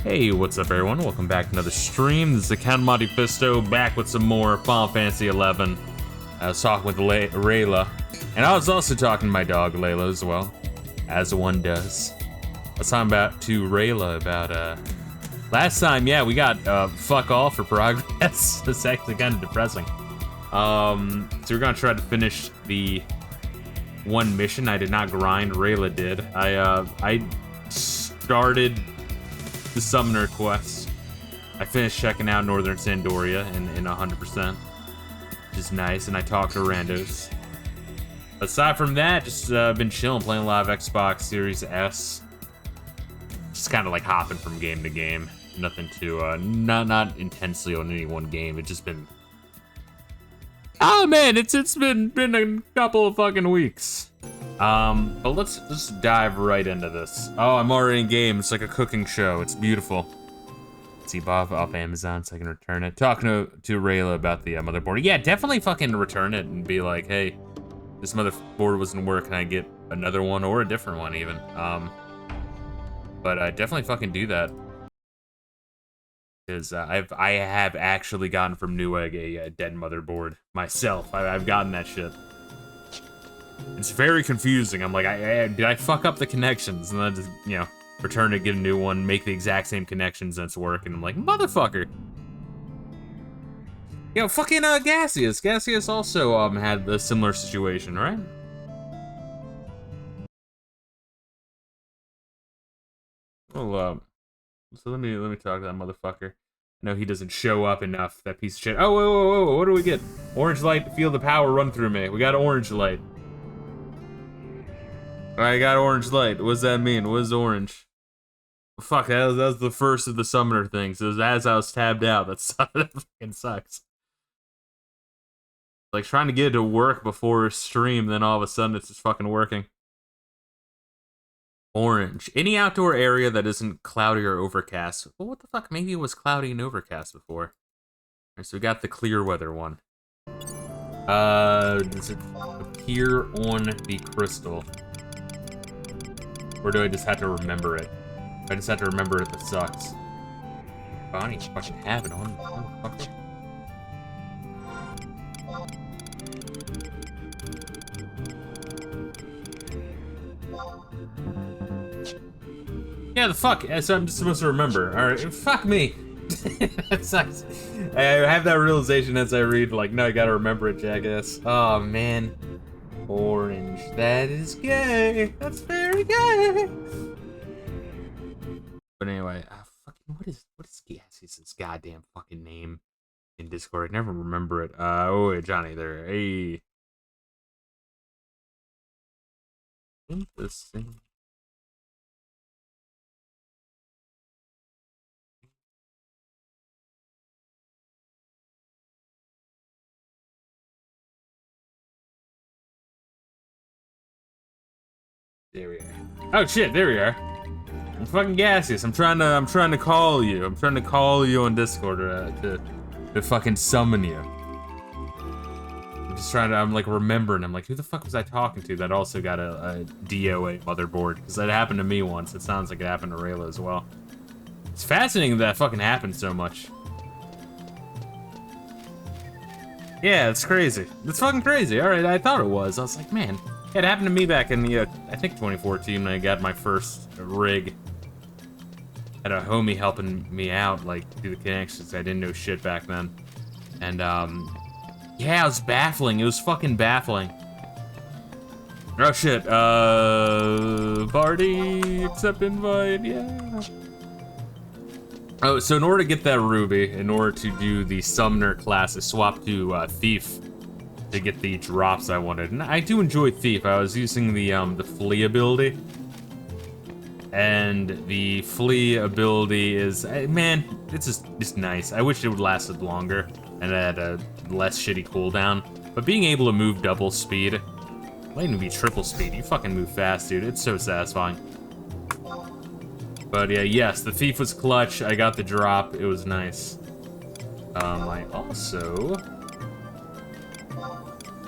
Hey, what's up everyone? Welcome back to another stream. This is Account Monte Fisto, back with some more Final Fantasy 11. I was talking with Reila, and I was also talking to my dog Layla as well, as one does. I was talking to Reila about, last time, yeah, we got, fuck all for progress. It's actually kind of depressing. So we're gonna try to finish the one mission. I did not grind, Reila did. I started the Summoner quest. I finished checking out Northern Sandoria in 100%, which is nice, and I talked to randos. Aside from that, just been chilling, playing a lot of Xbox Series S. Just kind of like hopping from game to game. Nothing too, not intensely on any one game. It's just been, oh man, it's been a couple of fucking weeks. But let's just dive right into this. Oh, I'm already in game. It's like a cooking show. It's beautiful. Let's see, Bob off Amazon so I can return it. Talking to Reila about the motherboard. Yeah, definitely fucking return it and be like, hey, this motherboard wasn't work. Can I get another one or a different one even? But I definitely fucking do that. Because I have actually gotten from Newegg a dead motherboard myself. I've gotten that shit. It's very confusing. I'm like, did I fuck up the connections? And then just, you know, return it, get a new one, make the exact same connections, and it's working. I'm like, motherfucker. You know, fucking Gaseous. Gaseous also had a similar situation, right? Well, so let me talk to that motherfucker. No, he doesn't show up enough, that piece of shit. Oh, whoa, what do we get? Orange light, feel the power run through me. We got orange light. I got orange light. What does that mean? What is orange? Fuck, that was the first of the summoner things. It was as I was tabbed out. That fucking sucks. Like trying to get it to work before a stream, then all of a sudden it's just fucking working. Orange. Any outdoor area that isn't cloudy or overcast. Well, what the fuck? Maybe it was cloudy and overcast before. Alright, so we got the clear weather one. Does it appear on the crystal? Or do I just have to remember it? If I just have to remember it, that sucks. Oh, I need to fucking have it on. Motherfucker. Yeah, the fuck. So I'm just supposed to remember. Alright, fuck me. That sucks. I have that realization as I read, like, no, I gotta remember it, jackass. Oh, man. Orange. That is gay. That's very gay. But anyway, fucking what is Gaseous' goddamn fucking name in Discord? I never remember it. Oh wait, Johnny there. Hey. Interesting. There we are. Oh shit, there we are. I'm fucking Gaseous. I'm trying to call you. I'm trying to call you on Discord to fucking summon you. I'm like remembering. I'm like, who the fuck was I talking to that also got a DOA motherboard? Because that happened to me once. It sounds like it happened to Reila as well. It's fascinating that fucking happened so much. Yeah, it's crazy. It's fucking crazy. Alright, I thought it was. I was like, man. It happened to me back in the, I think 2014 when I got my first rig. Had a homie helping me out, like, do the connections. I didn't know shit back then. And, yeah, it was baffling. It was fucking baffling. Oh shit, party, accept invite, yeah. Oh, so in order to get that ruby, in order to do the summoner class, I swapped to thief to get the drops I wanted. And I do enjoy thief. I was using the flee ability. And the flee ability is, man, it's nice. I wish it would lasted longer and it had a less shitty cooldown. But being able to move double speed, it might even be triple speed. You fucking move fast, dude. It's so satisfying. But yeah, yes, the thief was clutch. I got the drop. It was nice. I also...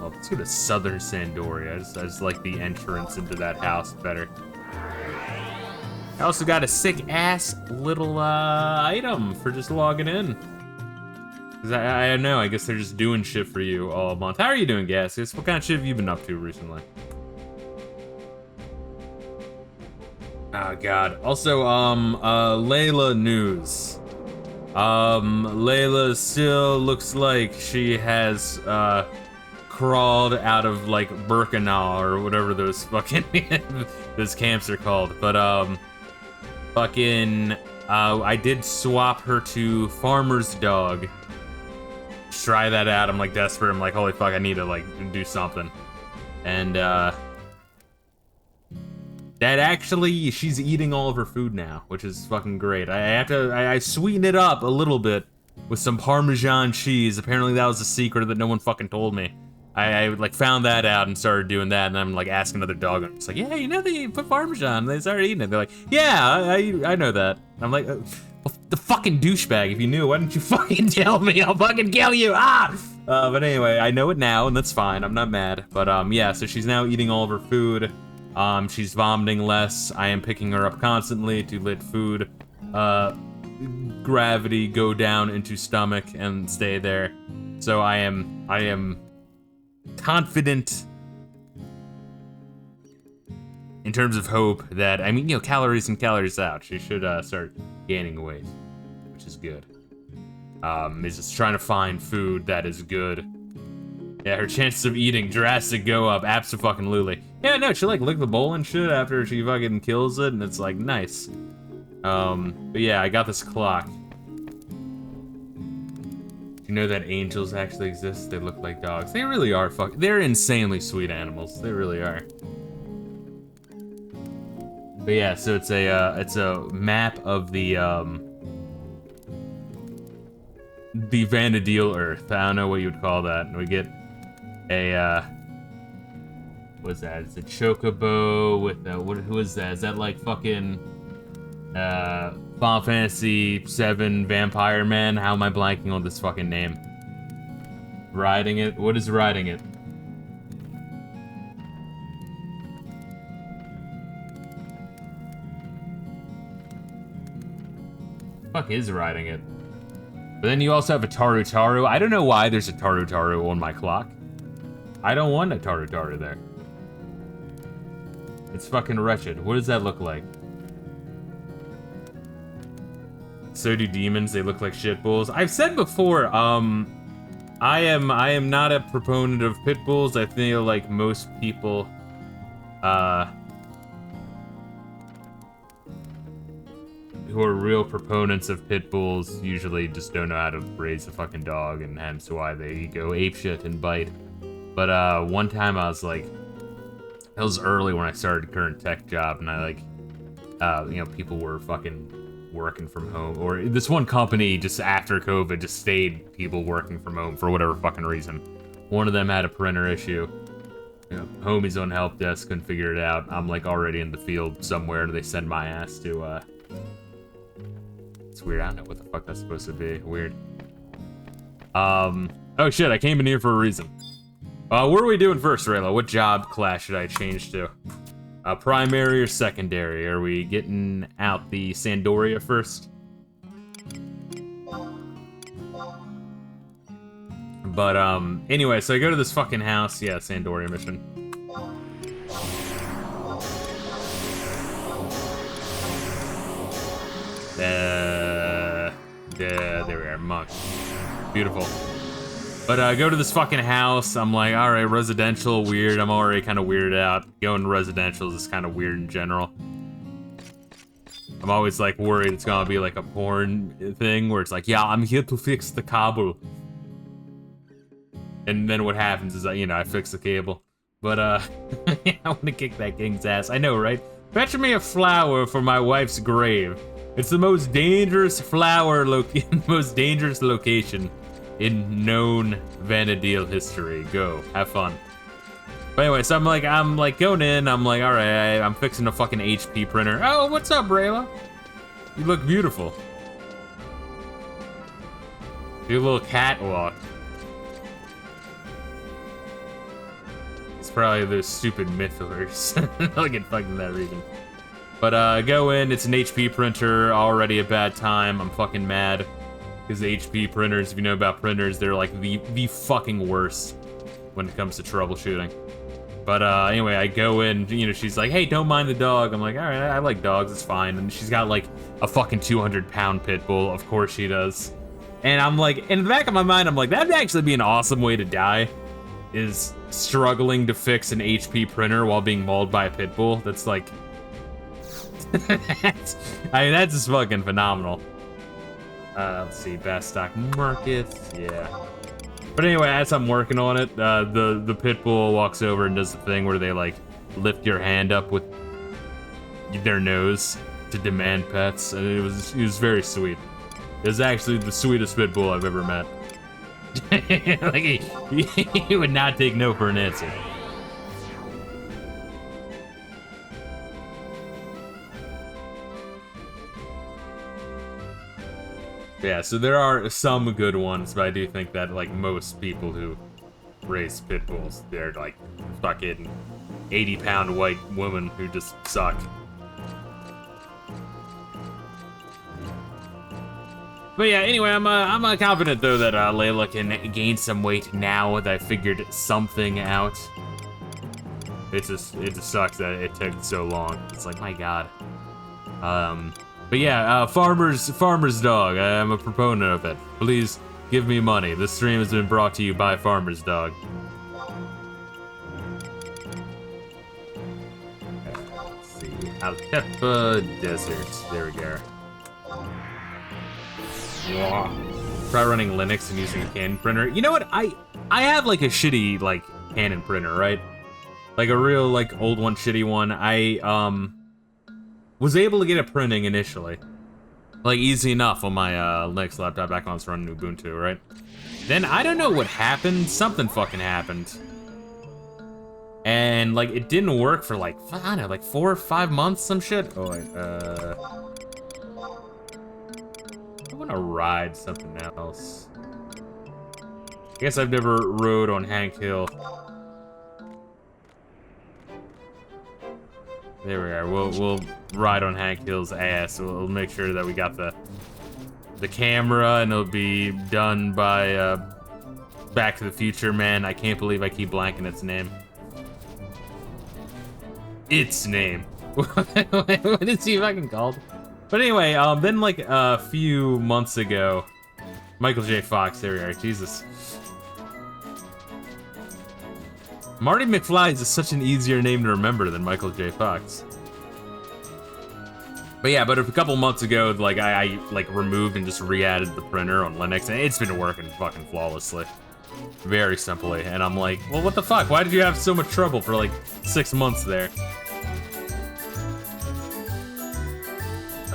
Well, let's go to Southern Sandoria. I just like the entrance into that house better. I also got a sick-ass little item for just logging in. Cause I don't know, I guess they're just doing shit for you all month. How are you doing, Gaseous? What kind of shit have you been up to recently? Oh god. Also, Layla news. Layla still looks like she has, crawled out of, like, Birkenau or whatever those fucking, those camps are called. But, I did swap her to Farmer's Dog. Try that out. I'm, like, desperate. I'm like, holy fuck, I need to, like, do something. And, that actually, she's eating all of her food now, which is fucking great. I sweetened it up a little bit with some Parmesan cheese. Apparently that was a secret that no one fucking told me. I like found that out and started doing that, and I'm like asking other dog, and it's like, yeah, you know they put Parmesan. They started eating it. They're like, yeah, I know that. And I'm like, the fucking douchebag. If you knew, why didn't you fucking tell me? I'll fucking kill you. Ah! But anyway, I know it now, and that's fine. I'm not mad. But yeah, so she's now eating all of her food. She's vomiting less. I am picking her up constantly to let food, gravity go down into stomach and stay there. So I am confident in terms of hope that, I mean, you know, calories in, calories out. She should, start gaining weight, which is good. Is just trying to find food that is good. Yeah, her chances of eating drastic go up, abso-fucking-lutely. Yeah, no, she like licked the bowl and shit after she fucking kills it, and it's like, nice. But yeah, I got this clock. You know that angels actually exist? They look like dogs. They really are they're insanely sweet animals. They really are. But yeah, so it's a map of the Vanadil Earth. I don't know what you would call that. And we get a what's that? It's a chocobo with who is that? Is that like fucking Final Fantasy VII Vampire Man? How am I blanking on this fucking name? Riding it? What is riding it? Fuck is riding it? But then you also have a Taru. I don't know why there's a Taru on my clock. I don't want a Taru there. It's fucking wretched. What does that look like? So do demons. They look like shit bulls. I've said before, I am not a proponent of pit bulls. I feel like most people, who are real proponents of pit bulls usually just don't know how to raise a fucking dog, and hence why they go apeshit and bite. But one time I was like, it was early when I started a current tech job, and I like, you know, people were fucking working from home, or this one company just after COVID just stayed people working from home for whatever fucking reason. One of them had a printer issue. You know, homies on help desk couldn't figure it out. I'm like already in the field somewhere, and they send my ass to it's weird. I don't know what the fuck that's supposed to be. Weird. Oh shit, I came in here for a reason. What are we doing first, Reila? What job class should I change to? Primary or secondary? Are we getting out the Sandoria first? But, anyway, so I go to this fucking house. Yeah, Sandoria mission. There we are, monk. Beautiful. But I go to this fucking house. I'm like, all right, residential, weird. I'm already kind of weirded out. Going to residential is kind of weird in general. I'm always like worried it's gonna be like a porn thing where it's like, yeah, I'm here to fix the cable. And then what happens is, you know, I fix the cable. But I want to kick that king's ass. I know, right? Fetch me a flower for my wife's grave. It's the most dangerous flower most dangerous location in known Vanadil history. Go, have fun. But anyway, so I'm like going in. I'm like, all right, I'm fixing a fucking HP printer. Oh, what's up, Reila? You look beautiful. Do a little catwalk. It's probably those stupid mythors. I'll get fucked in that region. But I go in, it's an HP printer, already a bad time. I'm fucking mad. Because HP printers, if you know about printers, they're like the fucking worst when it comes to troubleshooting. But anyway, I go in, you know, she's like, hey, don't mind the dog. I'm like, all right, I like dogs, it's fine. And she's got like a fucking 200-pound pit bull. Of course she does. And I'm like, in the back of my mind, I'm like, that'd actually be an awesome way to die. Is struggling to fix an HP printer while being mauled by a pit bull. That's like... I mean, that's just fucking phenomenal. Let's see, Bastok Market, yeah. But anyway, as I'm working on it, the pit bull walks over and does the thing where they like lift your hand up with their nose to demand pets, and it was very sweet. It was actually the sweetest pit bull I've ever met. Like he would not take no for an answer. Yeah, so there are some good ones, but I do think that like most people who race pit bulls, they're like fucking 80-pound white women who just suck. But yeah, anyway, I'm confident though that Layla can gain some weight now that I figured something out. It just sucks that it took so long. It's like, my god. But yeah, Farmer's Dog. I am a proponent of it. Please give me money. This stream has been brought to you by Farmer's Dog. Let's see, Altepa Desert. There we go. Try running Linux and using a Canon printer. You know what? I have like a shitty like Canon printer, right? Like a real like old one, shitty one. I was able to get it printing initially, like easy enough on my Linux laptop back when I was running Ubuntu, right? Then I don't know what happened. Something fucking happened, and like it didn't work for like I don't know, like 4 or 5 months, some shit. Oh wait, I want to ride something else. I guess I've never rode on Hank Hill. There we are. We'll ride on Hank Hill's ass. We'll make sure that we got the camera, and it'll be done by Back to the Future man. I can't believe I keep blanking its name. Its name. What is he fucking called? But anyway, then like a few months ago, Michael J. Fox. There we are. Jesus. Marty McFly is such an easier name to remember than Michael J. Fox. But yeah, but a couple months ago, like I like removed and just re-added the printer on Linux, and it's been working fucking flawlessly. Very simply. And I'm like, well, what the fuck? Why did you have so much trouble for like 6 months there?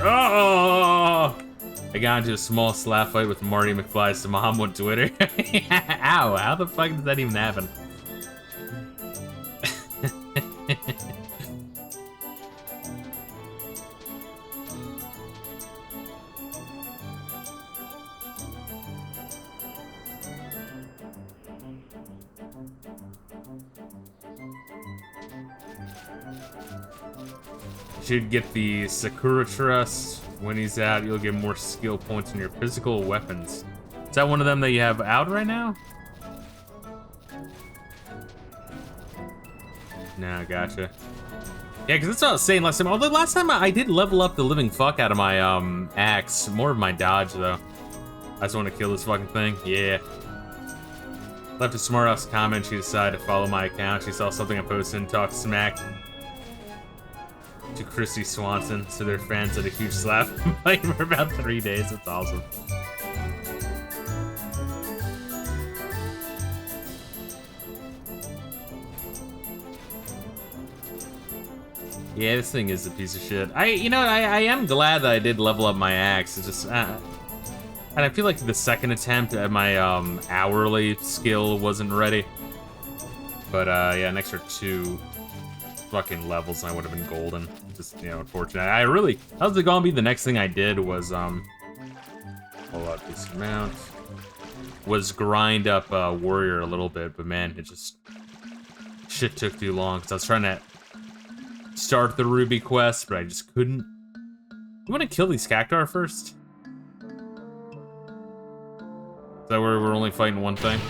Oh! I got into a small slap fight with Marty McFly's mom on Twitter. Ow, how the fuck did that even happen? Should get the Sakura Trust. When he's out, you'll get more skill points in your physical weapons. Is that one of them that you have out right now? No, gotcha. Yeah, because that's what I was saying last time. Although last time I did level up the living fuck out of my axe. More of my dodge, though. I just want to kill this fucking thing. Yeah. Left a smart ass comment. She decided to follow my account. She saw something I posted and talked smack to Chrissy Swanson, so their fans had a huge slap fight for about 3 days. That's awesome. Yeah, this thing is a piece of shit. I am glad that I did level up my axe. It's just, and I feel like the second attempt at my hourly skill wasn't ready. But yeah, an extra 2 fucking levels and I would have been golden. Just, you know, unfortunate. That was gonna be the next thing I did was pull out this amount. Was grind up Warrior a little bit, but man, it just shit took too long because I was trying to start the Ruby quest, but I just couldn't. You want to kill these cactuar first? Is that where we're only fighting one thing?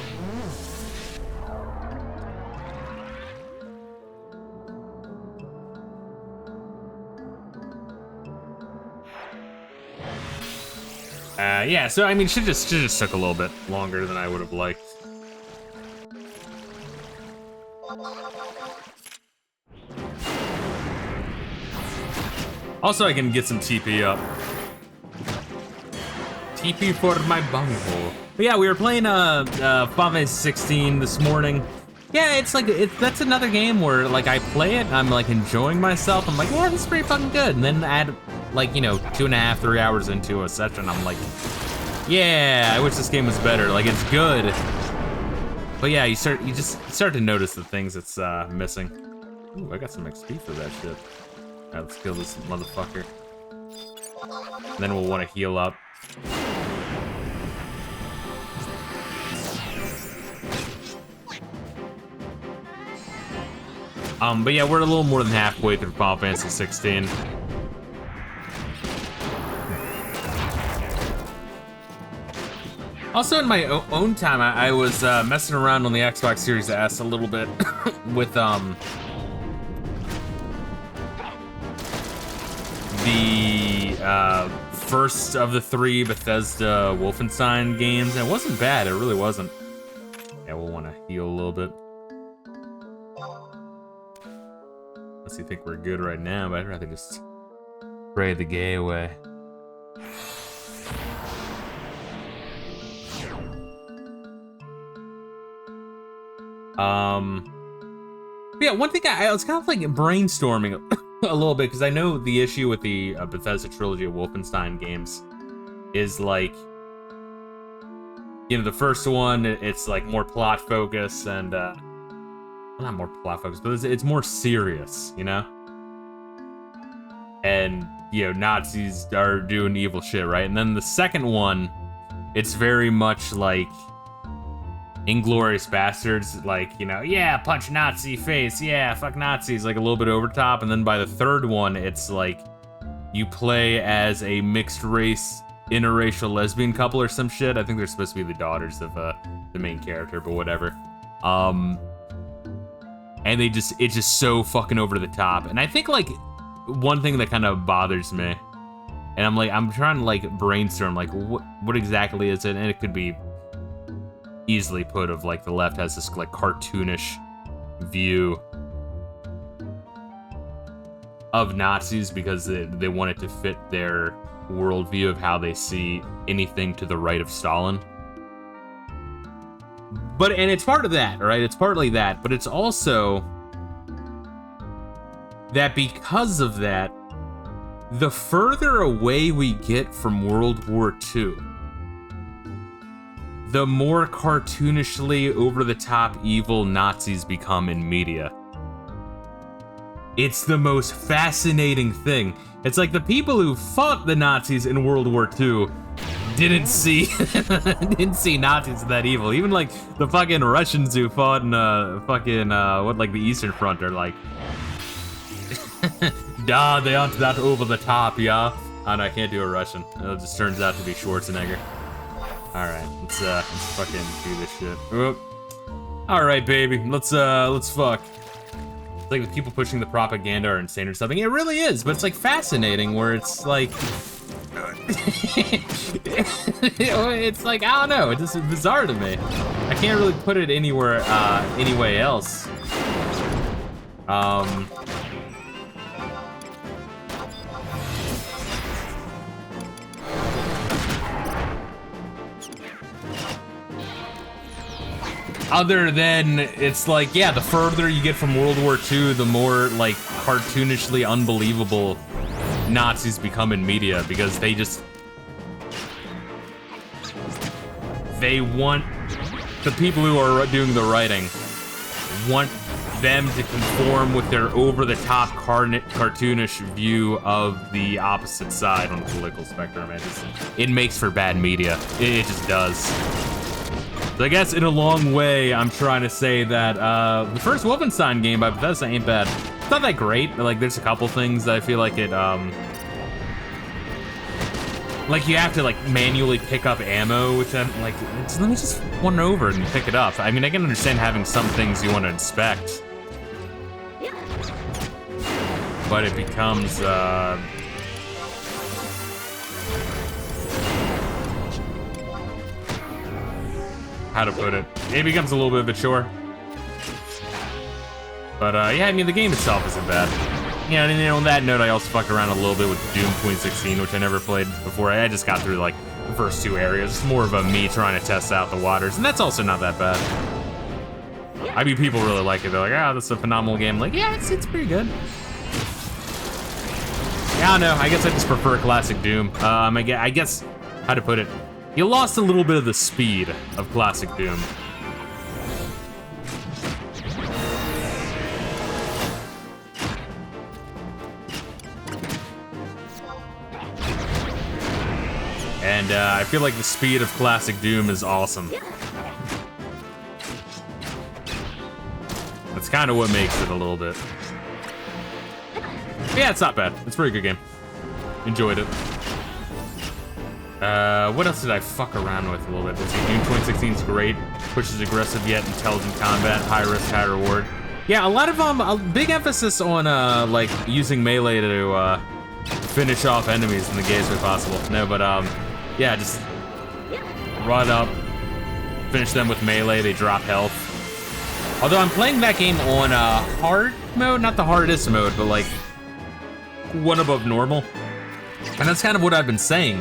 Yeah, so I mean, she just took a little bit longer than I would have liked. Also, I can get some TP up. TP for my bunghole. But yeah, we were playing Final Fantasy 16 this morning. Yeah, it's like that's another game where like I play it, and I'm like enjoying myself. I'm like, yeah, this is pretty fucking good. And then add like 2.5, 3 hours into a session, I'm like, yeah, I wish this game was better. Like it's good, but yeah, you just start to notice the things it's missing. Ooh, I got some XP for that shit. Alright, let's kill this motherfucker. And then we'll want to heal up. But yeah, we're a little more than halfway through Final Fantasy 16. Also, in my own time, I was messing around on the Xbox Series S a little bit with the first of the 3 Bethesda Wolfenstein games. And it wasn't bad, it really wasn't. Yeah, we'll want to heal a little bit. Unless you think we're good right now, but I'd rather just spray the gay away. Yeah, one thing I was kind of like brainstorming a little bit, because I know the issue with the Bethesda trilogy of Wolfenstein games is like, the first one, it's like more plot focus and, well, not more plot focus, but it's more serious, And, Nazis are doing evil shit, right? And then the second one, it's very much like Inglourious Bastards, like, yeah, punch Nazi face, yeah, fuck Nazis, like a little bit over top. And then by the third one, it's like you play as a mixed race, interracial lesbian couple or some shit. I think they're supposed to be the daughters of the main character, but whatever. And it's just so fucking over the top. And I think like one thing that kind of bothers me, and I'm trying to like brainstorm like what exactly is it, and it could be easily put of like the left has this like cartoonish view of Nazis because they want it to fit their worldview of how they see anything to the right of Stalin. And it's part of that, right? It's partly that, but it's also that because of that, the further away we get from World War II, the more cartoonishly over-the-top evil Nazis become in media. It's the most fascinating thing. It's like the people who fought the Nazis in World War II didn't see Nazis that evil. Even like the fucking Russians who fought in the Eastern Front are like, "Duh, they aren't that over the top, yeah." And I can't do a Russian. It just turns out to be Schwarzenegger. All right, let's fucking do this shit. Oop. All right, baby, let's fuck. It's like the people pushing the propaganda are insane or something. It really is, but it's like fascinating where it's like, it's like, I don't know, it's just bizarre to me. I can't really put it anywhere, anyway else. Other than, it's like, yeah, the further you get from World War II, the more, like, cartoonishly unbelievable Nazis become in media, because they want, the people who are doing the writing want them to conform with their over-the-top cartoonish view of the opposite side on the political spectrum. It makes for bad media. It just does. So I guess in a long way, I'm trying to say that the first Wolfenstein game by Bethesda ain't bad. It's not that great, but like there's a couple things that I feel like it, like you have to like manually pick up ammo, which I'm like, let me just run over and pick it up. I mean, I can understand having some things you want to inspect, but it becomes, how to put it? It becomes a little bit of a chore. But yeah, I mean, the game itself isn't bad. Yeah, and on that note, I also fucked around a little bit with Doom 2016, which I never played before. I just got through like the first 2 areas. It's more of a me trying to test out the waters, and that's also not that bad. I mean, people really like it. They're like, "Ah, this is a phenomenal game." Like, yeah, it's pretty good. Yeah, I don't know. I guess I just prefer classic Doom. I guess how to put it, you lost a little bit of the speed of classic Doom. And I feel like the speed of classic Doom is awesome. That's kind of what makes it a little bit. But yeah, it's not bad. It's a very good game. Enjoyed it. What else did I fuck around with a little bit? Let's see, Doom 2016 is great. Pushes aggressive yet intelligent combat, high risk, high reward. Yeah, a lot of a big emphasis on like using melee to finish off enemies in the gayest way possible. No, but yeah, just run up, finish them with melee, they drop health. Although I'm playing that game on hard mode, not the hardest mode, but like one above normal. And that's kind of what I've been saying,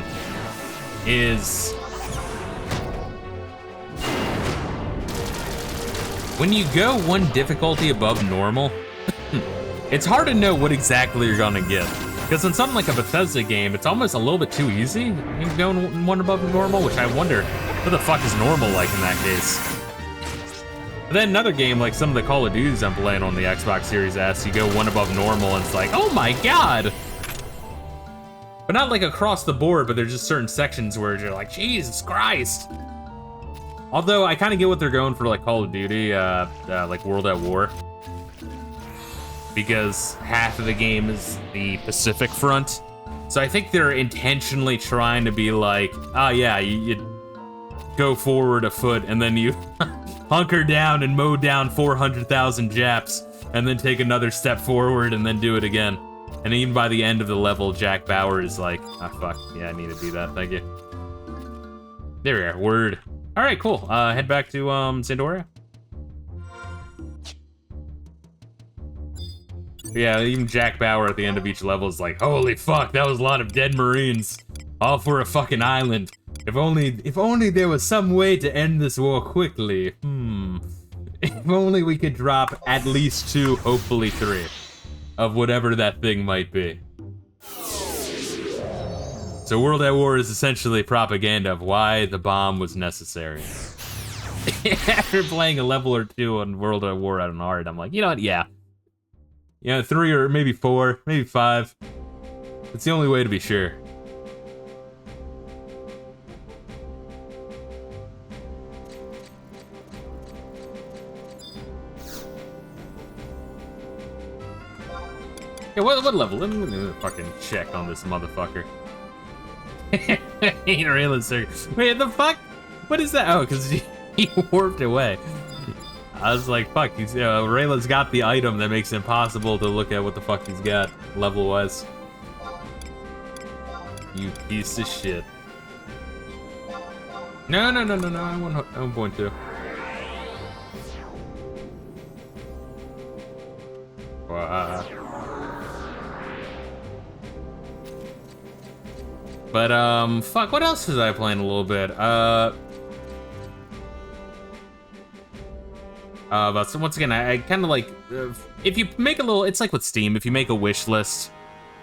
is when you go one difficulty above normal, it's hard to know what exactly you're gonna get. Because in something like a Bethesda game, it's almost a little bit too easy. You go one above normal, which I wonder, what the fuck is normal like in that case? But then another game, like some of the Call of Duties I'm playing on the Xbox Series S, you go one above normal and it's like, oh my god! But not like across the board, but there's just certain sections where you're like, Jesus Christ! Although I kind of get what they're going for, like Call of Duty, like World at War. Because half of the game is the Pacific Front. So I think they're intentionally trying to be like, oh yeah, you go forward a foot and then you hunker down and mow down 400,000 Japs and then take another step forward and then do it again. And even by the end of the level, Jack Bauer is like, ah, fuck, yeah, I need to do that, thank you. There we are, word. All right, cool, head back to Sandoria. Yeah, even Jack Bauer at the end of each level is like, holy fuck, that was a lot of dead Marines. All for a fucking island. If only there was some way to end this war quickly. If only we could drop at least 2, hopefully 3, of whatever that thing might be. So World at War is essentially propaganda of why the bomb was necessary. After playing a level or 2 on World at War on hard, I'm like, you know what, yeah. You know, 3 or maybe 4, maybe 5. It's the only way to be sure. Yeah, what level? Let me fucking check on this motherfucker. Reila circuit. Wait, the fuck? What is that? Oh, because he warped away. I was like, fuck, Reila's got the item that makes it impossible to look at what the fuck he's got, level-wise. You piece of shit. No, I won't point to. But, fuck, what else was I playing a little bit? But so once again, I kind of like, if you make a little, it's like with Steam, if you make a wish list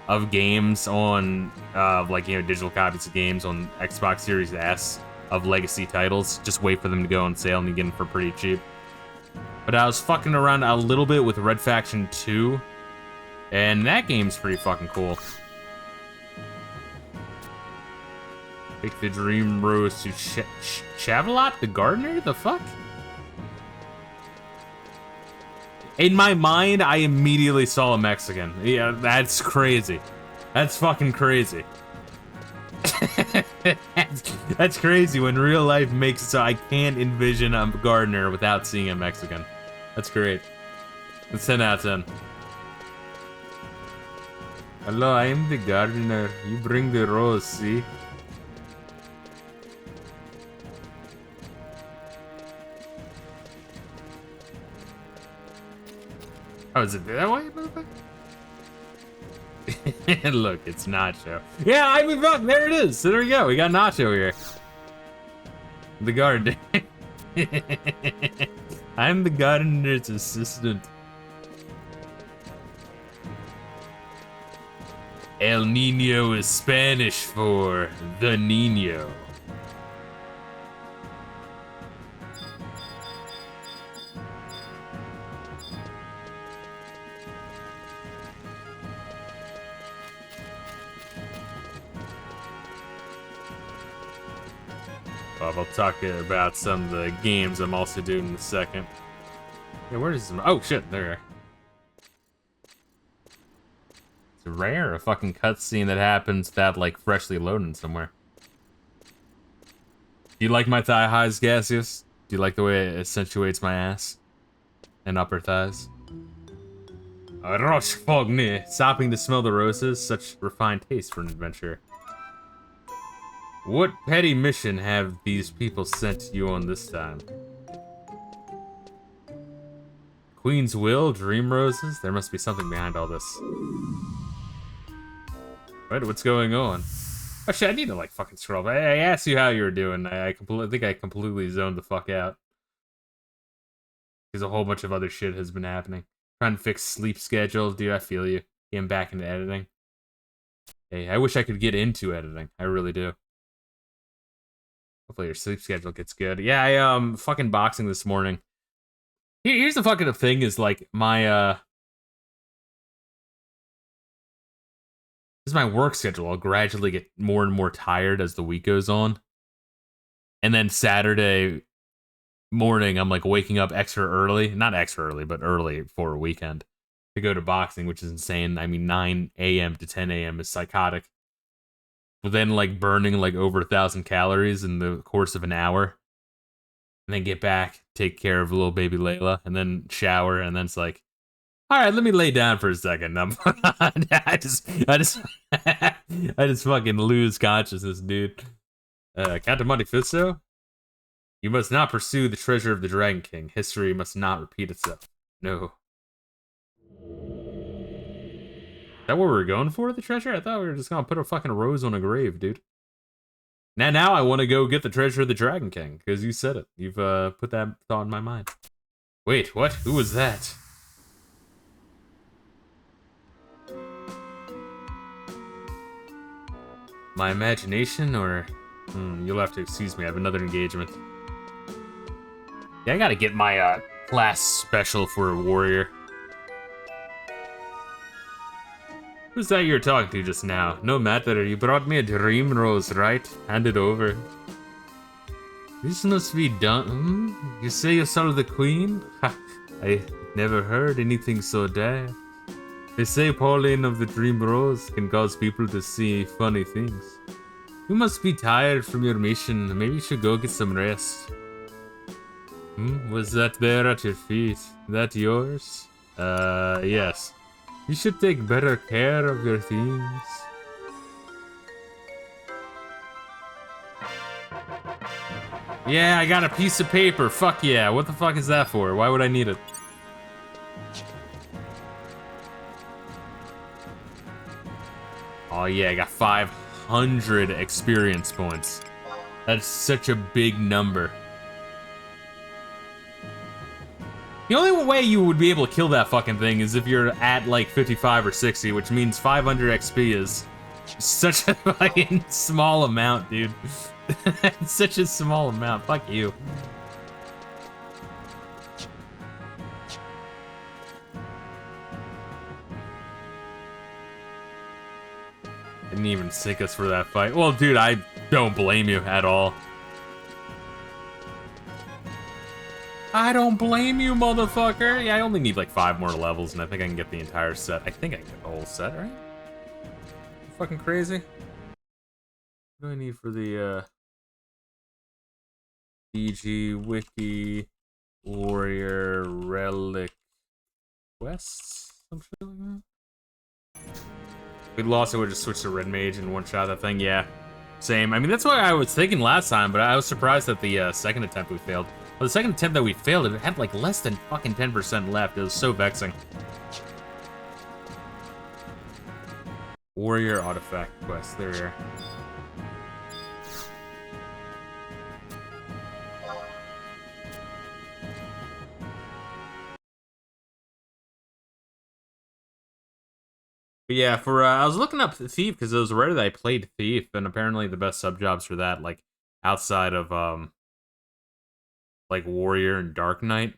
of games on, like, you know, digital copies of games on Xbox Series S of legacy titles, just wait for them to go on sale and you get them for pretty cheap. But I was fucking around a little bit with Red Faction 2, and that game's pretty fucking cool. Take the Dream Rose to Chavalot the Gardener? The fuck? In my mind, I immediately saw a Mexican. Yeah, that's crazy. That's fucking crazy. that's crazy when real life makes it so I can't envision a gardener without seeing a Mexican. That's great. It's 10 out of 10. Hello, I am the gardener. You bring the rose, see? Oh, is it that way, motherfucker? Look, it's Nacho. Yeah, I mean, fuck, there it is. So there we go. We got Nacho here. The gardener. I'm the gardener's assistant. El Nino is Spanish for the Nino. We'll talk about some of the games I'm also doing in a second. Yeah, where is this? Oh shit, there. It's rare, a fucking cutscene that happens that like freshly loading somewhere. Do you like my thigh highs, Gaseous? Do you like the way it accentuates my ass and upper thighs? Roche Fogne, stopping to smell the roses, such refined taste for an adventurer. What petty mission have these people sent you on this time? Queen's Will, Dream Roses? There must be something behind all this. What? What's going on? Oh shit, I need to like fucking scroll. I asked you how you were doing. I think I completely zoned the fuck out. Because a whole bunch of other shit has been happening. Trying to fix sleep schedule. Dude, I feel you. Getting back into editing. Hey, I wish I could get into editing. I really do. Hopefully your sleep schedule gets good. Yeah, I fucking boxing this morning. Here's the fucking thing is like my this is my work schedule. I'll gradually get more and more tired as the week goes on. And then Saturday morning I'm like waking up extra early. Not extra early, but early for a weekend to go to boxing, which is insane. I mean 9 a.m. to 10 a.m. is psychotic. But then like burning like over 1,000 calories in the course of an hour. And then get back, take care of little baby Layla, and then shower, and then it's like, all right, let me lay down for a second. I just fucking lose consciousness, dude. Captain Monte Fisto, you must not pursue the treasure of the Dragon King. History must not repeat itself. No. Is that what we were going for, the treasure? I thought we were just gonna put a fucking rose on a grave, dude. Now I want to go get the treasure of the Dragon King, because you said it. You've put that thought in my mind. Wait, what? Who was that? My imagination, or... you'll have to excuse me, I have another engagement. Yeah, I gotta get my class special for a warrior. Who's that you're talking to just now? No matter, you brought me a dream rose, right? Hand it over. This must be done. You say you saw the queen? Ha, I never heard anything so daft. They say Pauline of the Dream Rose can cause people to see funny things. You must be tired from your mission. Maybe you should go get some rest. Was that there at your feet? That yours? Yes. You should take better care of your things. Yeah, I got a piece of paper. Fuck yeah. What the fuck is that for? Why would I need it? Oh yeah, I got 500 experience points. That's such a big number. The only way you would be able to kill that fucking thing is if you're at like 55 or 60, which means 500 XP is such a fucking small amount, dude. It's such a small amount. Fuck you. Didn't even sink us for that fight. Well, dude, I don't blame you at all. I don't blame you, motherfucker. Yeah, I only need like 5 more levels, and I think I can get the entire set. I think I can get the whole set, right? Fucking crazy. What do I need for the DG Wiki Warrior Relic quests? Some shit like that. We lost it, would just switch to Red Mage and one-shot that thing. Yeah, same. I mean, that's what I was thinking last time, but I was surprised that the second attempt we failed. Well, the second attempt that we failed, it had like less than fucking 10% left. It was so vexing. Warrior Artifact quest. There we are. But yeah, for I was looking up Thief because it was rare that I played Thief, and apparently the best sub jobs for that, like outside of like Warrior and Dark Knight,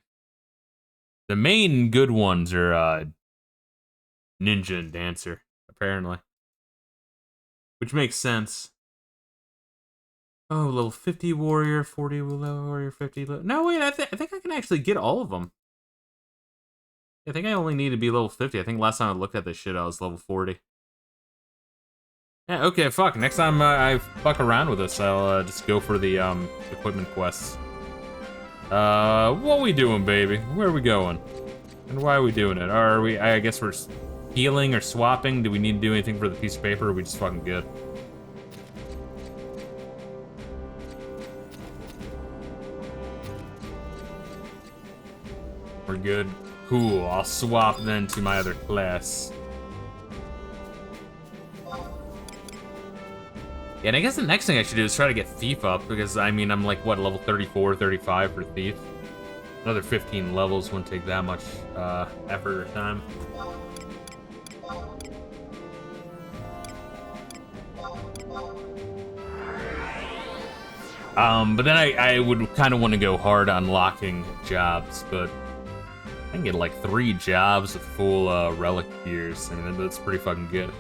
the main good ones are Ninja and Dancer, apparently, which makes sense. Oh, level 50 Warrior, 40 level Warrior, 50. No, wait, I think I can actually get all of them. I think I only need to be level 50. I think last time I looked at this shit, I was level 40. Yeah, okay, fuck. Next time I fuck around with this, I'll just go for the equipment quests. What we doing, baby? Where are we going? And why are we doing it? Are we, I guess we're healing or swapping? Do we need to do anything for the piece of paper, or are we just fucking good? We're good. Cool, I'll swap then to my other class. Yeah, and I guess the next thing I should do is try to get Thief up, because, I mean, I'm like, what, level 34, 35 for Thief? Another 15 levels wouldn't take that much effort or time. But then I would kind of want to go hard on locking jobs, but I can get like 3 jobs with full relic gears. I mean, that's pretty fucking good.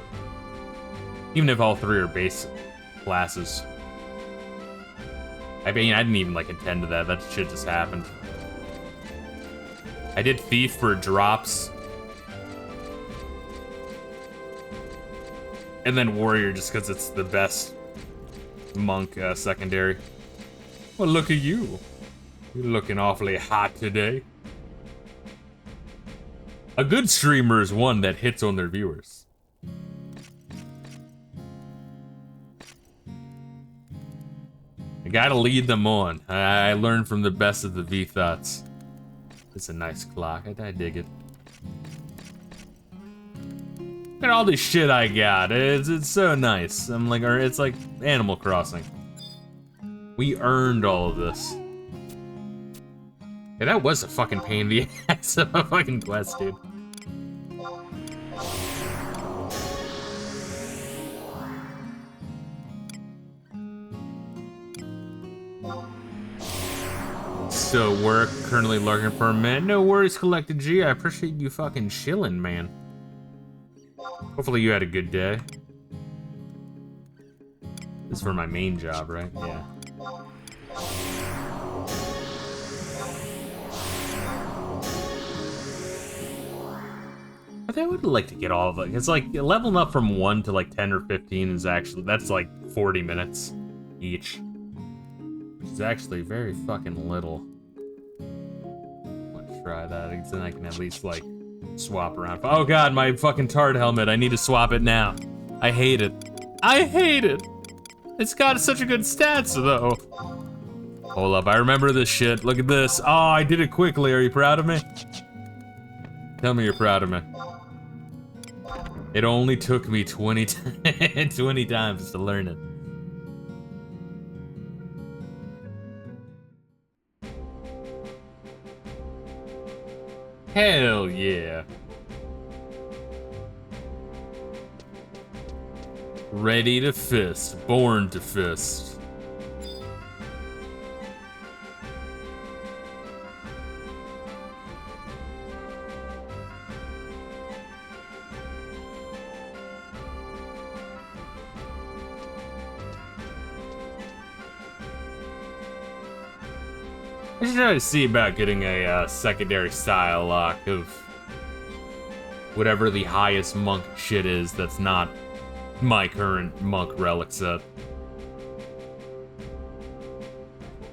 Even if all 3 are base classes. I mean, I didn't even like intend to that. That shit just happened. I did Thief for drops. And then Warrior just because it's the best monk secondary. Well, look at you. You're looking awfully hot today. A good streamer is one that hits on their viewers. I gotta lead them on. I learned from the best of the V-Thoughts. It's a nice clock. I dig it. Look at all this shit I got. It's so nice. I'm like, it's like Animal Crossing. We earned all of this. Yeah, that was a fucking pain in the ass of a fucking quest, dude. So we're currently lurking for a man. No worries, CollectedG. I appreciate you fucking chilling, man. Hopefully you had a good day. This is for my main job, right? Yeah. I think I would like to get all of it. It's like leveling up from 1 to like 10 or 15 is actually, that's like 40 minutes each. Which is actually very fucking little. Let's try that, because then I can at least like swap around. Oh god, my fucking tard helmet. I need to swap it now. I hate it. I hate it. It's got such a good stats though. Hold up, I remember this shit. Look at this. Oh, I did it quickly. Are you proud of me? Tell me you're proud of me. It only took me 20 times to learn it. Hell yeah. Ready to fist, born to fist. I should try to see about getting a secondary style lock of whatever the highest monk shit is that's not my current monk relic set.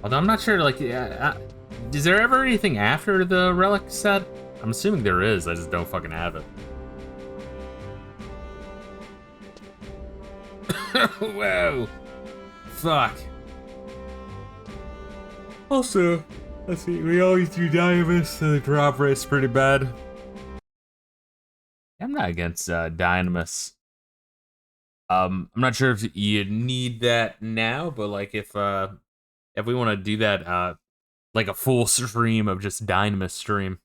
Although I'm not sure, like, is there ever anything after the relic set? I'm assuming there is, I just don't fucking have it. Whoa! Fuck. Also, let's see, we always do Dynamis, so the drop rate's pretty bad. I'm not against Dynamis. I'm not sure if you need that now, but like if we want to do that, like a full stream of just Dynamis stream.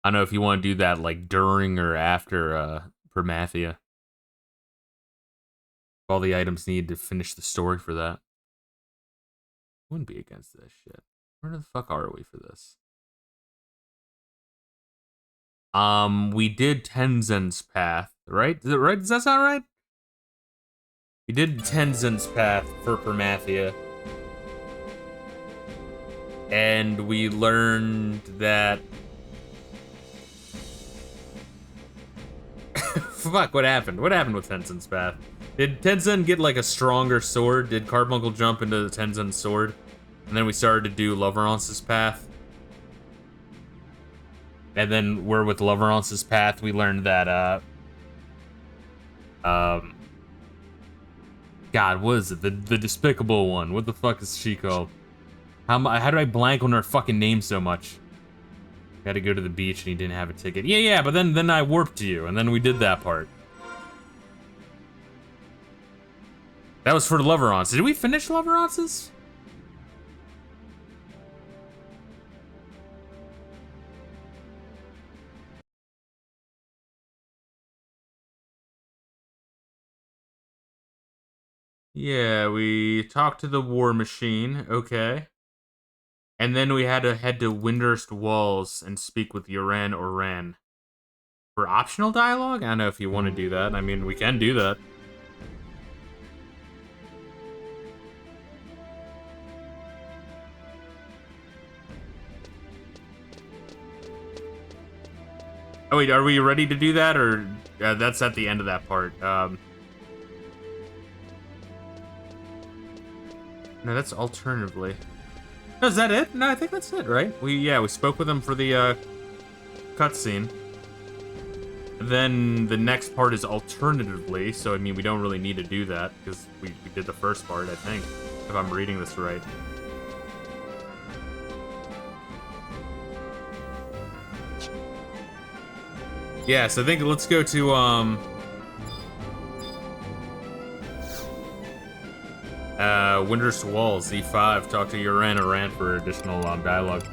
I don't know if you want to do that like during or after Promathia. All the items need to finish the story for that. Wouldn't be against this shit. Where the fuck are we for this? We did Tenzin's Path, right? Is it right? Does that sound right? We did Tenzin's Path for Promathia. And we learned that... Fuck, what happened? What happened with Tenzin's Path? Did Tenzin get like a stronger sword? Did Carbuncle jump into the Tenzin's sword? And then we started to do Loverance's Path. And then we're with Loverance's Path, we learned that, God, what is it? The despicable one. What the fuck is she called? How do I blank on her fucking name so much? I had to go to the beach and he didn't have a ticket. Yeah, but then I warped you, and then we did that part. That was for Loverance. Did we finish Loverance's? Yeah, we talked to the War Machine, okay. And then we had to head to Windurst Walls and speak with Yoran or Ran. For optional dialogue? I don't know if you want to do that. I mean, we can do that. Oh wait, are we ready to do that, or that's at the end of that part? No, that's alternatively. No, is that it? No, I think that's it, right? We spoke with him for the cutscene. Then the next part is alternatively, so I mean we don't really need to do that because we did the first part, I think, if I'm reading this right. Yeah, so I think let's go to Windurst Walls, E5, talk to Yoran or Ran for additional dialogue.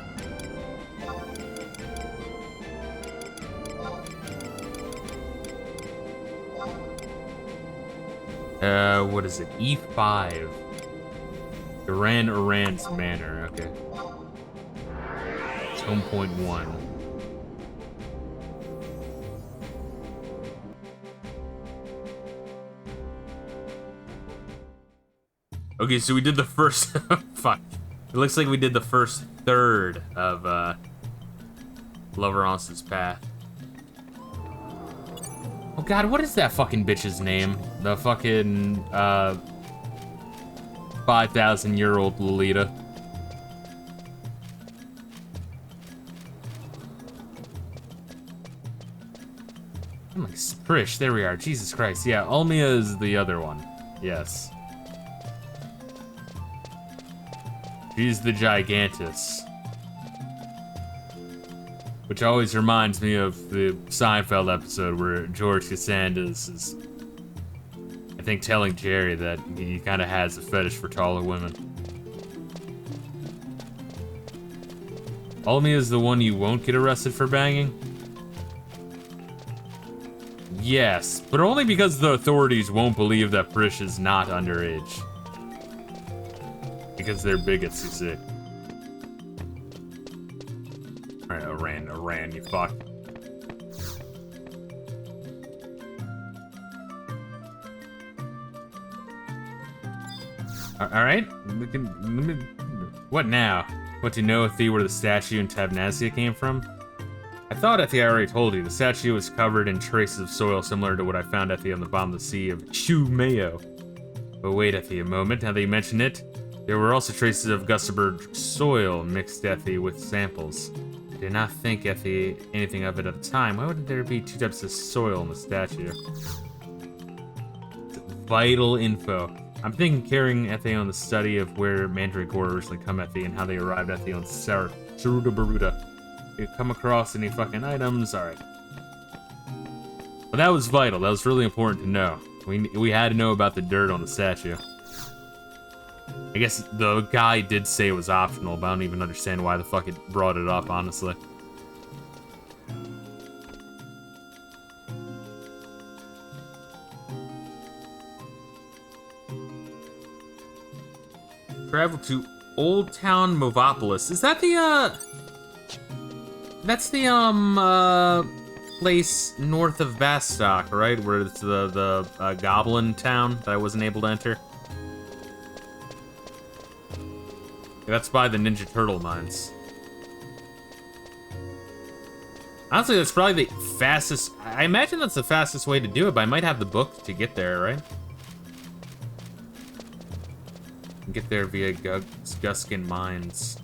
What is it? E5. Yoran or Ran's Manor, okay. It's home point 1. Okay, so we did the first... Fuck. It looks like we did the first third of, Loverance's Path. Oh god, what is that fucking bitch's name? The fucking, 5,000-year-old Lolita. I'm like, Sprish, there we are. Jesus Christ. Yeah, Ulmia is the other one. Yes. She's the Gigantus. Which always reminds me of the Seinfeld episode where George Costanza is, I think, telling Jerry that he kind of has a fetish for taller women. Ulmia is the one you won't get arrested for banging? Yes, but only because the authorities won't believe that Prish is not underage. Because they're bigots, you see. Alright, Iran, you fuck. Alright, what now? What, to know if where the statue in Tabnasia came from? I thought I already told you. The statue was covered in traces of soil similar to what I found on the bottom of the sea of Chumayo. But wait, a moment, now that you mention it, there were also traces of Gustaberg soil mixed, with samples. I did not think, anything of it at the time. Why would there be two types of soil in the statue? It's vital info. I'm thinking carrying on the study of where Mandragora originally come and how they arrived on Saruda Baruda. If you come across any fucking items, alright. But that was vital. That was really important to know. We had to know about the dirt on the statue. I guess the guy did say it was optional, but I don't even understand why the fuck it brought it up, honestly. Travel to Old Town Movopolis. Is that the, that's the, place north of Bastok, right? Where it's the goblin town that I wasn't able to enter? Yeah, that's by the Ninja Turtle mines. Honestly, that's probably the fastest... I imagine that's the fastest way to do it, but I might have the book to get there, right? Get there via Guskin Mines.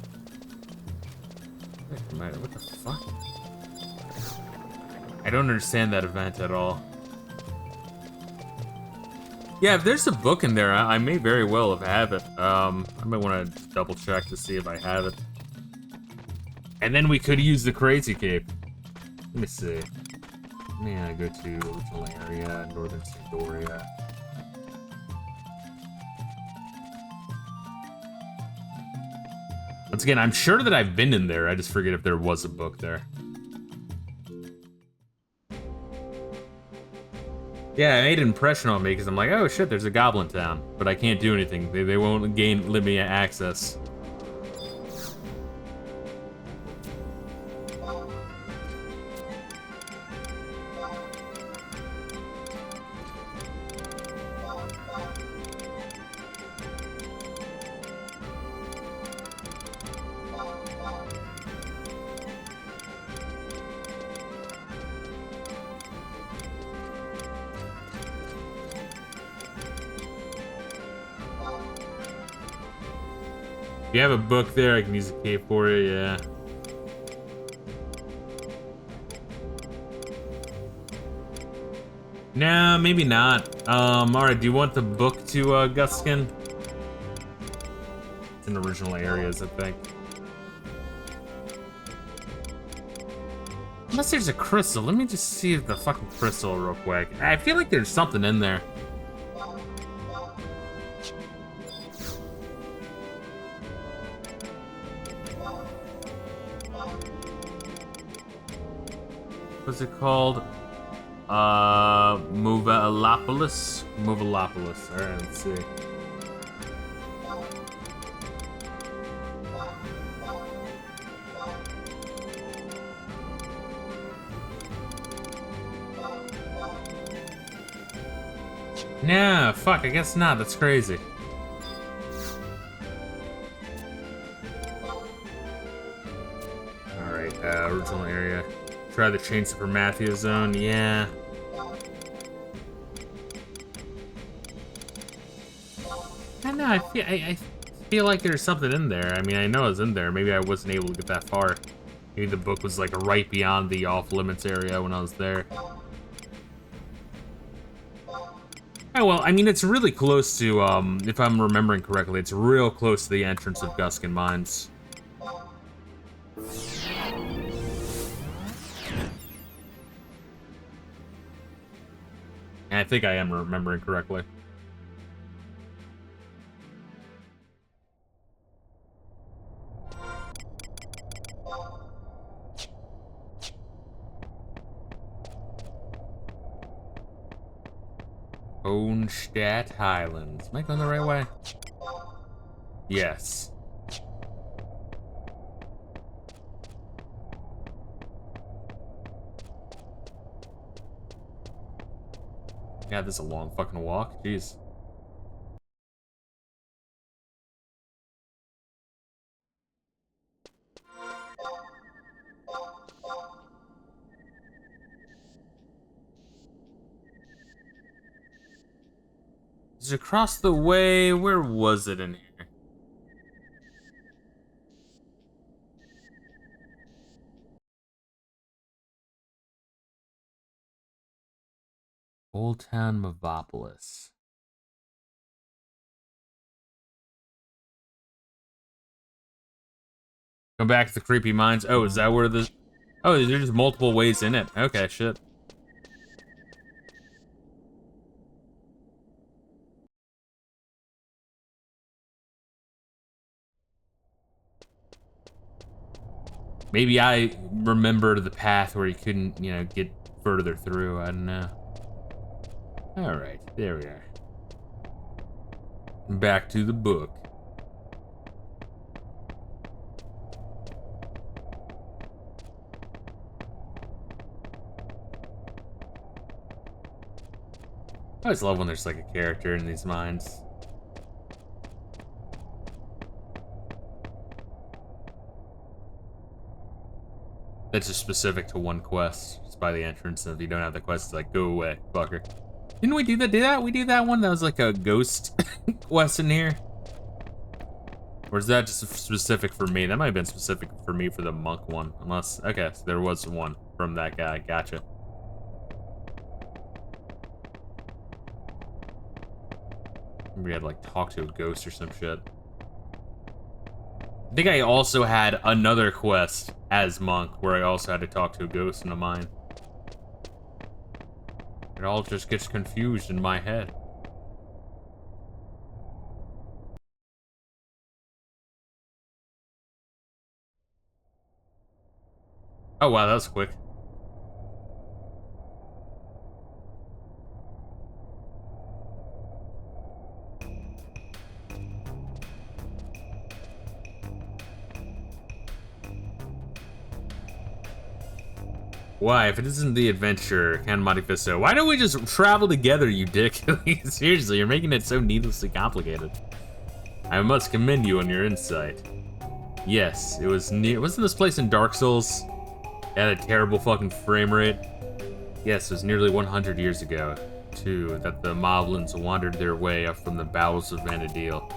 What the fuck? I don't understand that event at all. Yeah, if there's a book in there, I may very well have it. I might want to double check to see if I have it. And then we could use the crazy cape. Let me see. Let me go to original area, Northern Sandoria. Once again, I'm sure that I've been in there. I just forget if there was a book there. Yeah, it made an impression on me because I'm like, oh shit, there's a goblin town. But I can't do anything. They won't let me access. If you have a book there, I can use a cape for it, yeah. Nah, maybe not. Alright, do you want the book to, Guskin? It's in original areas, I think. Unless there's a crystal. Let me just see the fucking crystal real quick. I feel like there's something in there. What's it called? Movalopolis? Movalopolis. Alright, let's see. Nah, fuck, I guess not. That's crazy. Alright, original area. Try the Chain Supermathia zone, yeah. I don't know, I feel like there's something in there. I mean, I know it's in there. Maybe I wasn't able to get that far. Maybe the book was like right beyond the off-limits area when I was there. Oh, well, I mean, it's really close to, if I'm remembering correctly, it's real close to the entrance of Guskin Mines. I think I am remembering correctly. Hohenstadt Highlands. Am I going the right way? Yes. God, this is a long fucking walk. Jeez. Is it across the way? Where was it in here? Old Town Mavopolis. Go back to the creepy mines. Oh, is that where the... Oh, there's just multiple ways in it. Okay, shit. Maybe I remember the path where you couldn't, you know, get further through. I don't know. Alright, there we are. Back to the book. I always love when there's like a character in these mines. That's just specific to one quest. It's by the entrance, and if you don't have the quest, it's like, go away, fucker. Didn't we do that? Did we do that one? That was like a ghost quest in here? Or is that just specific for me? That might have been specific for me for the monk one. Unless, okay, so there was one from that guy. Gotcha. We had to like talk to a ghost or some shit. I think I also had another quest as monk where I also had to talk to a ghost in a mine. It all just gets confused in my head. Oh wow, that was quick. Why? If it isn't the adventure, Monte Fisto, why don't we just travel together, you dick? Seriously, you're making it so needlessly complicated. I must commend you on your insight. Yes, it was near. Wasn't this place in Dark Souls? It had a terrible fucking frame rate. Yes, it was nearly 100 years ago, too, that the Moblins wandered their way up from the bowels of Vanadil.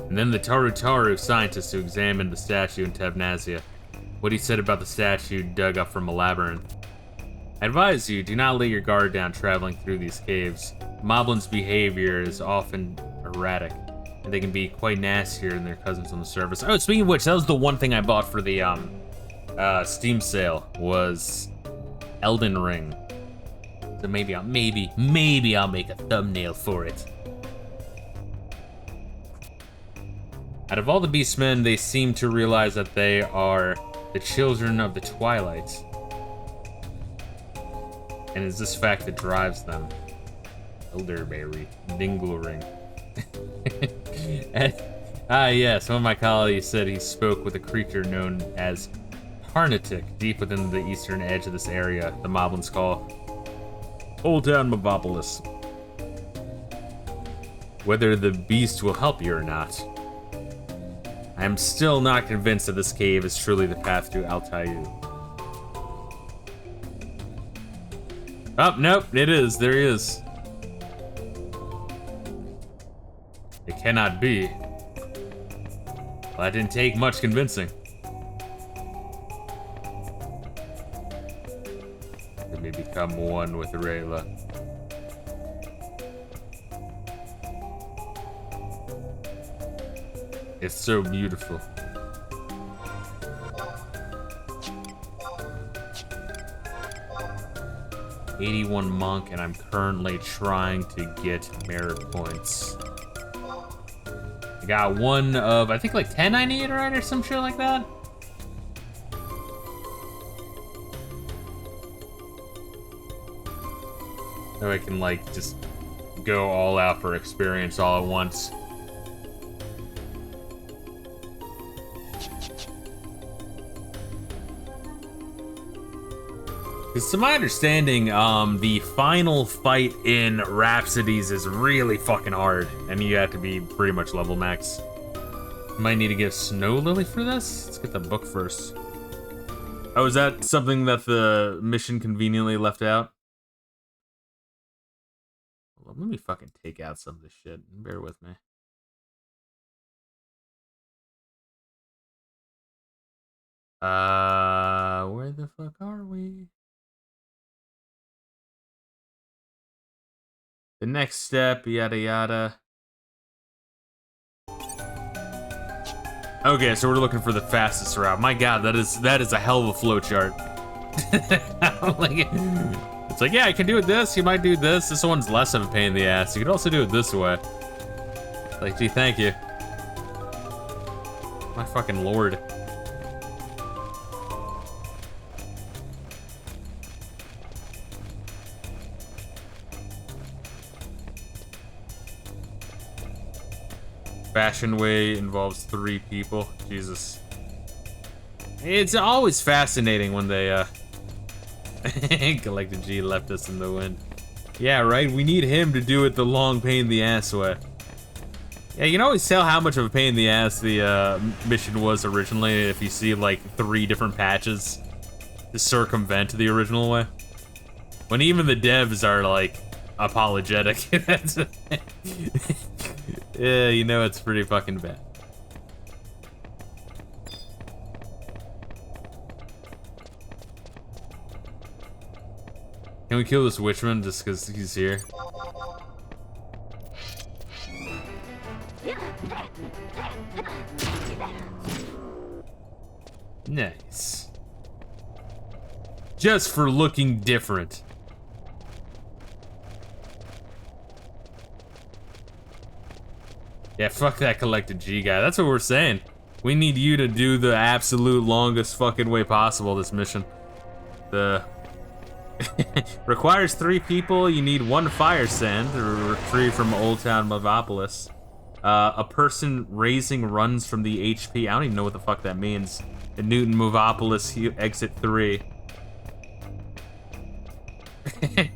And then the Taru scientist who examined the statue in Tevnazia. What he said about the statue dug up from a labyrinth. I advise you, do not let your guard down traveling through these caves. Moblin's behavior is often erratic, and they can be quite nastier than their cousins on the surface. Oh, speaking of which, that was the one thing I bought for the Steam sale, was Elden Ring. So maybe I'll make a thumbnail for it. Out of all the beastmen, they seem to realize that they are the children of the Twilight. And it's this fact that drives them. Elderberry, Dinglering. Yes, one of my colleagues said he spoke with a creature known as Harnatic, deep within the eastern edge of this area, the Moblins call Old Town Mavopolis. Whether the beast will help you or not, I am still not convinced that this cave is truly the path to Altair. Oh, nope, it is. There he is. It cannot be. Well, that didn't take much convincing. Let me become one with Reila. It's so beautiful. $81 monk, and I'm currently trying to get merit points. I got one of, I think like 10 I need, right? Or some shit like that. So I can like just go all out for experience all at once. Because to my understanding, the final fight in Rhapsodies is really fucking hard, and you have to be pretty much level max. Might need to get Snow Lily for this? Let's get the book first. Oh, is that something that the mission conveniently left out? Let me fucking take out some of this shit. Bear with me. Where the fuck are we? The next step, yada yada. Okay, so we're looking for the fastest route. My god, that is a hell of a flowchart. Like, it's like, yeah, I can do it this, you might do this. This one's less of a pain in the ass. You could also do it this way. Like, gee, thank you. My fucking lord. Fashion way involves 3 people. Jesus. It's always fascinating when they, CollectedG left us in the wind. Yeah, right? We need him to do it the long pain in the ass way. Yeah, you can always tell how much of a pain in the ass the mission was originally if you see like 3 different patches to circumvent the original way. When even the devs are like apologetic. That's yeah, you know it's pretty fucking bad. Can we kill this witchman just because he's here? Nice. Just for looking different. Yeah, fuck that CollectedG guy. That's what we're saying. We need you to do the absolute longest fucking way possible, this mission. The... requires 3 people. You need 1 fire send to retrieve from Old Town Movopolis. A person raising runs from the HP. I don't even know what the fuck that means. In Newton Movopolis, exit 3. Wait,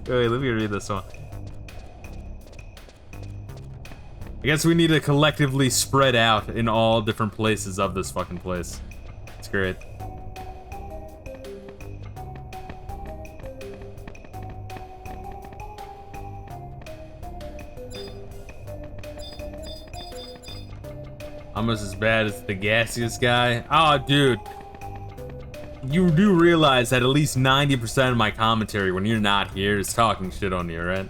let me read this one. I guess we need to collectively spread out in all different places of this fucking place. It's great. Almost as bad as the gaseous guy. Oh, dude. You do realize that at least 90% of my commentary when you're not here is talking shit on you, right?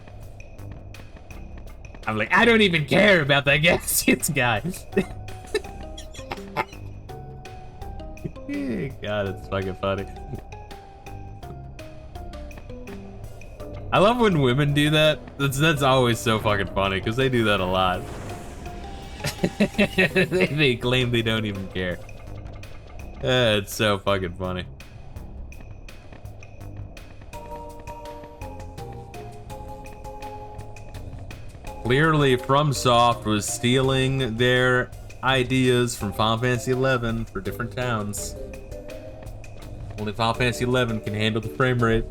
I'm like, I don't even care about that gaseous guy. God, it's fucking funny. I love when women do that. That's always so fucking funny, because they do that a lot. They claim they don't even care. It's so fucking funny. Clearly, FromSoft was stealing their ideas from Final Fantasy XI for different towns. Only Final Fantasy XI can handle the frame rate.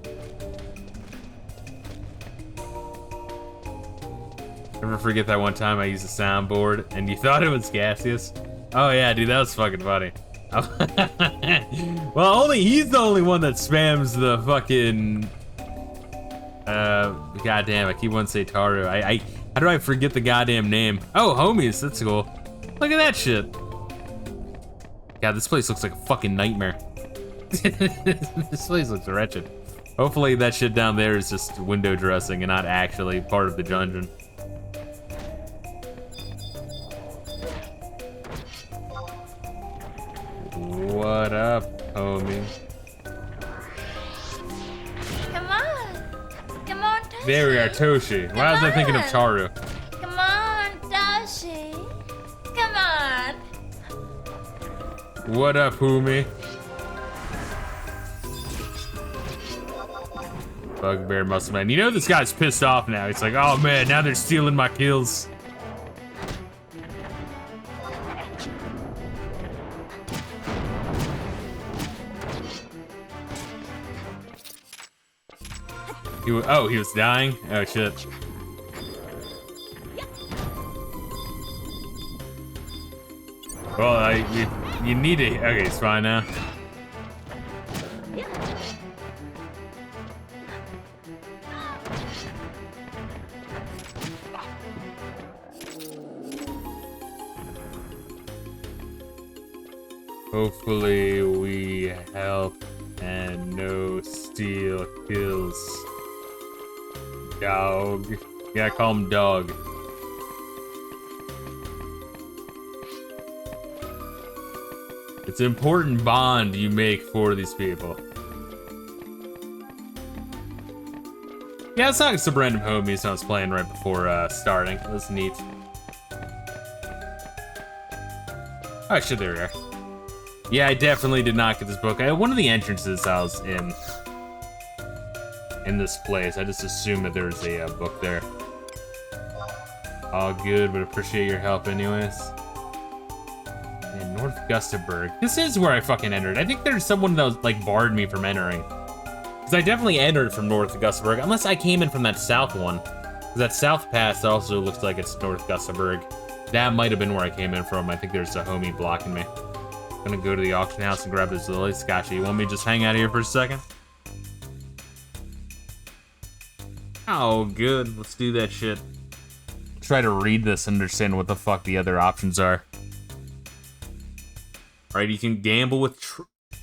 Never forget that one time I used a soundboard and you thought it was gaseous. Oh yeah, dude, that was fucking funny. Well, he's the only one that spams the fucking. Goddamn, I keep wanting to say Taru. How do I forget the goddamn name? Oh, homies, that's cool. Look at that shit. God, this place looks like a fucking nightmare. This place looks wretched. Hopefully that shit down there is just window dressing and not actually part of the dungeon. What up, homie? Come on. Come on, Toshi. There we are, Toshi. Why was I thinking of Taru? Come on, Toshi. Come on. What up, homie? Bugbear Muscle Man. You know this guy's pissed off now. He's like, oh man, now they're stealing my kills. He was dying? Oh shit. Well, you need to. Okay, it's fine now. Hopefully we help and no steal kills. Dog. Yeah, call him Dog. It's an important bond you make for these people. Yeah, I was talking to some random homies I was playing right before starting. It was neat. Oh shit, there we are. Yeah, I definitely did not get this book. One of the entrances I was in this place, I just assumed that there was a book there. All good, but appreciate your help anyways. And North Gustaberg. This is where I fucking entered. I think there's someone that was, like, barred me from entering. Because I definitely entered from North Gustaberg, unless I came in from that south one. Because that south pass also looks like it's North Gustaberg. That might have been where I came in from. I think there's a homie blocking me. Gonna go to the auction house and grab his lily. Scotchy, you want me to just hang out here for a second? Oh, good. Let's do that shit. Try to read this and understand what the fuck the other options are. Alright, you can gamble with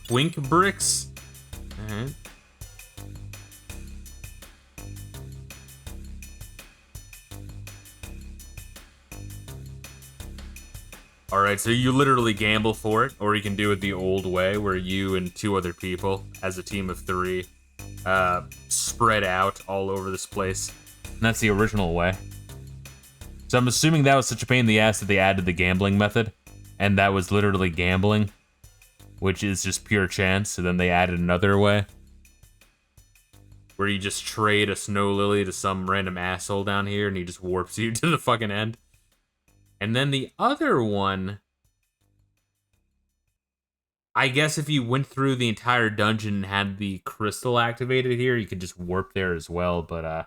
twink bricks. Alright. Alright, so you literally gamble for it, or you can do it the old way, where you and 2 other people, as a team of 3, spread out all over this place. And that's the original way. So I'm assuming that was such a pain in the ass that they added the gambling method, and that was literally gambling, which is just pure chance, so then they added another way, where you just trade a snow lily to some random asshole down here, and he just warps you to the fucking end. And then the other one, I guess if you went through the entire dungeon and had the crystal activated here, you could just warp there as well, but,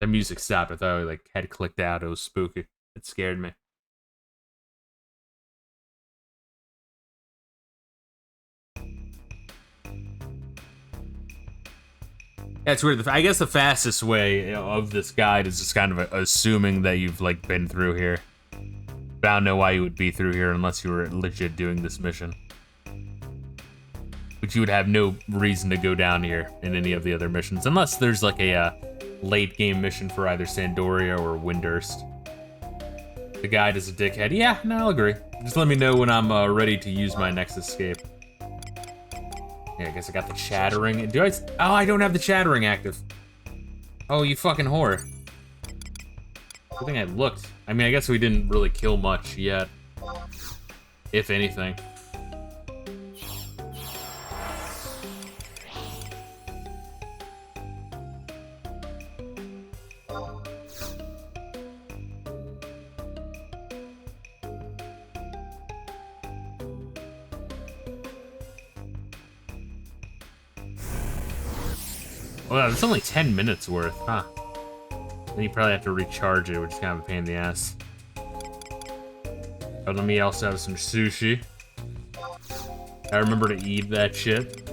the music stopped. I thought I, like, had clicked out. It was spooky. It scared me. That's weird. I guess the fastest way of this guide is just kind of assuming that you've, like, been through here. But I don't know why you would be through here unless you were legit doing this mission. But you would have no reason to go down here in any of the other missions, unless there's, like, a late game mission for either Sandoria or Windurst. The guide is a dickhead. Yeah, no, I'll agree. Just let me know when I'm ready to use my next escape. Yeah, I guess I got the chattering. Do I? Oh, I don't have the chattering active. Oh, you fucking whore. Good thing I looked. I mean, I guess we didn't really kill much yet. If anything. Well, it's only 10 minutes worth, huh? Then you probably have to recharge it, which is kind of a pain in the ass. But let me also have some sushi. I remember to eat that shit.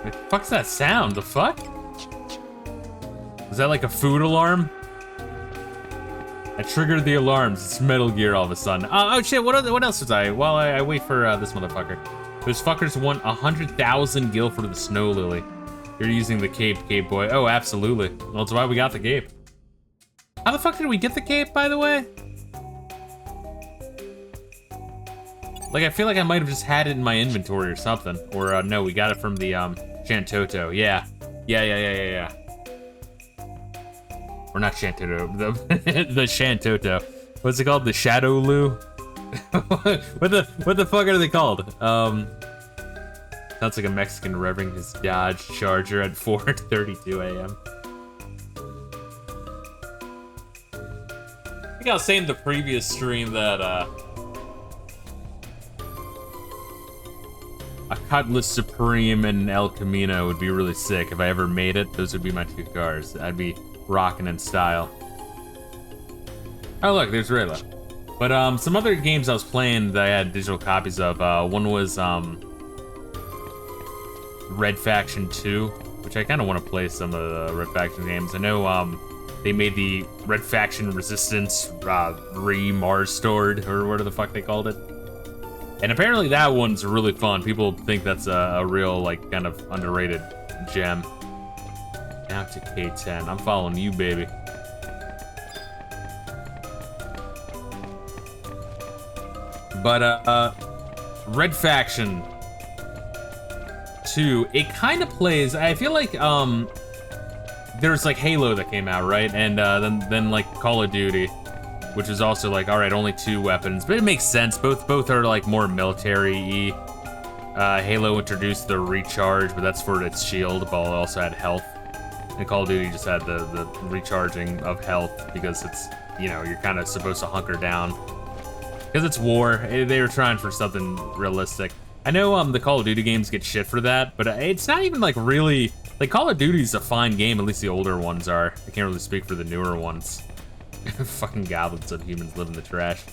What the fuck's that sound? The fuck? Is that like a food alarm? I triggered the alarms. It's Metal Gear all of a sudden. Oh shit, what else was I? While I wait for this motherfucker. Those fuckers want 100,000 gil for the snow lily. You're using the cape boy. Oh, absolutely. Well, that's why we got the cape. How the fuck did we get the cape, by the way? Like, I feel like I might have just had it in my inventory or something. Or, no, we got it from the, Shantoto. Yeah. Yeah. Or not Shantoto, the Shantoto. What's it called? The Shadow Loo? what the fuck are they called? Sounds like a Mexican revving his Dodge Charger at 4:32 a.m. I think I was saying in the previous stream that, a Cutlass Supreme and El Camino would be really sick. If I ever made it, those would be my 2 cars. I'd be rocking in style. Oh look, there's Reila. But some other games I was playing that I had digital copies of, one was Red Faction 2, which I kind of want to play some of the Red Faction games. I know they made the Red Faction Resistance Remastered, or whatever the fuck they called it. And apparently that one's really fun. People think that's a real, like, kind of underrated gem. Now to K10. I'm following you, baby. But, Red Faction 2, it kind of plays, I feel like, there's, like, Halo that came out, right? And, then like, Call of Duty, which is also, like, alright, only 2 weapons. But it makes sense. Both are, like, more military-y. Halo introduced the recharge, but that's for its shield, but it also had health. And Call of Duty just had the recharging of health because it's, you know, you're kind of supposed to hunker down. Because it's war. They were trying for something realistic. I know the Call of Duty games get shit for that, but it's not even, like, really... Like, Call of Duty's a fine game, at least the older ones are. I can't really speak for the newer ones. Fucking goblins of humans live in the trash.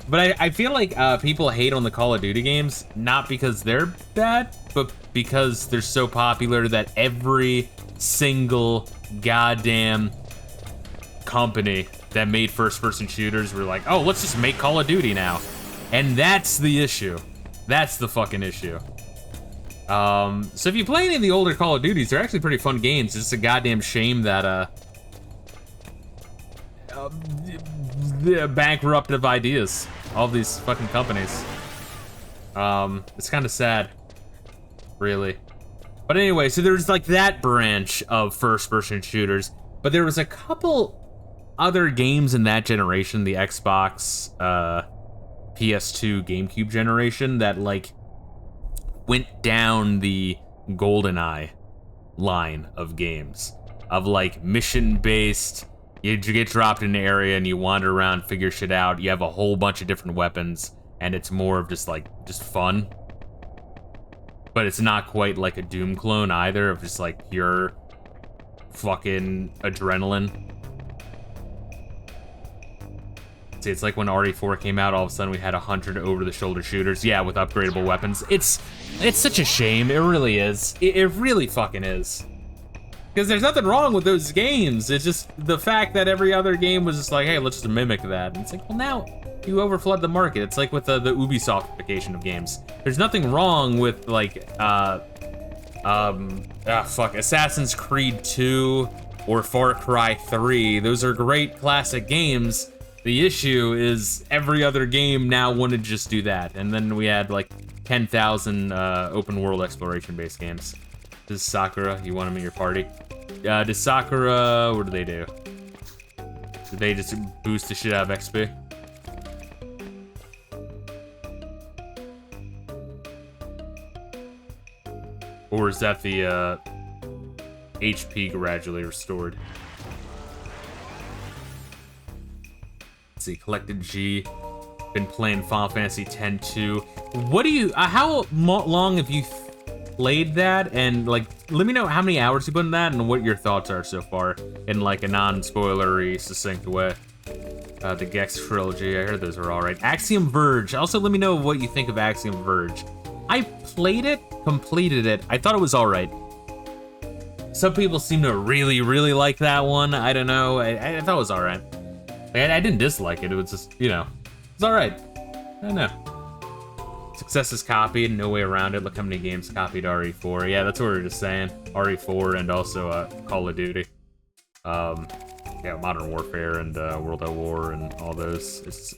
But I feel like people hate on the Call of Duty games, not because they're bad, but because they're so popular that every single goddamn company that made first-person shooters were like, oh, let's just make Call of Duty now. And that's the issue. That's the fucking issue. So if you play any of the older Call of Duties, they're actually pretty fun games. It's just a goddamn shame that, the bankrupt of ideas. All these fucking companies. It's kind of sad. Really. But anyway, so there's like that branch of first-person shooters. But there was a couple other games in that generation, the Xbox, PS2, GameCube generation, that like went down the GoldenEye line of games. Of like mission-based, you get dropped in an area and you wander around, figure shit out. You have a whole bunch of different weapons, and it's more of just fun. But it's not quite like a Doom clone either, of just like pure fucking adrenaline. See, it's like when RE4 came out, all of a sudden we had 100 over-the-shoulder shooters. Yeah, with upgradable weapons. It's such a shame. It really is. It really fucking is. Because there's nothing wrong with those games. It's just the fact that every other game was just like, hey, let's just mimic that. And it's like, well, now you overflood the market. It's like with the Ubisoftification of games. There's nothing wrong with like, Assassin's Creed 2 or Far Cry 3. Those are great classic games. The issue is every other game now wanted to just do that. And then we had like 10,000 open world exploration based games. This is Sakura, you want him in your party? Does Sakura, what do they do? Do they just boost the shit out of XP? Or is that the HP gradually restored? Let's see, CollectedG. Been playing Final Fantasy X-2. What do you, how long have you played that? And like, let me know how many hours you put in that and what your thoughts are so far in like a non-spoilery, succinct way. The Gex trilogy, I heard those are all right. Axiom Verge. Also, let me know what you think of Axiom Verge. I played it, completed it. I thought it was all right. Some people seem to really, really like that one. I don't know. I thought it was all right. Like, I didn't dislike it. It was just, you know, it's all right. I don't know. Success is copied, no way around it. Look how many games copied RE4. Yeah, that's what we were just saying. RE4 and also Call of Duty. Yeah, Modern Warfare and World at War and all those. It's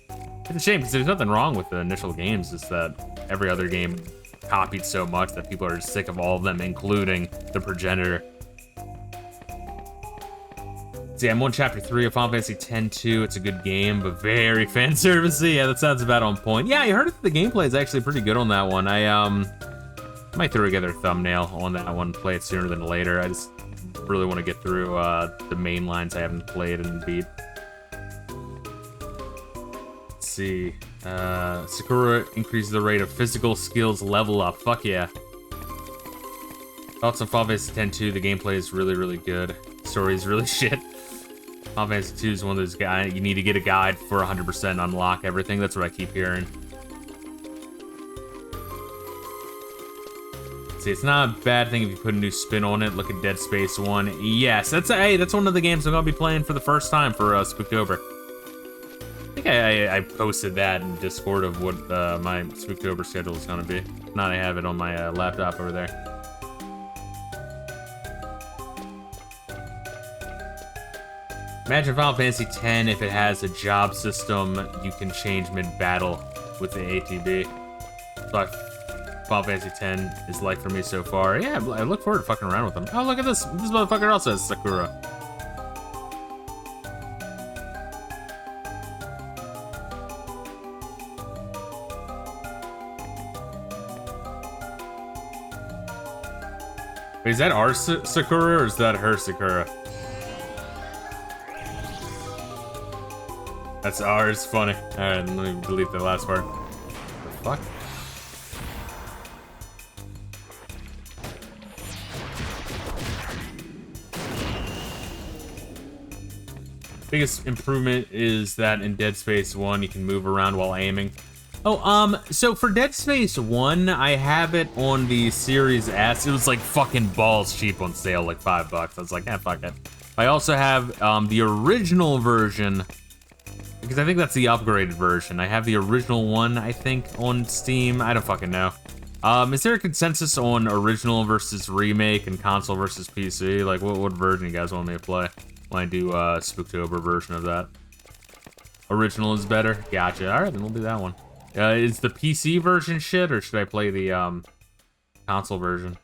a shame because there's nothing wrong with the initial games. It's that every other game copied so much that people are sick of all of them, including the progenitor. See, I'm on Chapter 3 of Final Fantasy X-2. It's a good game, but very fan servicey. Yeah, that sounds about on point. Yeah, I heard that the gameplay is actually pretty good on that one. I might throw together a thumbnail on that one, play it sooner than later. I just really want to get through the main lines I haven't played and beat. Let's see. Sakura increases the rate of physical skills level up. Fuck yeah. Thoughts on Final Fantasy X-2. The gameplay is really, really good. The story is really shit. Final Fantasy 2 is one of those guys, you need to get a guide for 100% unlock everything. That's what I keep hearing. See, it's not a bad thing if you put a new spin on it. Look at Dead Space 1. Yes, that's one of the games I'm gonna be playing for the first time for Spooktober. I think I posted that in Discord of what my Spooktober schedule is gonna be. If not, I have it on my laptop over there. Imagine Final Fantasy X if it has a job system you can change mid-battle with the ATB. So Final Fantasy X is like for me so far. Yeah, I look forward to fucking around with them. Oh, look at this. This motherfucker also has Sakura. Wait, is that our Sakura or is that her Sakura? That's ours. Funny. Alright, let me delete the last part. The fuck? Biggest improvement is that in Dead Space 1 you can move around while aiming. Oh, so for Dead Space 1, I have it on the Series S. It was like fucking balls cheap on sale, like $5. I was like, eh, fuck it. I also have the original version, because I think that's the upgraded version. I have the original one, I think, on Steam. I don't fucking know. Is there a consensus on original versus remake and console versus PC? Like, what version you guys want me to play when I do Spooktober version of that? Original is better? Gotcha. Alright, then we'll do that one. Is the PC version shit, or should I play the console version?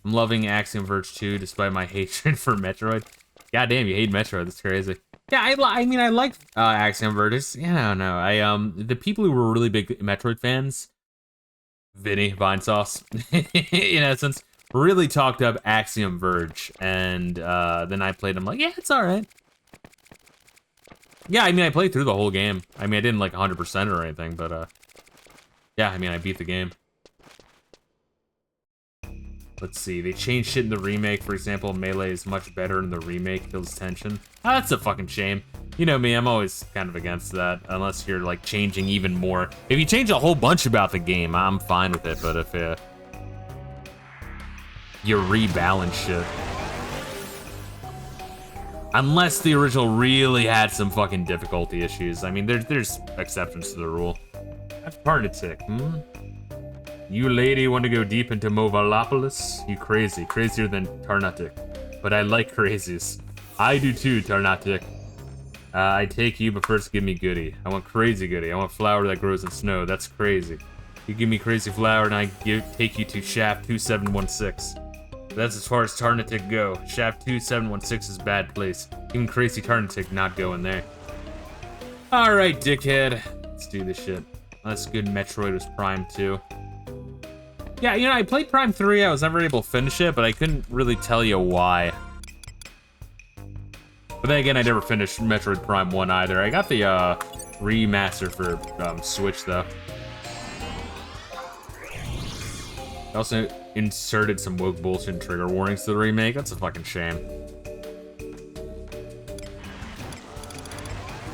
I'm loving Axiom Verge 2 despite my hatred for Metroid. God damn, you hate Metroid. That's crazy. Yeah, I mean, I like Axiom Verge. Yeah, no, the people who were really big Metroid fans, Vinny, Vinesauce, in essence, really talked up Axiom Verge, and then I played them like, yeah, it's alright. Yeah, I mean, I played through the whole game. I mean, I didn't like 100% or anything, but yeah, I mean, I beat the game. Let's see, they changed shit in the remake. For example, Melee is much better in the remake, kills tension. Oh, that's a fucking shame. You know me, I'm always kind of against that, unless you're, like, changing even more. If you change a whole bunch about the game, I'm fine with it, but if you rebalance shit. Unless the original really had some fucking difficulty issues. I mean, there's exceptions to the rule. That's Tarnatic, You lady want to go deep into Movalopolis? You crazy. Crazier than Tarnatic. But I like crazies. I do too, Tarnatic. I take you, but first give me goody. I want crazy goody. I want flower that grows in snow. That's crazy. You give me crazy flower and I take you to Shaft 2716. That's as far as Tarnatic go. Shaft 2716 is a bad place. Even crazy Tarnatic not going there. Alright, dickhead. Let's do this shit. That's good. Metroid was Prime 2. Yeah, you know, I played Prime 3, I was never able to finish it, but I couldn't really tell you why. But then again, I never finished Metroid Prime 1 either. I got the remaster for Switch, though. I also inserted some woke bullshit and trigger warnings to the remake. That's a fucking shame.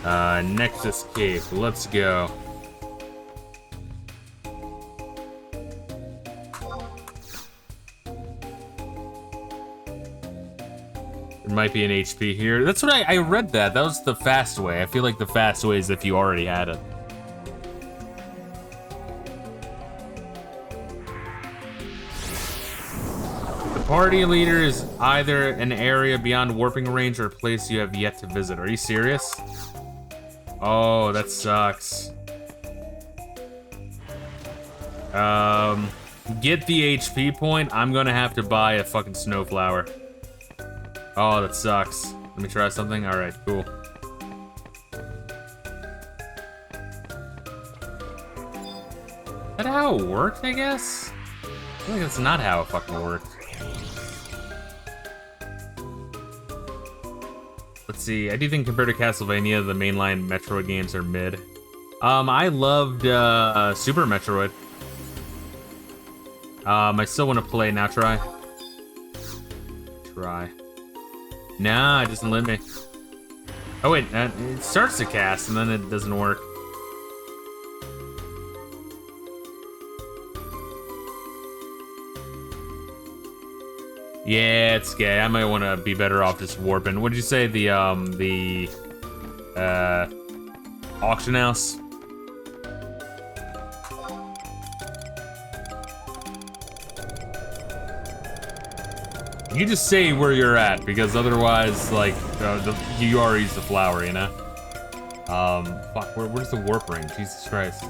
Nexus Cape, let's go. There might be an HP here. That's what I read that. That was the fast way. I feel like the fast way is if you already had it. The party leader is either an area beyond warping range or a place you have yet to visit. Are you serious? Oh, that sucks. Get the HP point. I'm gonna have to buy a fucking snowflower. Oh, that sucks. Let me try something. Alright, cool. Is that how it worked, I guess? I feel like that's not how it fucking worked. Let's see. I do think compared to Castlevania, the mainline Metroid games are mid. I loved Super Metroid. I still want to play. Now try. Nah, it doesn't let me. Oh wait, it starts to cast and then it doesn't work. Yeah, it's gay. I might want to be better off just warping. What did you say? The auction house? You just say where you're at, because otherwise, like, you already used the flower, you know? Fuck, where's the warp ring? Jesus Christ.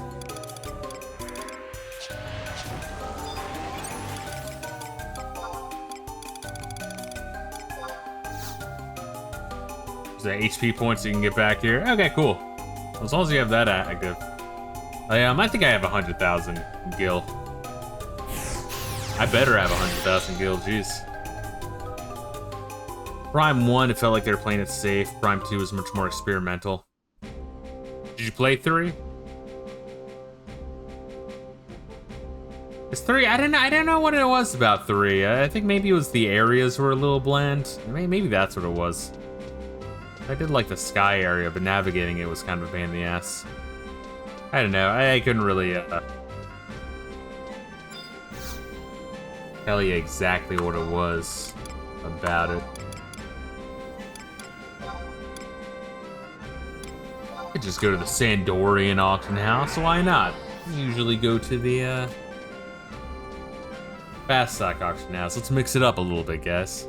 Is that HP points you can get back here? Okay, cool. As long as you have that active. I think I have 100,000 gil. I better have 100,000 gil, jeez. Prime 1, it felt like they were playing it safe. Prime 2 was much more experimental. Did you play 3? Is 3? I don't know what it was about 3. I think maybe it was the areas were a little bland. Maybe that's what it was. I did like the sky area, but navigating it was kind of a pain in the ass. I don't know. I couldn't really tell you exactly what it was about it. I could just go to the Sandorian auction house. Why not? I usually go to the Bastok auction house. Let's mix it up a little bit, guys.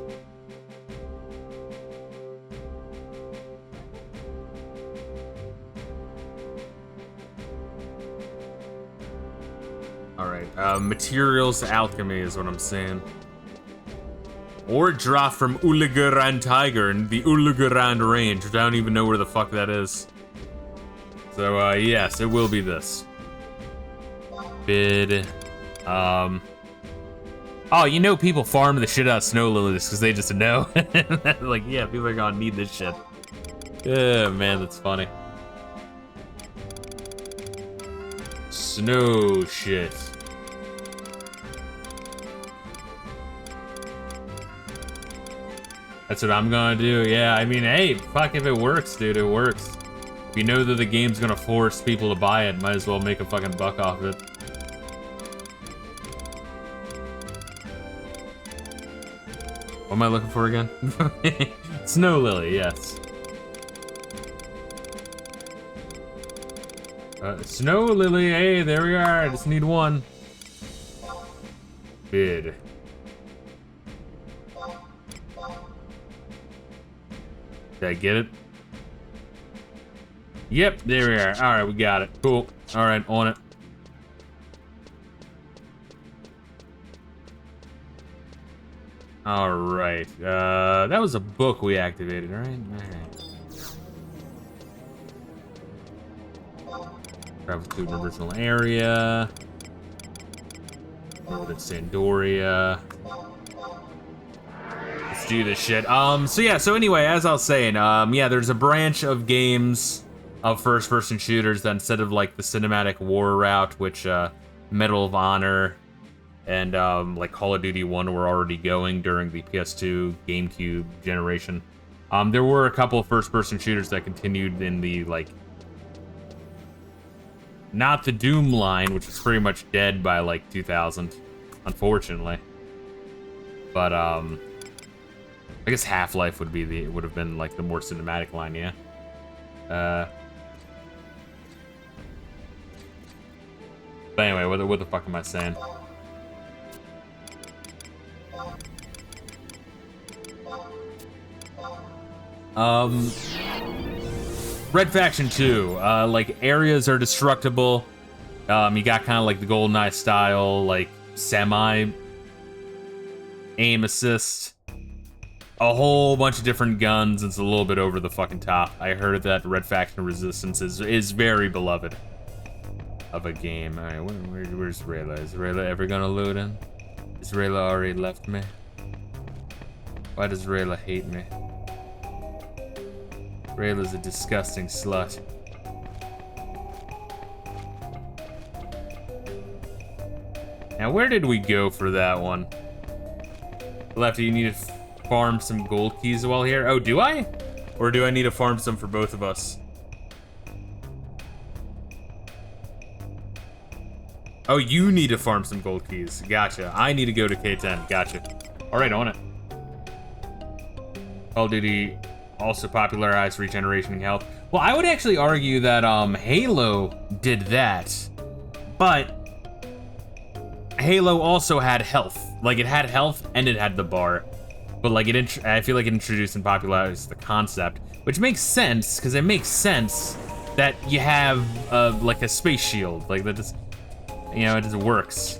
Alright, materials alchemy is what I'm saying. Or drop from Ulugaran Tiger in the Ulugaran range, which I don't even know where the fuck that is. So, yes, it will be this. Bid. Oh, you know people farm the shit out of snow lilies because they just know. Like, yeah, people are gonna need this shit. Yeah, man, that's funny. Snow shit. That's what I'm gonna do. Yeah, I mean, hey, fuck, if it works, dude, it works. If you know that the game's gonna force people to buy it, might as well make a fucking buck off it. What am I looking for again? Snow lily, yes. Snow lily, hey, there we are. I just need one. Bid. Did I get it? Yep, there we are. Alright, we got it. Cool. Alright, on it. Alright. That was a book we activated, right? Alright. Travel to an original area. Over to Sandoria. Let's do this shit. So anyway, as I was saying, yeah, there's a branch of games of first-person shooters that instead of like the cinematic war route, which Medal of Honor and like Call of Duty 1 were already going during the PS2, GameCube generation. There were a couple of first-person shooters that continued in the like, not the Doom line, which was pretty much dead by like 2000, unfortunately. But I guess Half-Life would have been like the more cinematic line, yeah. But anyway, what the fuck am I saying? Red Faction 2, like areas are destructible. You got kind of like the GoldenEye style, like semi aim assist. A whole bunch of different guns. It's a little bit over the fucking top. I heard that Red Faction Resistance is very beloved of a game. Alright, where's Reila? Is Reila ever gonna load in? Has Reila already left me? Why does Reila hate me? Rayla's a disgusting slut. Now, where did we go for that one? Lefty, you need farm some gold keys while here. Oh, do I? Or do I need to farm some for both of us? Oh, you need to farm some gold keys. Gotcha. I need to go to K10. Gotcha. All right, on it. Call of Duty also popularized regeneration and health. Well, I would actually argue that Halo did that, but Halo also had health. Like, it had health and it had the bar. But like I feel like it introduced and popularized the concept, which makes sense, because it makes sense that you have like a space shield, like that just, you know, it just works.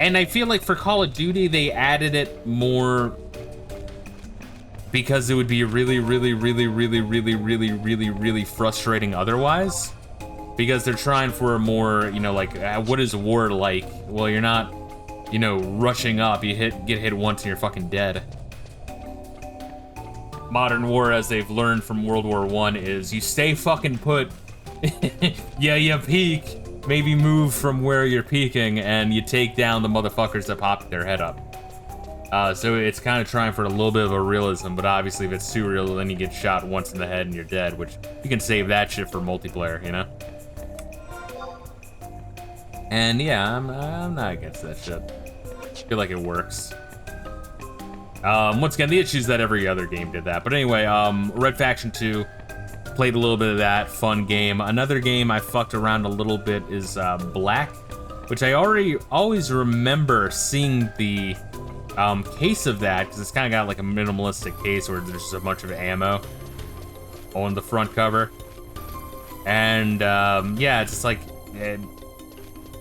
And I feel like for Call of Duty, they added it more because it would be really, really, really, really, really, really, really, really frustrating otherwise. Because they're trying for a more, you know, like, what is war like? Well, you're not, you know, rushing up. You get hit once and you're fucking dead. Modern war, as they've learned from World War I, is you stay fucking put. Yeah, you peek. Maybe move from where you're peeking, and you take down the motherfuckers that popped their head up. So it's kind of trying for a little bit of a realism, but obviously if it's too real, then you get shot once in the head and you're dead, which you can save that shit for multiplayer, you know? And yeah, I'm not against that shit. I feel like it works. Once again, the issue's that every other game did that. But anyway, Red Faction 2, played a little bit of that, fun game. Another game I fucked around a little bit is Black, which I always remember seeing the case of that, because it's kind of got like a minimalistic case where there's just a bunch of ammo on the front cover. And yeah, it's just like,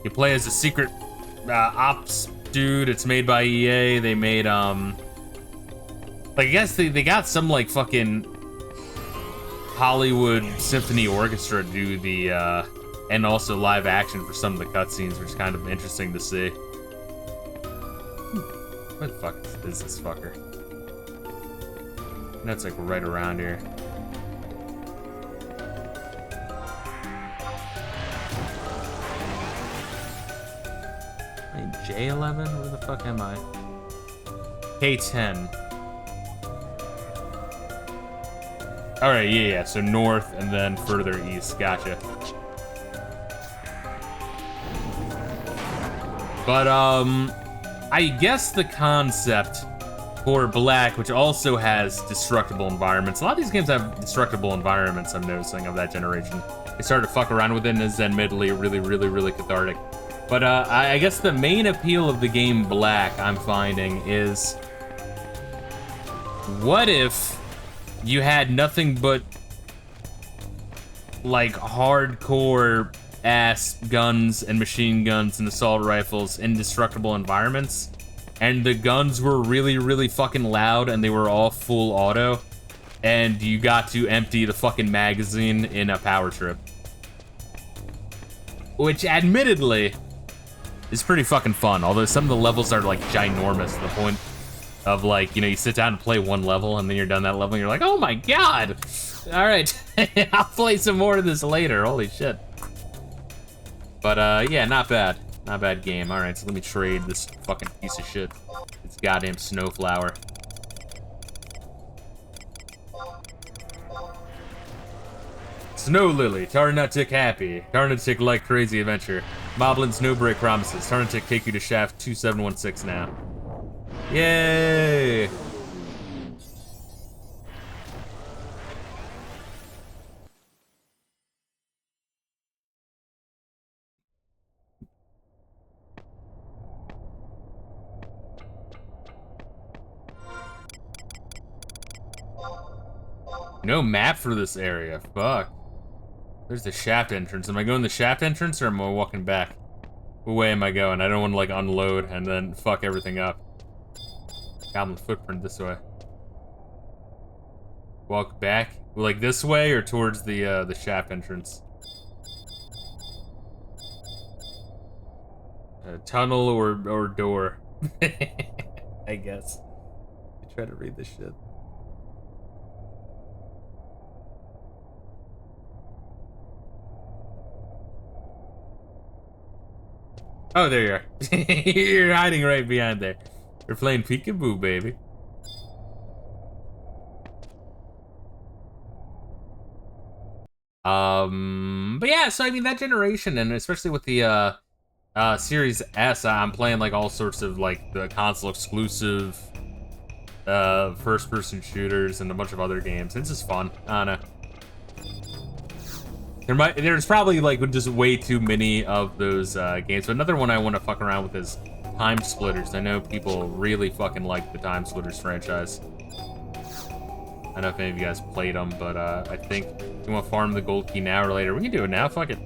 you play as a secret ops dude. It's made by EA. They made, like, I guess they got some, like, fucking Hollywood Symphony Orchestra to do the, and also live action for some of the cutscenes, which is kind of interesting to see. Where the fuck is this fucker? That's, like, right around here. J11? Where the fuck am I? K10. Alright, yeah, so north and then further east. Gotcha. But, I guess the concept for Black, which also has destructible environments. A lot of these games have destructible environments, I'm noticing, of that generation. They started to fuck around with it and is admittedly really, really, really cathartic. But I guess the main appeal of the game Black, I'm finding, is what if you had nothing but like hardcore ass guns and machine guns and assault rifles in destructible environments, and the guns were really, really fucking loud and they were all full auto, and you got to empty the fucking magazine in a power trip. Which, admittedly, is pretty fucking fun, although some of the levels are like ginormous to the point of like, you know, you sit down and play one level and then you're done that level and you're like, oh my god! Alright, I'll play some more of this later, holy shit. But yeah, not bad. Not bad game. Alright, so let me trade this fucking piece of shit. It's goddamn snowflower. Snow Lily, Tarnatic happy. Tarnatic like crazy adventure. Moblin no break promises. Tarnatic take you to shaft 2716 now. Yay! No map for this area. Fuck. There's the shaft entrance. Am I going the shaft entrance or am I walking back? What way am I going? I don't want to like unload and then fuck everything up. Goblin footprint this way. Walk back? Like this way or towards the shaft entrance? Tunnel or door? I guess. I try to read this shit. Oh, there you are. You're hiding right behind there. You're playing peekaboo, baby. But yeah, so I mean that generation, and especially with the Series S, I'm playing like all sorts of like the console exclusive first-person shooters and a bunch of other games. It's just fun. I don't know. There's probably like just way too many of those games. But another one I want to fuck around with is Time Splitters. I know people really fucking like the Time Splitters franchise. I don't know if any of you guys played them, but I think you want to farm the gold key now or later. We can do it now. Fuck it.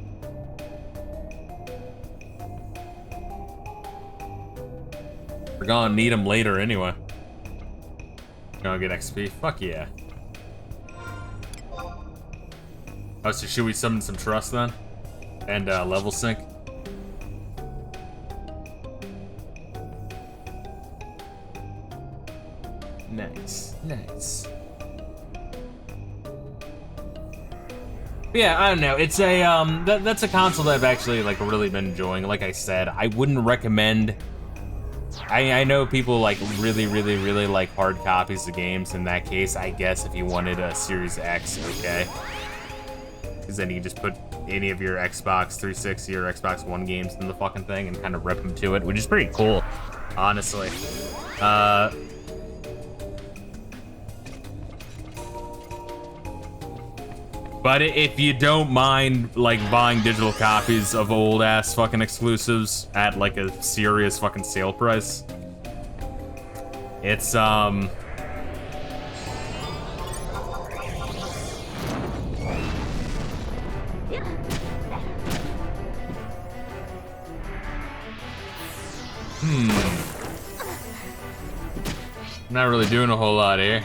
We're gonna need them later anyway. Gonna get XP. Fuck yeah. Oh, so should we summon some trust then? And level sync? Nice, nice. But yeah, I don't know. It's a that's a console that I've actually like really been enjoying. Like I said, I wouldn't recommend. I know people like really like hard copies of games. In that case, I guess if you wanted a Series X, okay. Because then you just put any of your Xbox 360 or Xbox One games in the fucking thing and kind of rip them to it, which is pretty cool, honestly. But if you don't mind, like, buying digital copies of old-ass fucking exclusives at, like, a serious fucking sale price, it's, not really doing a whole lot here.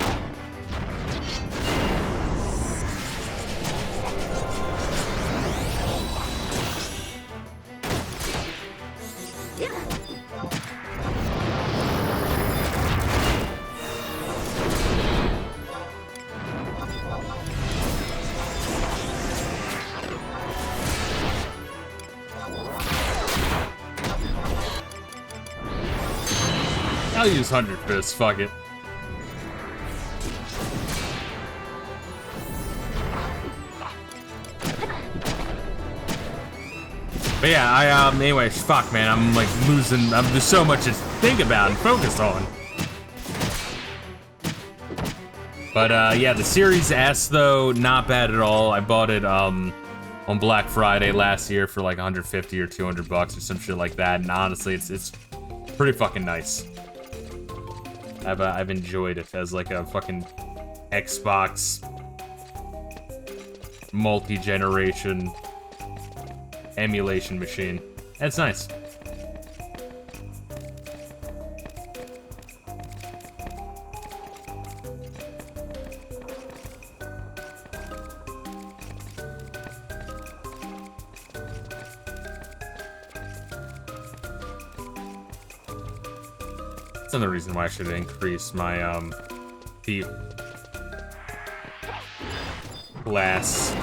I'll use 100 Fists, fuck it. But yeah, anyways, fuck, man, I'm like losing, there's so much to think about and focus on. But yeah, the Series S though, not bad at all. I bought it on Black Friday last year for like 150 or 200 bucks or some shit like that, and honestly, it's pretty fucking nice. I've enjoyed it as like a fucking Xbox multi-generation emulation machine. It's nice. That's another reason why I should increase my thief class.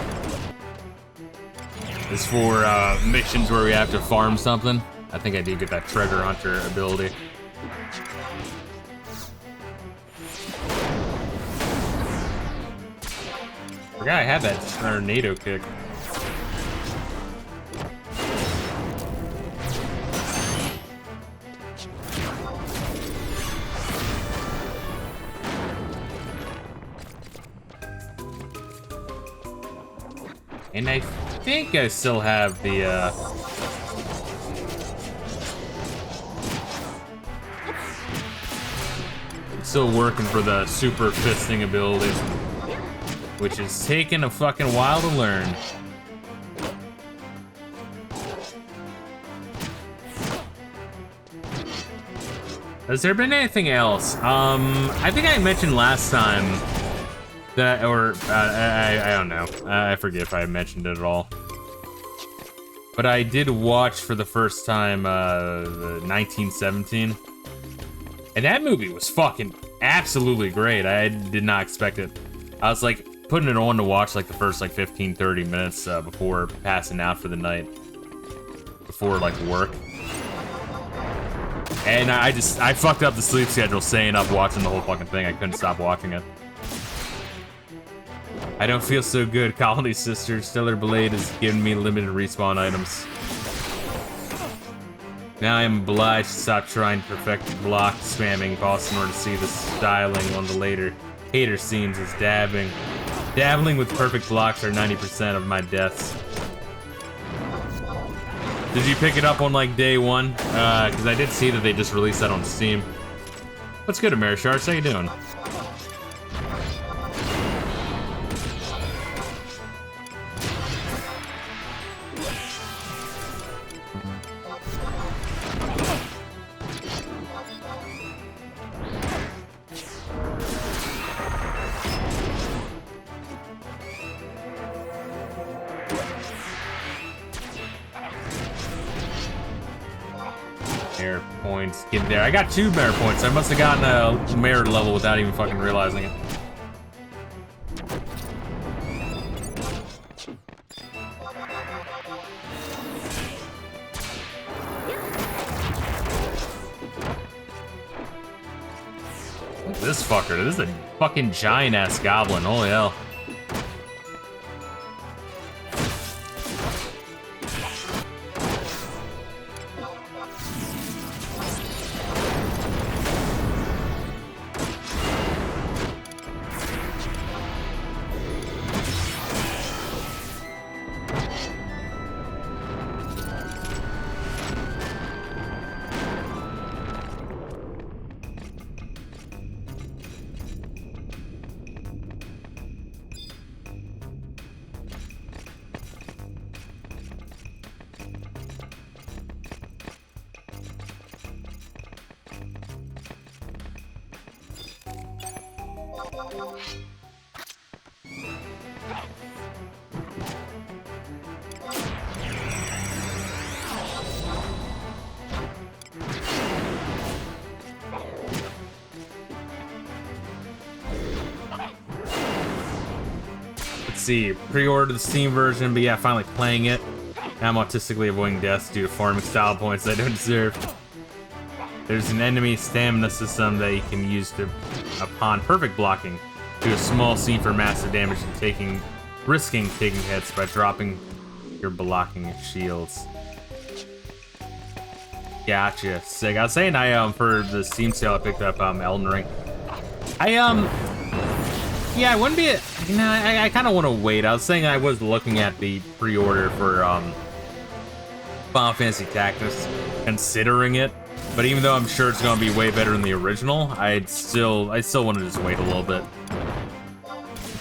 Is for missions where we have to farm something. I think I do get that treasure hunter ability. Forgot I had that tornado kick. And I think I still have the, still working for the super fisting ability, which is taking a fucking while to learn. Has there been anything else? I think I mentioned last time that, or I don't know. I forget if I mentioned it at all. But I did watch for the first time 1917. And that movie was fucking absolutely great. I did not expect it. I was like putting it on to watch like the first like 15-30 minutes before passing out for the night. Before like work. And I fucked up the sleep schedule staying up watching the whole fucking thing. I couldn't stop watching it. I don't feel so good, Colony Sister. Stellar Blade has given me limited respawn items. Now I am obliged to stop trying to perfect block spamming boss in order to see the styling on the later hater scenes as dabbling with perfect blocks are 90% of my deaths. Did you pick it up on like day one? Because I did see that they just released that on Steam. What's good, Amerisharks? How you doing? Mayor points. Get there. I got 2 mayor points. I must have gotten a mayor level without even fucking realizing it. Look at this fucker. This is a fucking giant ass goblin. Holy hell. See, pre-ordered the Steam version, but yeah, finally playing it. Now I'm autistically avoiding deaths due to farming style points I don't deserve. There's an enemy stamina system that you can use to, upon perfect blocking, do a small scene for massive damage and risking taking hits by dropping your blocking shields. Gotcha, sick. I was saying for the Steam sale I picked up Elden Ring. Yeah, I wouldn't be. I kind of want to wait. I was saying I was looking at the pre-order for Final Fantasy Tactics, considering it. But even though I'm sure it's gonna be way better than the original, I still want to just wait a little bit.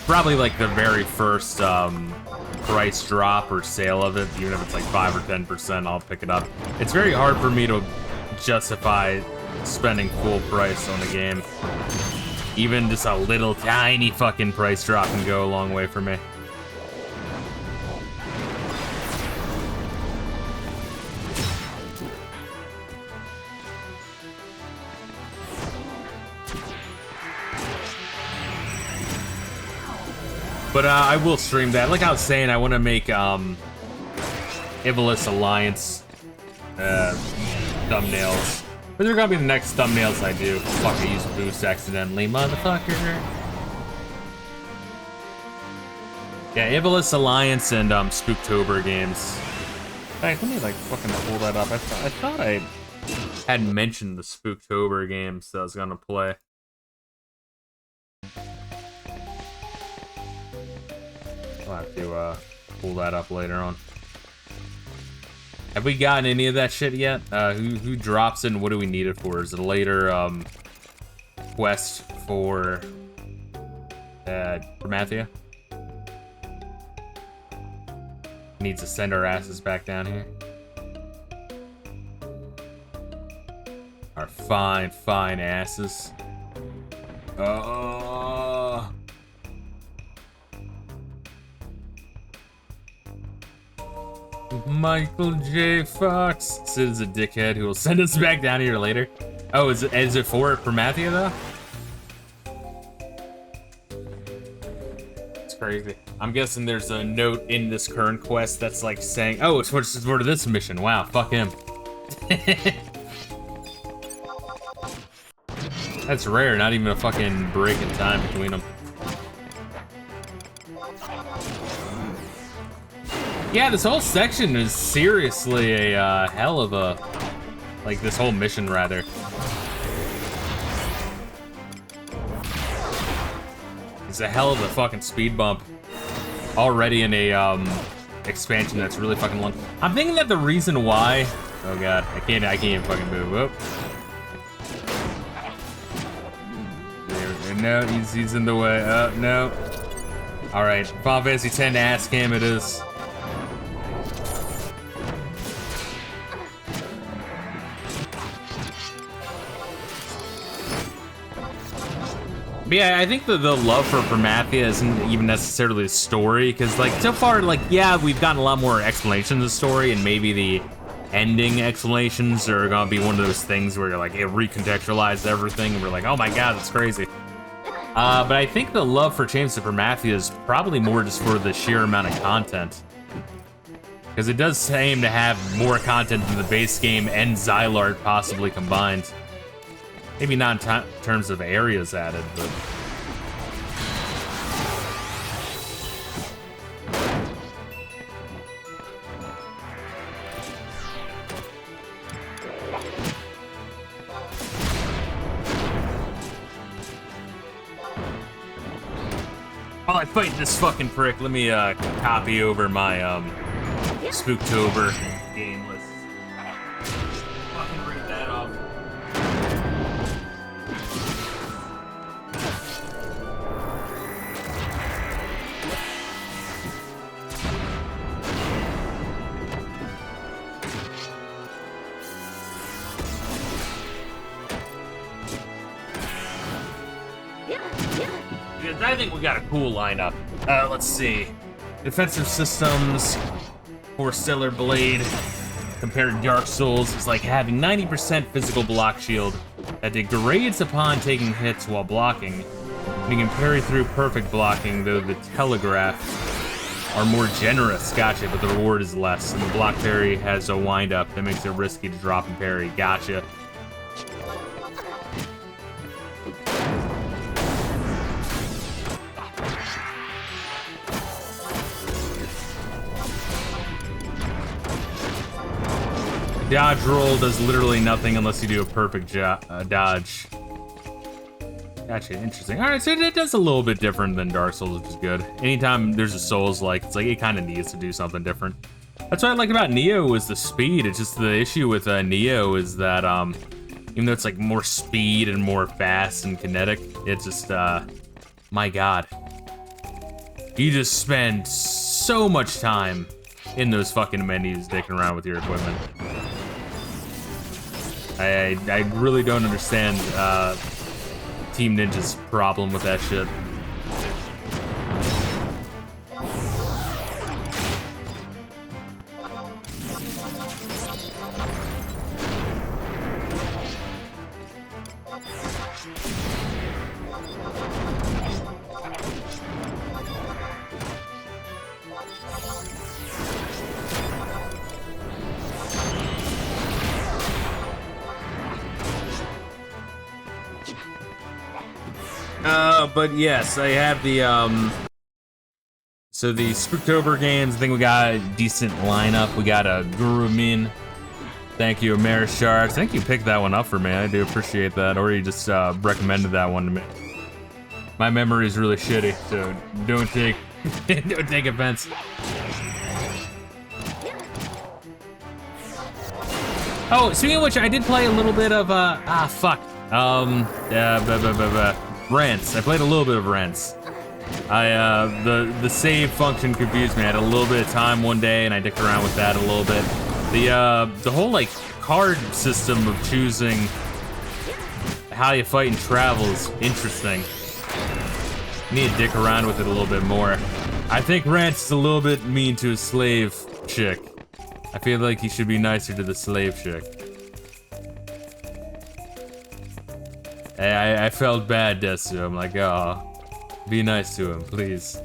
Probably like the very first price drop or sale of it, even if it's like 5 or 10%, I'll pick it up. It's very hard for me to justify spending full price on a game. Even just a little tiny fucking price drop can go a long way for me. But I will stream that. Like I was saying, I want to make Ivalus Alliance thumbnails. But they're gonna be the next thumbnails I do. Fuck, I used boost accidentally, motherfucker. Yeah, Ivalus Alliance and Spooktober games. In fact, let me like fucking pull that up. I thought I had mentioned the Spooktober games that I was gonna play. I'll have to pull that up later on. Have we gotten any of that shit yet? Who drops it and what do we need it for? Is it a later quest for Promathia? Needs to send our asses back down here. Our fine asses. Michael J. Fox. Sid's a dickhead who will send us back down here later. Oh, is it for Promathia though? It's crazy. I'm guessing there's a note in this current quest that's like saying, oh, it's for this mission. Wow, fuck him. That's rare, not even a fucking break in time between them. Yeah, this whole section is seriously a hell of a... Like, this whole mission, rather. It's a hell of a fucking speed bump. Already in a, expansion that's really fucking long. I'm thinking that the reason why... Oh god, I can't even fucking move. Whoop. No, he's in the way. No. Alright, Final Fantasy X ass cam it is. But yeah, I think the love for Promathia isn't even necessarily the story, because like so far, like yeah, we've gotten a lot more explanations of the story, and maybe the ending explanations are gonna be one of those things where like it recontextualized everything, and we're like, oh my god, that's crazy. But I think the love for Chains of Promathia is probably more just for the sheer amount of content. Because it does seem to have more content than the base game and Xylart possibly combined. Maybe not in terms of areas added, but... While I fight this fucking prick, let me copy over my Spooktober game list. Fucking read that off. I think we got a cool lineup. Let's see. Defensive systems for Stellar Blade compared to Dark Souls is like having 90% physical block shield that degrades upon taking hits while blocking. You can parry through perfect blocking, though the Telegraph are more generous. Gotcha, but the reward is less. And the block parry has a wind up that makes it risky to drop and parry. Gotcha. Dodge roll does literally nothing unless you do a perfect dodge. Gotcha, interesting. All right, so it does a little bit different than Dark Souls, which is good. Anytime there's a Souls-like, it's like it kind of needs to do something different. That's what I like about Neo is the speed. It's just the issue with Neo is that even though it's like more speed and more fast and kinetic, it's just my god, you just spend so much time in those fucking menus dicking around with your equipment. I really don't understand Team Ninja's problem with that shit. But yes, I have the, so the Spooktober games, I think we got a decent lineup. We got a Gurumin. Thank you, Amerishard. I think you picked that one up for me. I do appreciate that. Or you just recommended that one to me. My memory is really shitty, so don't take, don't take offense. Oh, speaking of which, I did play a little bit of, Rents. I played a little bit of Rents. The save function confused me. I had a little bit of time one day, and I dicked around with that a little bit. The whole like card system of choosing how you fight and travel is interesting. You need to dick around with it a little bit more. I think Rents is a little bit mean to a slave chick. I feel like he should be nicer to the slave chick. I felt bad, Desu. I'm like, oh, be nice to him, please.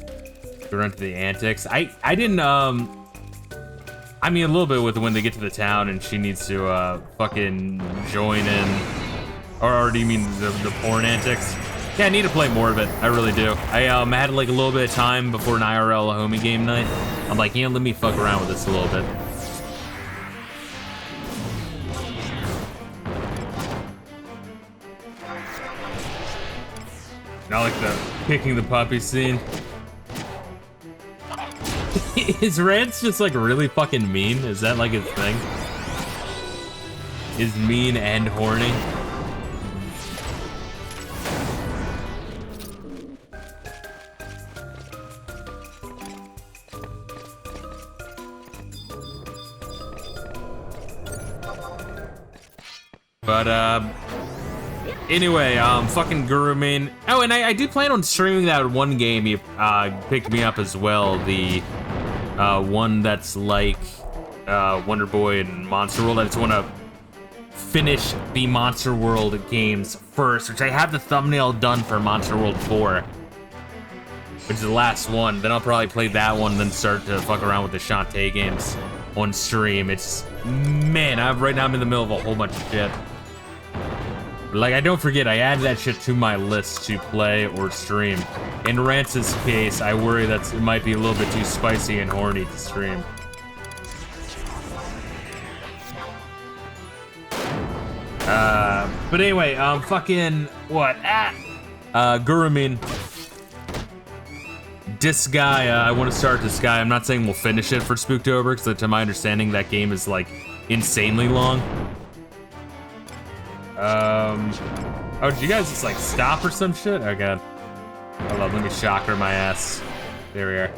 Go run to the antics. I didn't, I mean, a little bit with when they get to the town and she needs to, fucking join in Or do you mean the porn antics? Yeah, I need to play more of it. I really do. I had like a little bit of time before an IRL homie game night. I'm like, you know, let me fuck around with this a little bit. I like the kicking the puppy scene. Is Rance just like really fucking mean? Is that like his thing? Is mean and horny? But anyway, fucking Guru main. Oh, and I do plan on streaming that one game you picked me up as well. The one that's like Wonder Boy and Monster World. I just want to finish the Monster World games first, which I have the thumbnail done for Monster World 4, which is the last one. Then I'll probably play that one, then start to fuck around with the Shantae games on stream. It's, man, right now I'm in the middle of a whole bunch of shit. Like, I don't forget, I added that shit to my list to play or stream. In Rance's case, I worry that it might be a little bit too spicy and horny to stream. But anyway, fucking, what? Gurumin. Disgaea, I want to start Disgaea. I'm not saying we'll finish it for Spooktober, because to my understanding, that game is, like, insanely long. Oh, did you guys just, like, stop or some shit? Oh, God. Hold on, let me shocker my ass. There we are.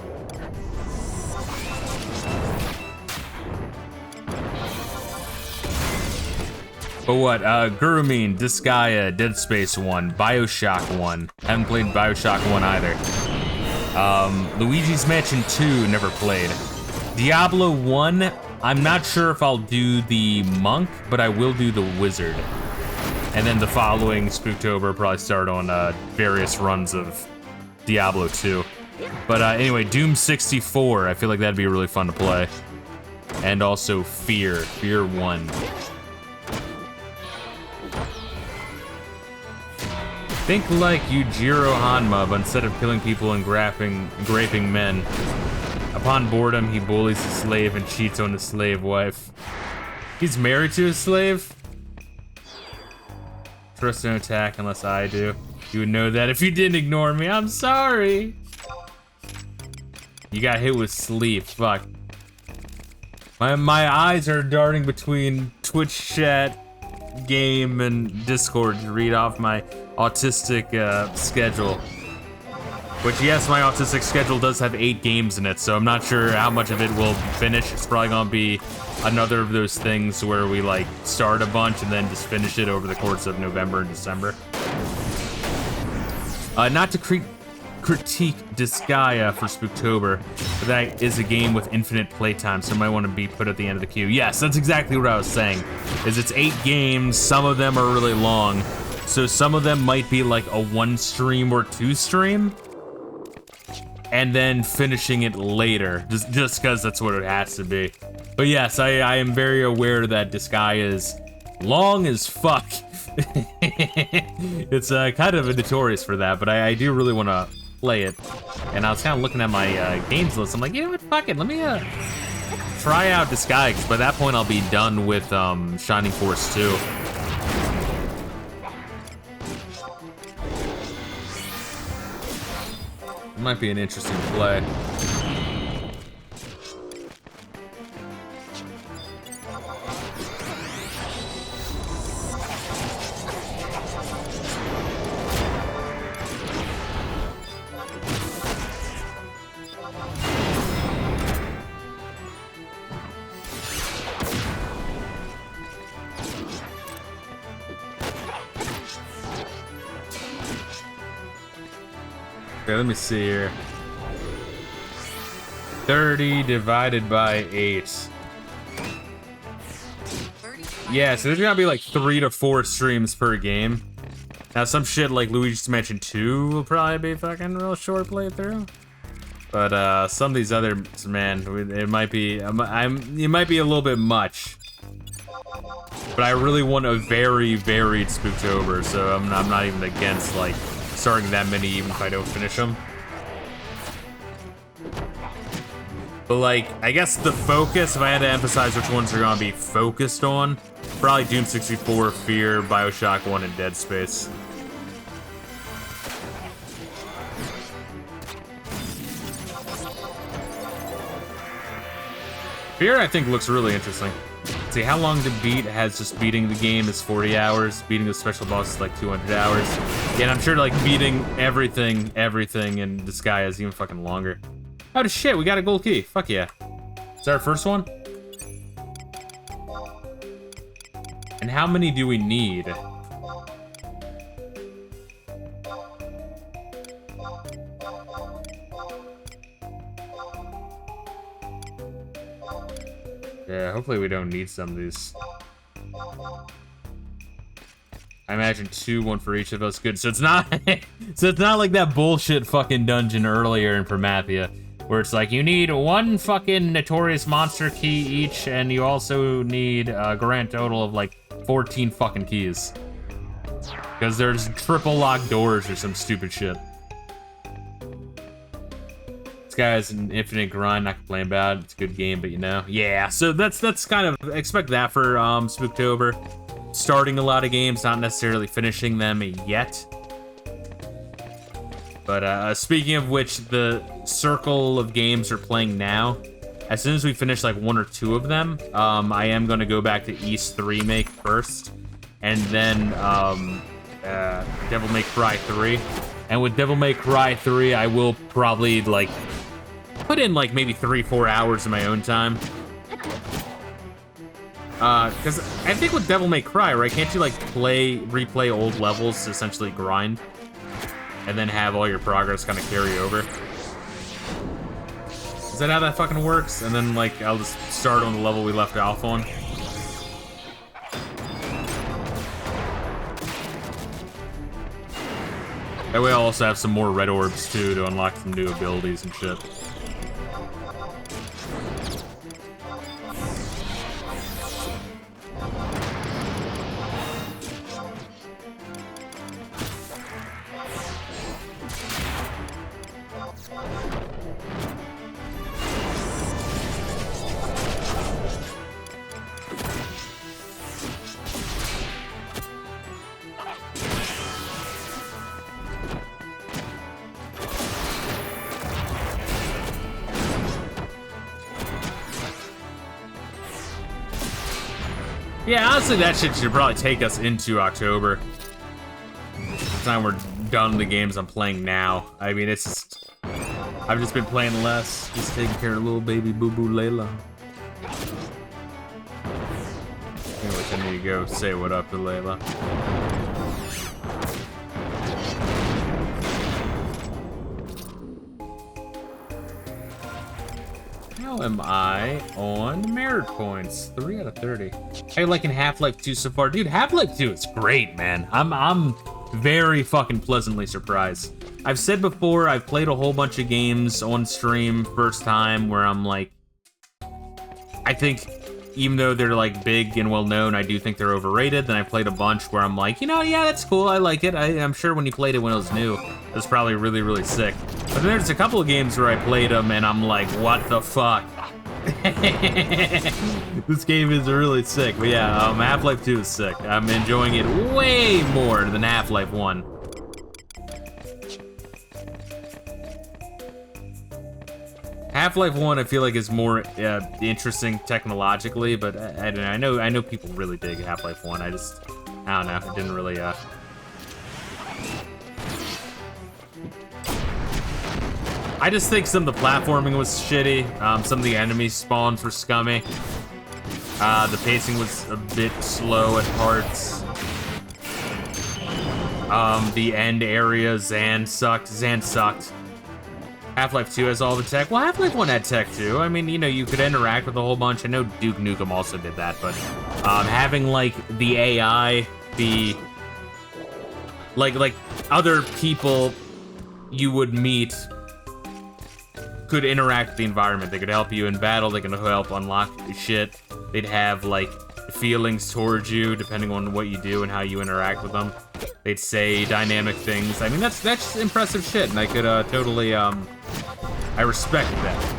But what, Gurumin, Disgaea, Dead Space 1, Bioshock 1. Haven't played Bioshock 1 either. Luigi's Mansion 2, never played. Diablo 1, I'm not sure if I'll do the Monk, but I will do the Wizard. And then the following Spooktober, probably start on various runs of Diablo 2. But anyway, Doom 64, I feel like that'd be really fun to play. And also Fear 1. Think like Yujiro Hanma, but instead of killing people and graping men. Upon boredom, he bullies his slave and cheats on his slave wife. He's married to his slave? Trust don't attack unless I do. You would know that if you didn't ignore me. I'm sorry. You got hit with sleep. Fuck. My eyes are darting between Twitch chat, game, and Discord to read off my autistic schedule. Which, yes, my autistic schedule does have 8 games in it, so I'm not sure how much of it will finish. It's probably gonna be another of those things where we, like, start a bunch and then just finish it over the course of November and December. Not to critique Disgaea for Spooktober, but that is a game with infinite playtime, so it might want to be put at the end of the queue. Yes, that's exactly what I was saying. Is it's 8 games, some of them are really long, so some of them might be like a 1 stream or 2 stream, and then finishing it later, just because that's what it has to be. But yes, I am very aware that Disgaea is long as fuck. It's kind of notorious for that, but I do really want to play it. And I was kind of looking at my games list. I'm like, you know what, fuck it, let me try out Disgaea, because by that point I'll be done with Shining Force 2. It might be an interesting play. Okay, let me see here. 30 divided by 8. Yeah, so there's gonna be like 3 to 4 streams per game. Now some shit like Luigi's Mansion 2 will probably be fucking real short playthrough. But some of these others, man, it might be it might be a little bit much. But I really want a very varied Spooktober, so I'm not even against, like, starting that many even if I don't finish them. But, like, I guess the focus, if I had to emphasize which ones are gonna be focused on, probably Doom 64, Fear, Bioshock 1, and Dead Space. Fear, I think, looks really interesting. See, how long to beat has just beating the game is 40 hours. Beating the special boss is like 200 hours. Yeah, and I'm sure, like, beating everything in the sky is even fucking longer. Oh, shit, we got a gold key. Fuck yeah. Is that our first one? And how many do we need? Yeah, hopefully we don't need some of these. I imagine 2, 1 for each of us. Good. So it's not so it's not like that bullshit fucking dungeon earlier in Promathia, where it's like you need 1 fucking notorious monster key each, and you also need a grand total of like 14 fucking keys. Because there's triple locked doors or some stupid shit. This guy has an infinite grind, not complaining about it. It's a good game, but you know. Yeah, so that's kind of, expect that for Spooktober. Starting a lot of games, not necessarily finishing them yet. But speaking of which, the circle of games we're playing now, as soon as we finish like 1 or 2 of them, I am going to go back to East 3 Remake first, and then Devil May Cry 3. And with Devil May Cry 3, I will probably like put in like maybe 3-4 hours of my own time. Because I think with Devil May Cry, right, can't you like replay old levels to essentially grind? And then have all your progress kind of carry over? Is that how that fucking works? And then like, I'll just start on the level we left off on? That way I'll also have some more red orbs too to unlock some new abilities and shit. Yeah, honestly, that shit should probably take us into October. By the time we're done with the games I'm playing now. I mean, it's just... I've just been playing less, just taking care of little baby boo-boo Layla. Anyways, I need to go say what up to Layla. How am I on merit points? 3 out of 30. How you liking Half-Life 2 so far? Dude, Half-Life 2 is great, man. I'm very fucking pleasantly surprised. I've said before, I've played a whole bunch of games on stream first time where I'm like, I think even though they're like big and well known, I do think they're overrated. Then I played a bunch where I'm like, you know, yeah, that's cool, I like it. I'm sure when you played it when it was new, it was probably really, really sick. But then there's a couple of games where I played them and I'm like, what the fuck? This game is really sick. But yeah, Half-Life 2 is sick. I'm enjoying it way more than Half-Life 1. Half-Life 1, I feel like, is more interesting technologically, but I don't know. I know people really dig Half-Life 1. I don't know. It didn't really. I just think some of the platforming was shitty. Some of the enemy spawns were scummy. The pacing was a bit slow at parts. The end area, Zan sucked. Half-Life 2 has all the tech. Well, Half-Life 1 had tech too. I mean, you know, you could interact with a whole bunch. I know Duke Nukem also did that, but having like the AI, the like other people you would meet could interact with the environment. They could help you in battle. They can help unlock shit. They'd have like feelings towards you, depending on what you do and how you interact with them. They'd say dynamic things. I mean, that's impressive shit, and I could totally, I respect that.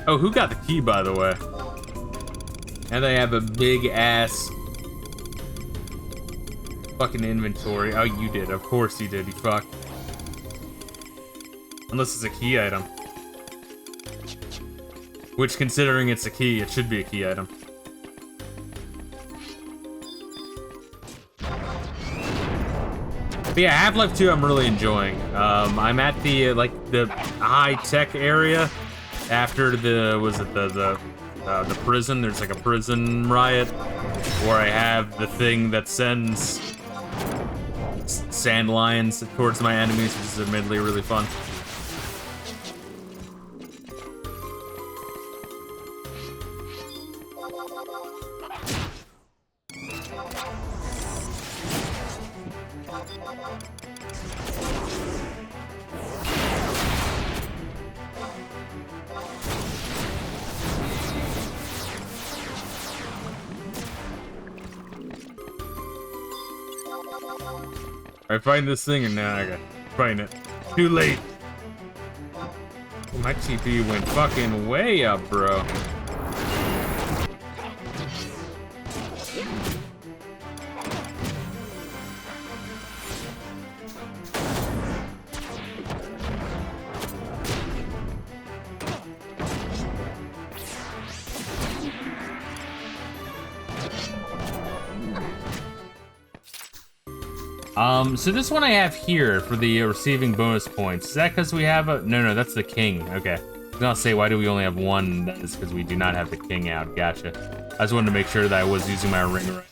Oh, who got the key, by the way? And they have a big ass fucking inventory. Oh, you did. Of course you did, you fuck. Unless it's a key item. Which, considering it's a key, it should be a key item. But yeah, Half-Life 2 I'm really enjoying. I'm at the, the high-tech area. After the prison, there's like a prison riot where I have the thing that sends sand lions towards my enemies, which is admittedly really fun. I find this thing and now I gotta find it. Too late. My TP went fucking way up, bro. So this one I have here for the receiving bonus points. Is that because we have a... No, that's the king. Okay. I was gonna say, why do we only have one? That is because we do not have the king out. Gotcha. I just wanted to make sure that I was using my ring right.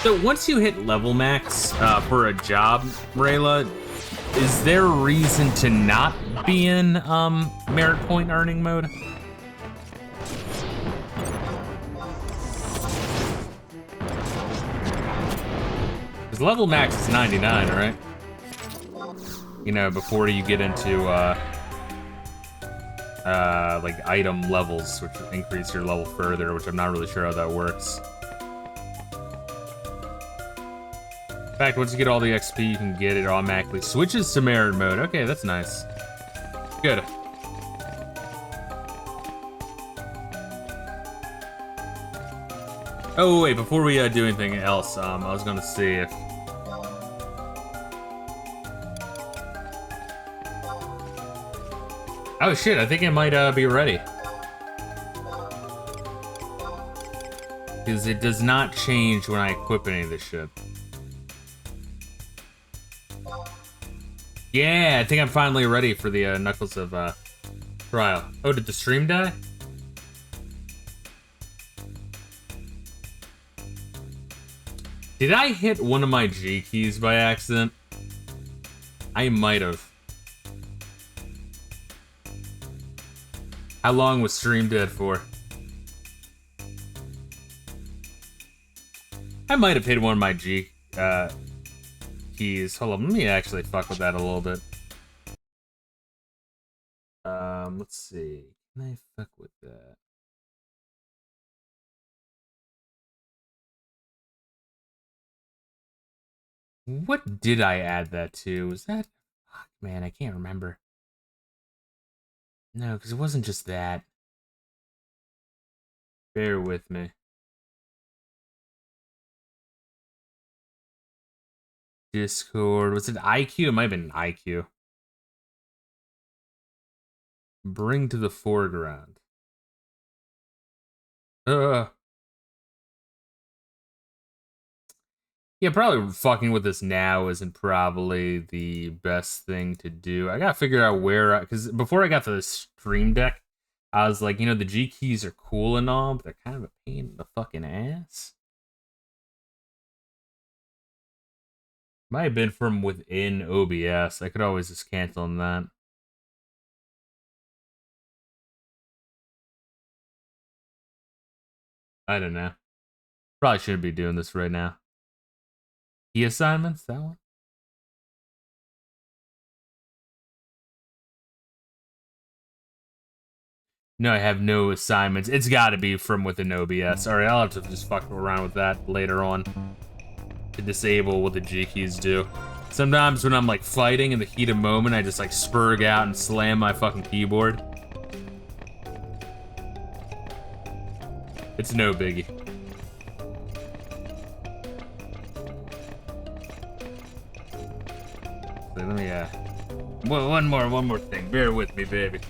So once you hit level max for a job, Reila, is there a reason to not be in merit point earning mode? Because level max is 99, right? You know, before you get into like item levels, which increase your level further, which I'm not really sure how that works. In fact, once you get all the XP you can get, it automatically switches to merit mode. Okay, that's nice. Good. Oh, wait, before we do anything else, I was gonna see if... Oh shit, I think it might be ready. Because it does not change when I equip any of this shit. Yeah, I think I'm finally ready for the Knuckles of Trial. Oh, did the stream die? Did I hit one of my G keys by accident? I might have. How long was Stream dead for? I might have hit one of my G keys. Hold on, let me actually fuck with that a little bit. Let's see. Can I fuck with that? What did I add that to? Was that... Fuck, man, I can't remember. No, because it wasn't just that. Bear with me. Discord. Was it IQ? It might have been IQ. Bring to the foreground. Yeah, probably fucking with this now isn't probably the best thing to do. I gotta figure out where, because before I got to the Stream Deck, I was like, you know, the G keys are cool and all, but they're kind of a pain in the fucking ass. Might have been from within OBS. I could always just cancel on that. I don't know. Probably shouldn't be doing this right now. Key assignments, that one? No, I have no assignments. It's gotta be from within OBS. Alright, I'll have to just fuck around with that later on. To disable what the G keys do. Sometimes when I'm like fighting in the heat of moment, I just like spurg out and slam my fucking keyboard. It's no biggie. So let me one more thing. Bear with me, baby.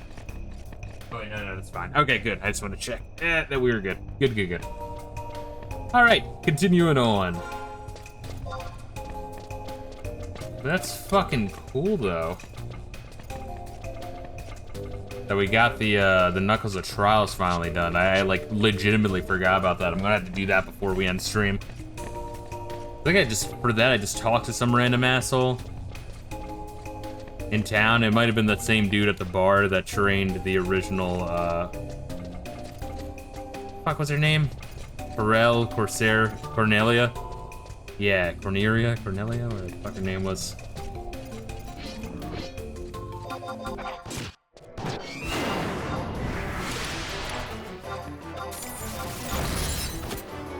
Oh wait, no, that's fine. Okay, good. I just want to check that we were good. Good. All right, continuing on. That's fucking cool, though. That we got the Knuckles of Trials finally done. I like legitimately forgot about that. I'm gonna have to do that before we end stream. I think I just talked to some random asshole in town. It might have been that same dude at the bar that trained the original, fuck, what's her name? Cornelia? Yeah, Cornelia, whatever the fuck her name was.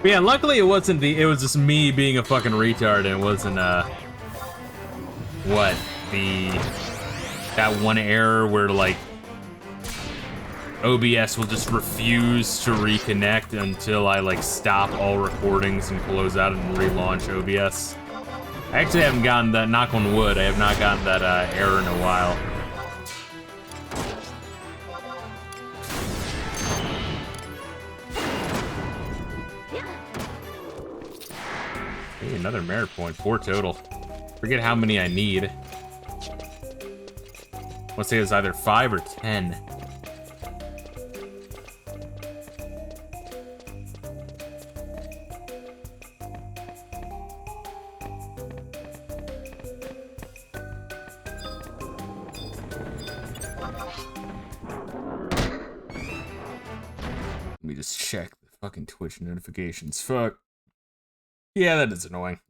But yeah, luckily it wasn't it was just me being a fucking retard, and it wasn't, that one error where, like, OBS will just refuse to reconnect until I, like, stop all recordings and close out and relaunch OBS. I actually haven't gotten that, knock on wood, I have not gotten that error in a while. Hey, another merit point, 4 total. Forget how many I need. Let's say it's either 5 or 10. Let me just check the fucking Twitch notifications. Fuck. Yeah, that is annoying.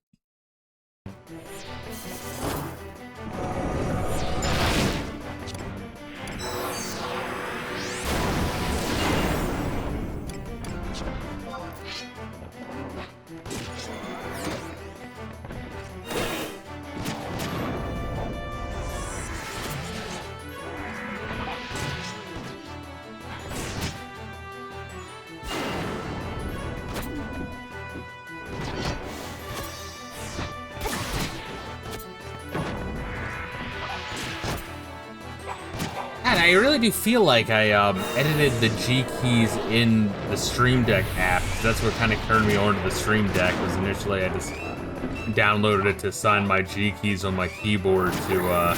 I really do feel like I edited the G keys in the Stream Deck app. That's what kind of turned me on to the Stream Deck, was initially I just downloaded it to assign my G keys on my keyboard to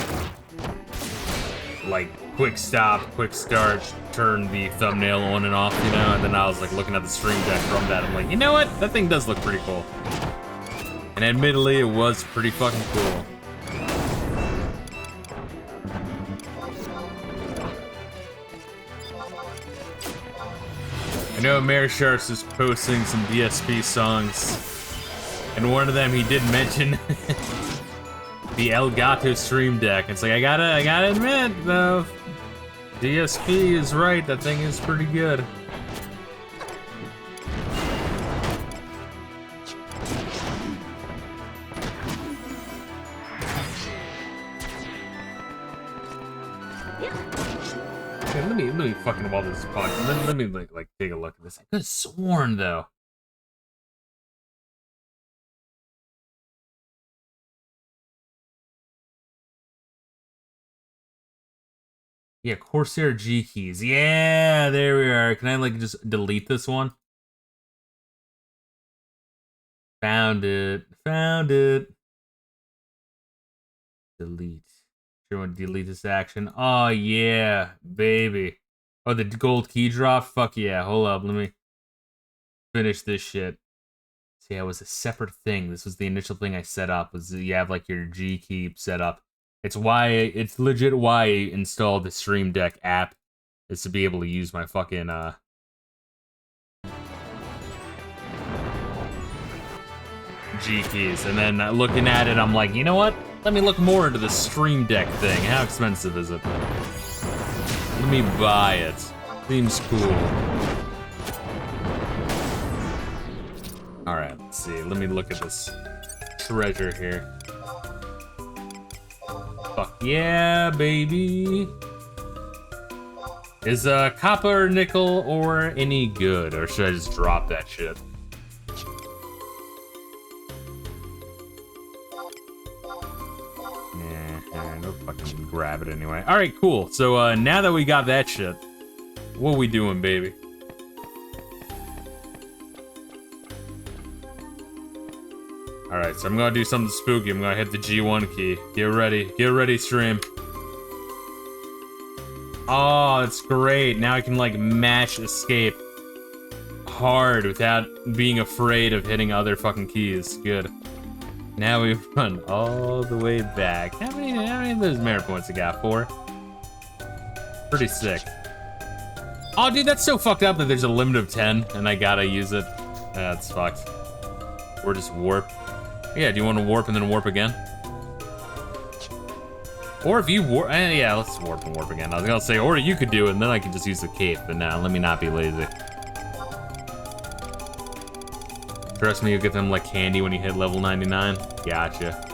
like quick stop, quick start, turn the thumbnail on and off, you know, and then I was like looking at the Stream Deck from that. I'm like, you know what? That thing does look pretty cool. And admittedly, it was pretty fucking cool. I know Mayor Sharks was posting some DSP songs, and one of them he did mention the Elgato Stream Deck. It's like I gotta admit though, DSP is right. That thing is pretty good. Let me fucking while this is fun. Let me like take a look at this. I could have sworn though. Yeah, Corsair G keys. Yeah, there we are. Can I like just delete this one? Found it. Found it. Delete. Sure want to delete this action. Oh yeah, baby. Oh, the gold key drop? Fuck yeah. Hold up, let me finish this shit. See, it was a separate thing. This was the initial thing I set up, was you have like your G key set up. It's legit why I installed the Stream Deck app, is to be able to use my fucking G keys. And then looking at it, I'm like, you know what? Let me look more into the Stream Deck thing. How expensive is it? Let me buy it. Seems cool. Alright, let's see. Let me look at this treasure here. Fuck yeah, baby. Is copper or nickel or any good? Or should I just drop that shit? No fucking grab it anyway. Alright, cool. So now that we got that shit, what we doing, baby? Alright, so I'm gonna do something spooky. I'm gonna hit the G1 key. Get ready, stream. Oh, that's great. Now I can like mash escape hard without being afraid of hitting other fucking keys. Good. Now we've run all the way back. How many of those merit points I got? 4? Pretty sick. Oh, dude, that's so fucked up that there's a limit of 10 and I gotta use it. That's fucked. Or just warp. Yeah, do you want to warp and then warp again? Or if you warp, yeah, let's warp and warp again. I was gonna say, or you could do it and then I could just use the cape, but nah, let me not be lazy. Trust me, you'll get them like candy when you hit level 99. Gotcha.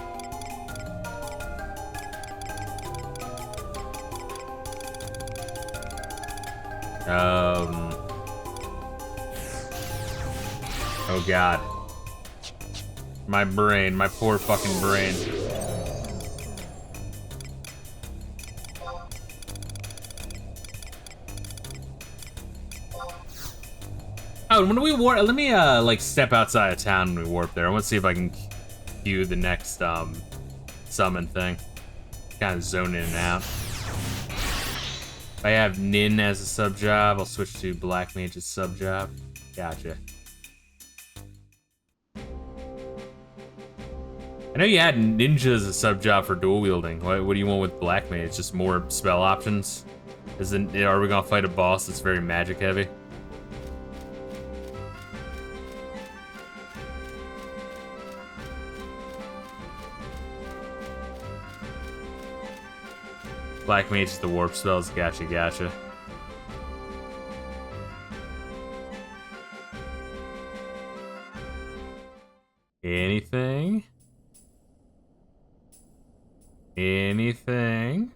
Oh god. My brain, my poor fucking brain. Oh, when we warp, let me like step outside of town when we warp there. I want to see if I can cue the next summon thing. Kind of zone in and out. If I have Nin as a sub job, I'll switch to Black Mage's sub job. Gotcha. I know you had Ninja as a sub job for dual wielding. What do you want with Black Mage? Just more spell options? Are we gonna fight a boss that's very magic heavy? Black Mage is the warp spells. Gotcha, gotcha. Anything? Anything?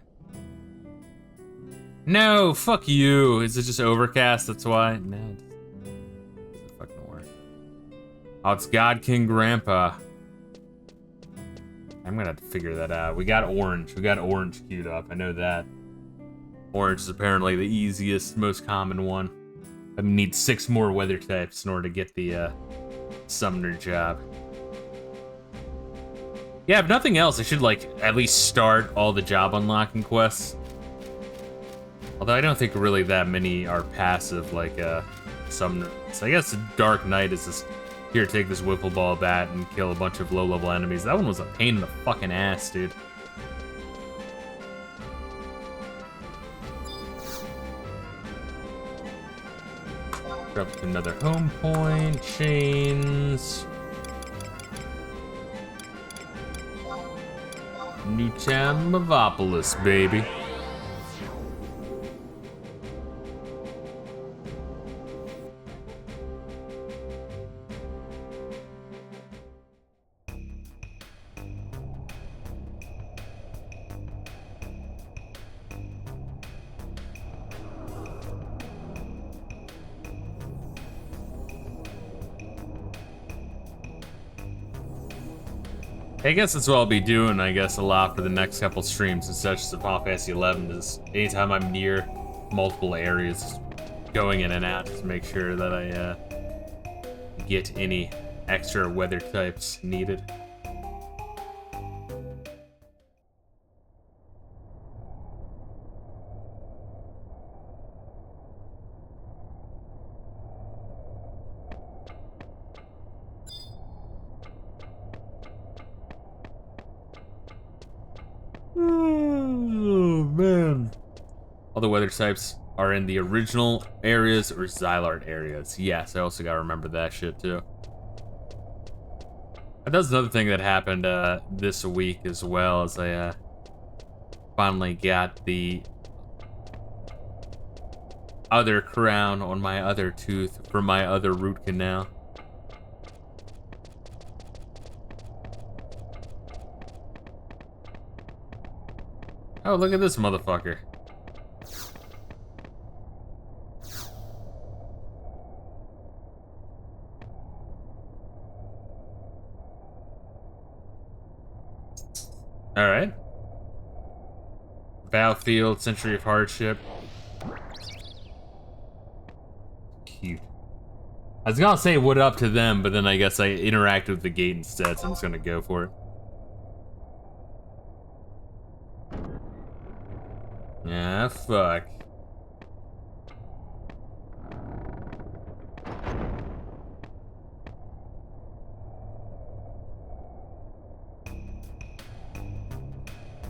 No, fuck you. Is it just overcast? That's why? No, it doesn't fucking work. Oh, it's God King Grandpa. I'm gonna have to figure that out. We got orange. We got orange queued up. I know that. Orange is apparently the easiest, most common one. I need 6 more weather types in order to get the summoner job. Yeah, if nothing else, I should like at least start all the job unlocking quests. Although I don't think really that many are passive like summoner. So I guess Dark Knight is just here, take this Whipple Ball bat and kill a bunch of low-level enemies. That one was a pain in the fucking ass, dude. up to another home point. Chains. Newtown Mavopolis, baby. I guess that's what I'll be doing, I guess, a lot for the next couple streams and such as the Final Fantasy 11 is anytime I'm near multiple areas, going in and out to make sure that I get any extra weather types needed. Oh, man. All the weather types are in the original areas or Xylart areas. Yes, I also gotta remember that shit too. And that's another thing that happened this week as well, as I finally got the other crown on my other tooth from my other root canal. Oh, look at this motherfucker. Alright. Battlefield, Century of Hardship. Cute. I was gonna say what up to them, but then I guess I interacted with the gate instead, so I'm just gonna go for it. Yeah, fuck.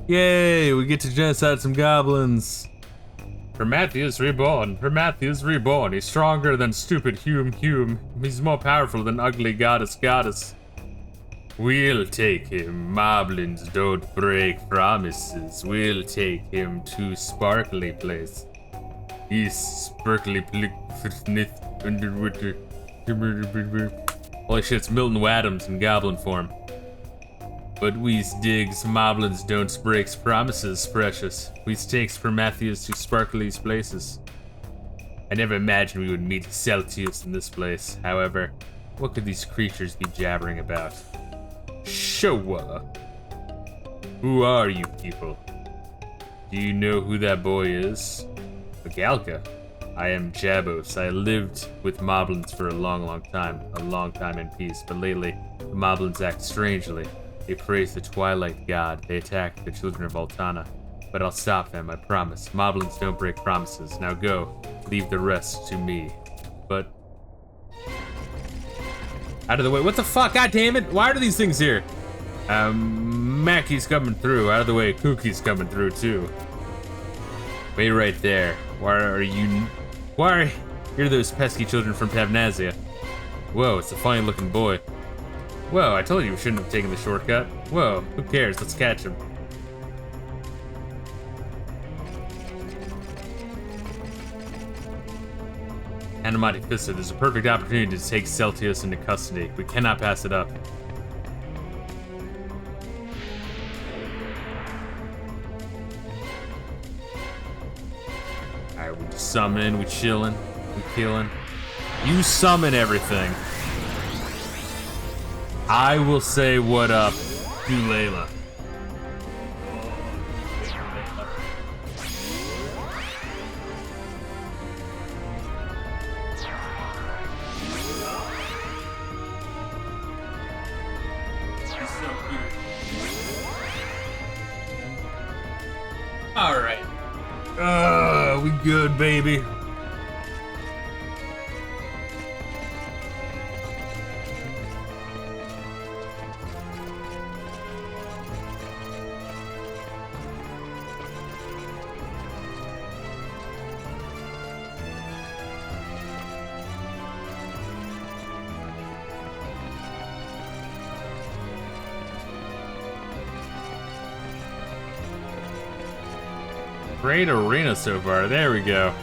Yay, we get to genocide some goblins. Prometheus reborn. Prometheus reborn. He's stronger than stupid Hume. He's more powerful than ugly goddess. We'll take him. Moblins don't break promises. We'll take him to Sparkly Place. He's Sparkly Underwater. Holy shit, it's Milton Wadhams in goblin form. But we's digs, Moblins don't break promises, precious. We's takes Prometheus to Sparkly's places. I never imagined we would meet Celtius in this place. However, what could these creatures be jabbering about? Showa. Who are you people? Do you know who that boy is? Galka. I am Jabos. I lived with Moblins for a long time in peace, but lately, the Moblins act strangely. They praise the Twilight God. They attack the children of Altana. But I'll stop them, I promise. Moblins don't break promises. Now go. Leave the rest to me. But... out of the way. What the fuck? God damn it! Why are these things here? Mackey's coming through. Out of the way. Kookie's coming through, too. Wait right there. Why are you... Why are those pesky children from Tavnazia? Whoa, it's a funny looking boy. Whoa, I told you we shouldn't have taken the shortcut. Whoa, who cares? Let's catch him. Monte Fisto, there's a perfect opportunity to take Celtius into custody. We cannot pass it up. Alright, we just summon, we chillin', we killing. You summon everything. I will say what up to Layla. Alright. We good, baby. Great arena so far. There we go.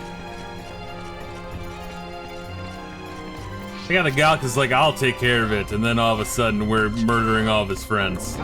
I got the Galka's like, I'll take care of it, and then all of a sudden we're murdering all of his friends.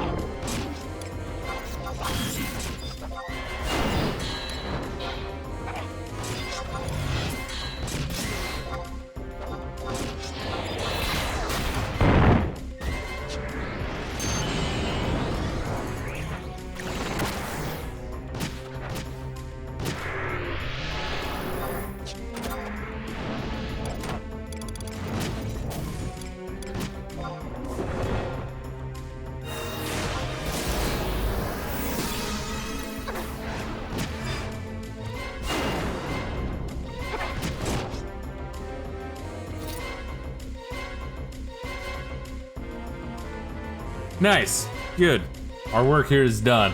Nice. Good. Our work here is done.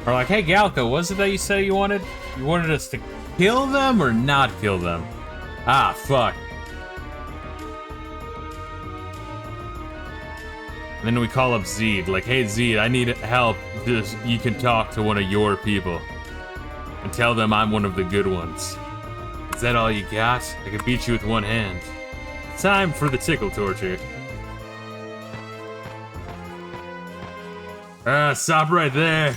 We're like, hey Galka, what was it that you said you wanted? You wanted us to kill them or not kill them? Ah, fuck. And then we call up Zed, like, hey Zed, I need help. Just, you can talk to one of your people. And tell them I'm one of the good ones. Is that all you got? I can beat you with one hand. Time for the tickle torture. Stop right there.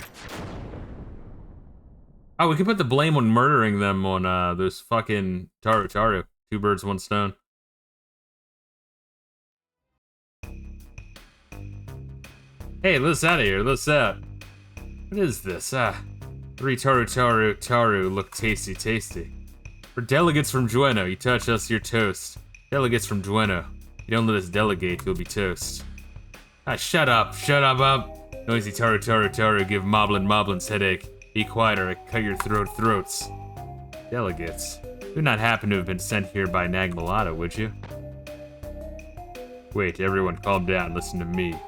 Oh, we can put the blame on murdering them on, those fucking Taru. Two birds, one stone. Hey, let's out of here, let's out. What is this? 3 Taru look tasty. For delegates from Dueno, you touch us, you're toast. Delegates from Dueno, you don't let us delegate, you'll be toast. Shut up. Noisy Taru, give Moblins headache. Be quiet or I cut your throats. Delegates. You'd not happen to have been sent here by Nagmalata, would you? Wait, everyone calm down, listen to me.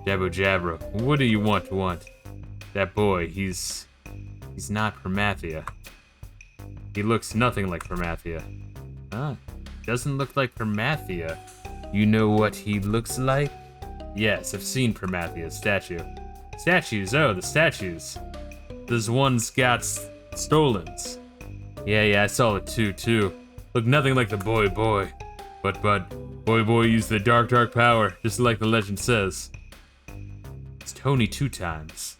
Jabro, what do you want? That boy, he's not Promathia. He looks nothing like Promathia. Doesn't look like Promathia. You know what he looks like? Yes, I've seen Promathia's statue. Statues, oh, the statues. This one's got stolens. Yeah, I saw it too. Look nothing like the boy. But boy used the dark power, just like the legend says. It's Tony 2 times.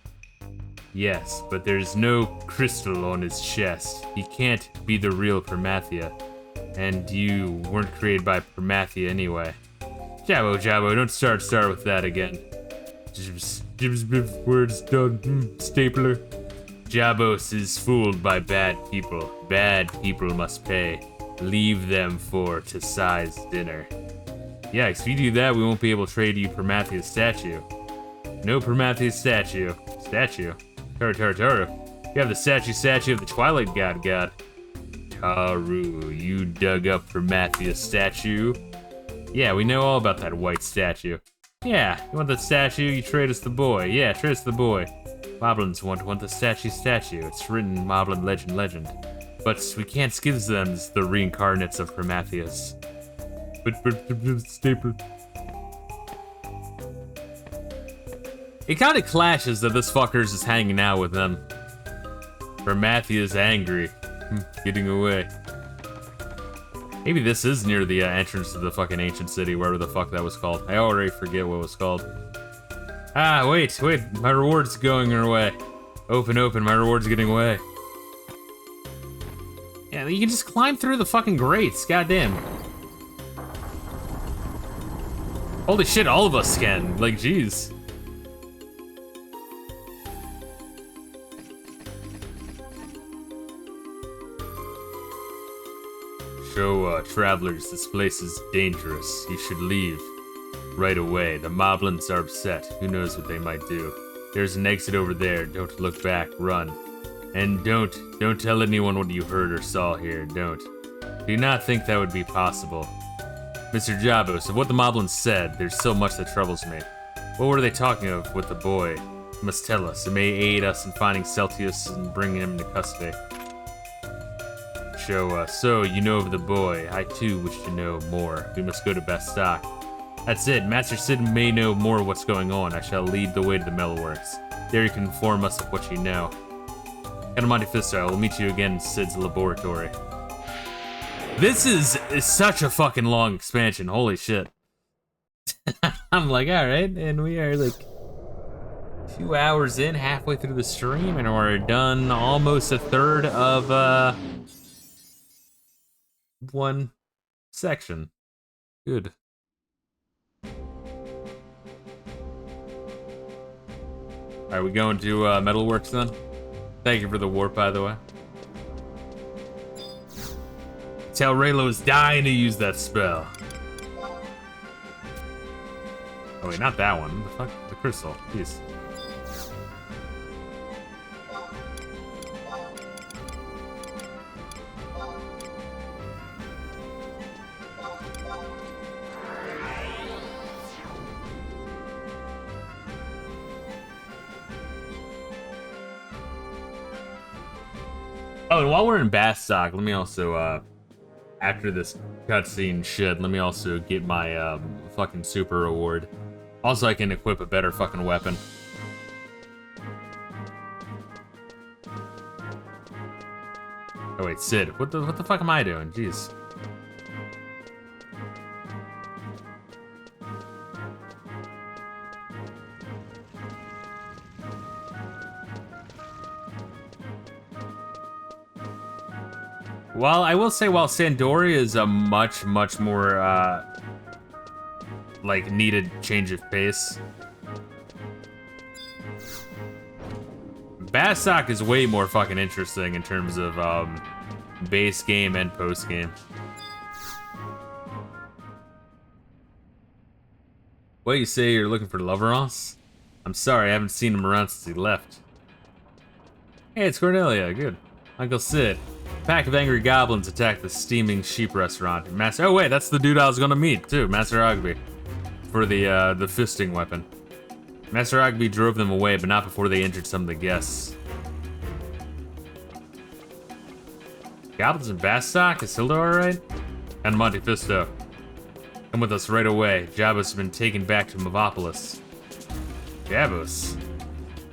Yes, but there's no crystal on his chest. He can't be the real Promathia. And you weren't created by Promathia anyway. Jabbo, don't start with that again. Jibs, words done, stapler. Jabos is fooled by bad people. Bad people must pay. Leave them for Tasai's dinner. Yeah, if you do that, we won't be able to trade you Promathia's statue. No Promathia's statue. Taru. You have the statue of the Twilight God. Taru, you dug up Promathia's statue? Yeah, we know all about that white statue. Yeah, you want that statue? You trade us the boy. Yeah, trade us the boy. Moblins want the statue. It's written Moblin legend. But we can't give them the reincarnates of Promathias. But staple. It kind of clashes that this fucker's just hanging out with them. Promathia's angry. Getting away. Maybe this is near the entrance to the fucking ancient city, wherever the fuck that was called. I already forget what it was called. Wait, my reward's going away. Open, my reward's getting away. Yeah, you can just climb through the fucking grates, goddamn. Holy shit, all of us can, like, jeez. Travelers, this place is dangerous. You should leave right away. The Moblins are upset. Who knows what they might do. There's an exit over there. Don't look back. Run. And don't tell anyone what you heard or saw here. Don't. Do not think that would be possible. Mr. Jabos, of what the Moblins said, there's so much that troubles me. What were they talking of with the boy? You must tell us. It may aid us in finding Celtius and bringing him into custody. So you know of the boy. I too wish to know more. We must go to Bastok. That's it. Master Sid may know more of what's going on. I shall lead the way to the Metalworks. There you can inform us of what you know. Monte Fisto, I will meet you again in Sid's laboratory. This is such a fucking long expansion. Holy shit. I'm like, alright, and we are like a few hours in, halfway through the stream, and we're done almost a third of one section. Good. Alright, we going to Metalworks then? Thank you for the warp, by the way. Tell Reila is dying to use that spell. Oh wait, not that one. The fuck? The crystal. Jeez. Oh, and while we're in Bastok, let me also, after this cutscene shit, let me also get my, fucking super reward. Also, I can equip a better fucking weapon. Oh wait, Sid, what the fuck am I doing? Jeez. Well, I will say, while Sandoria is a much more, like, needed change of pace, Bastok is way more fucking interesting in terms of, base game and post game. What, you say you're looking for Loverance? I'm sorry, I haven't seen him around since he left. Hey, it's Cornelia, good. Uncle Sid. A pack of angry goblins attacked the steaming sheep restaurant. Master, oh wait, that's the dude I was gonna meet too, Master Ogby, for the fisting weapon. Master Ogby drove them away, but not before they injured some of the guests. Goblins in Bastok? Is Hilda alright? And Monte Fisto. Come with us right away. Jabos has been taken back to Mavopolis. Jabos?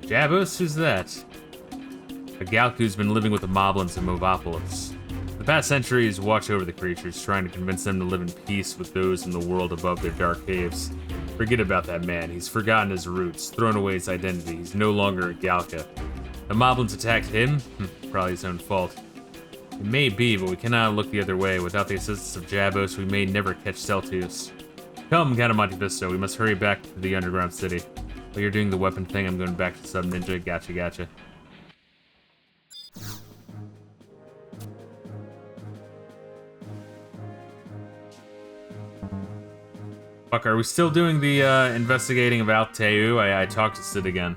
Jabos? Who's that? A Galk who's been living with the Moblins in Mavopolis. For the past centuries, watch over the creatures, trying to convince them to live in peace with those in the world above their dark caves. Forget about that man. He's forgotten his roots, thrown away his identity. He's no longer a Galka. The Moblins attacked him? Probably his own fault. It may be, but we cannot look the other way. Without the assistance of Jabos, we may never catch Celtius. Come, Count of Monte Fisto. We must hurry back to the underground city. While you're doing the weapon thing, I'm going back to Sub Ninja. Gotcha. Fuck, are we still doing the investigating of Alteu? I talked to Sid again.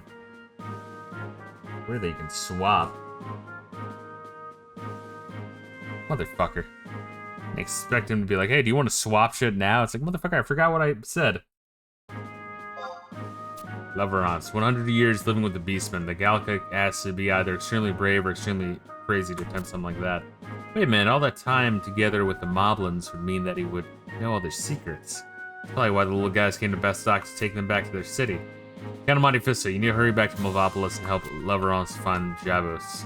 Where they can swap. Motherfucker. I expect him to be like, hey, do you want to swap shit now? It's like, motherfucker, I forgot what I said. Loverance. 100 years living with the Beastmen. The Galka has to be either extremely brave or extremely crazy to attempt something like that. Wait a minute, all that time together with the Moblins would mean that he would know all their secrets. That's probably why the little guys came to Bastok to take them back to their city. Count of Monte Fisto, you need to hurry back to Mavopolis and help Loverance find Jabos.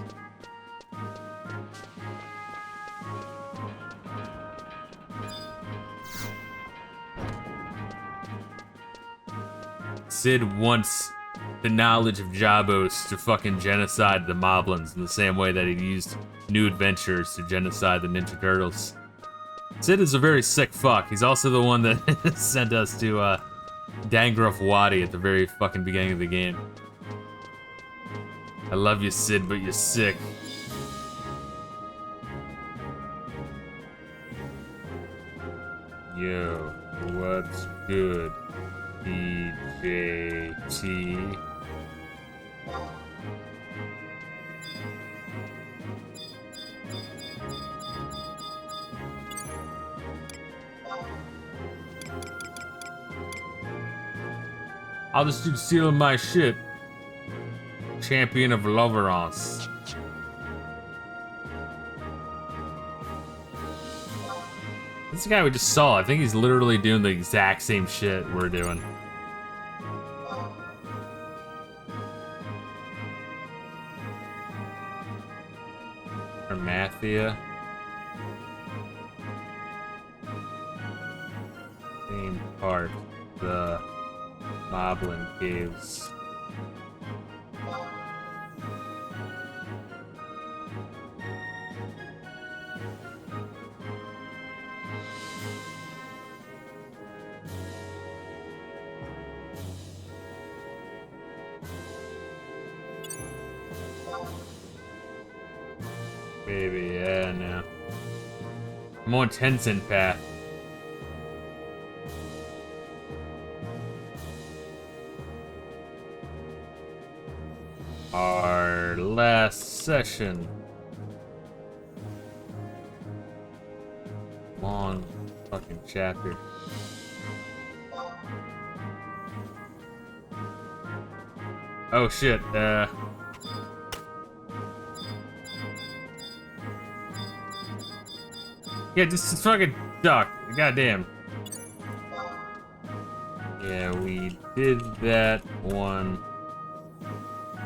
Sid wants the knowledge of Jabos to fucking genocide the Moblins in the same way that he used New Adventures to genocide the Ninja Turtles. Sid is a very sick fuck. He's also the one that sent us to Dangroff Wadi at the very fucking beginning of the game. I love you, Sid, but you're sick. Yo, what's good? EJT. I'll just do stealing my shit. Champion of Loverance. This is the guy we just saw. I think he's literally doing the exact same shit we're doing. Armathia. Same part. The Moblin Caves. Maybe, yeah, no. More Tencent path. Our last session. Long fucking chapter. Oh shit, yeah, just fucking duck. Goddamn. Yeah, we did that one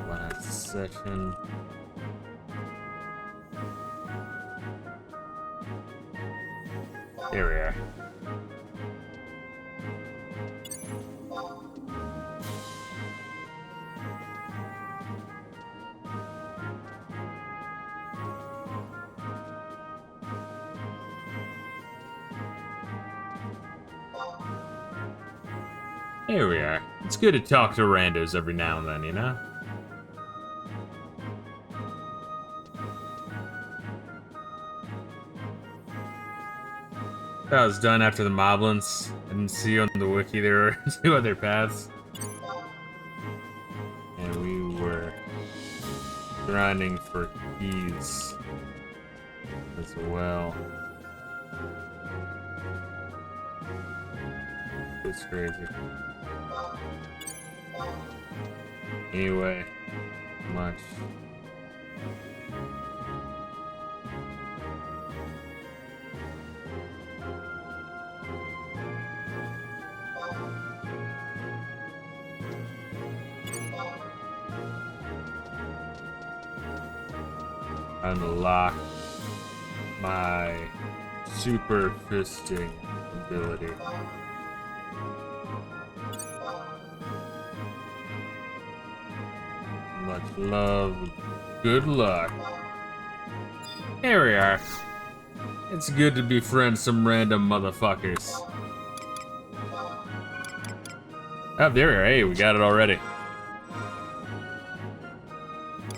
last session. There we are. There we are. It's good to talk to randos every now and then, you know? That was done after the Moblins. I didn't see on the wiki there were 2 other paths. And we were grinding for keys as well. It's crazy. Anyway, much. Unlock my super fisting ability. Much love, good luck. Here we are. It's good to befriend some random motherfuckers. Oh, there we are. Hey, we got it already.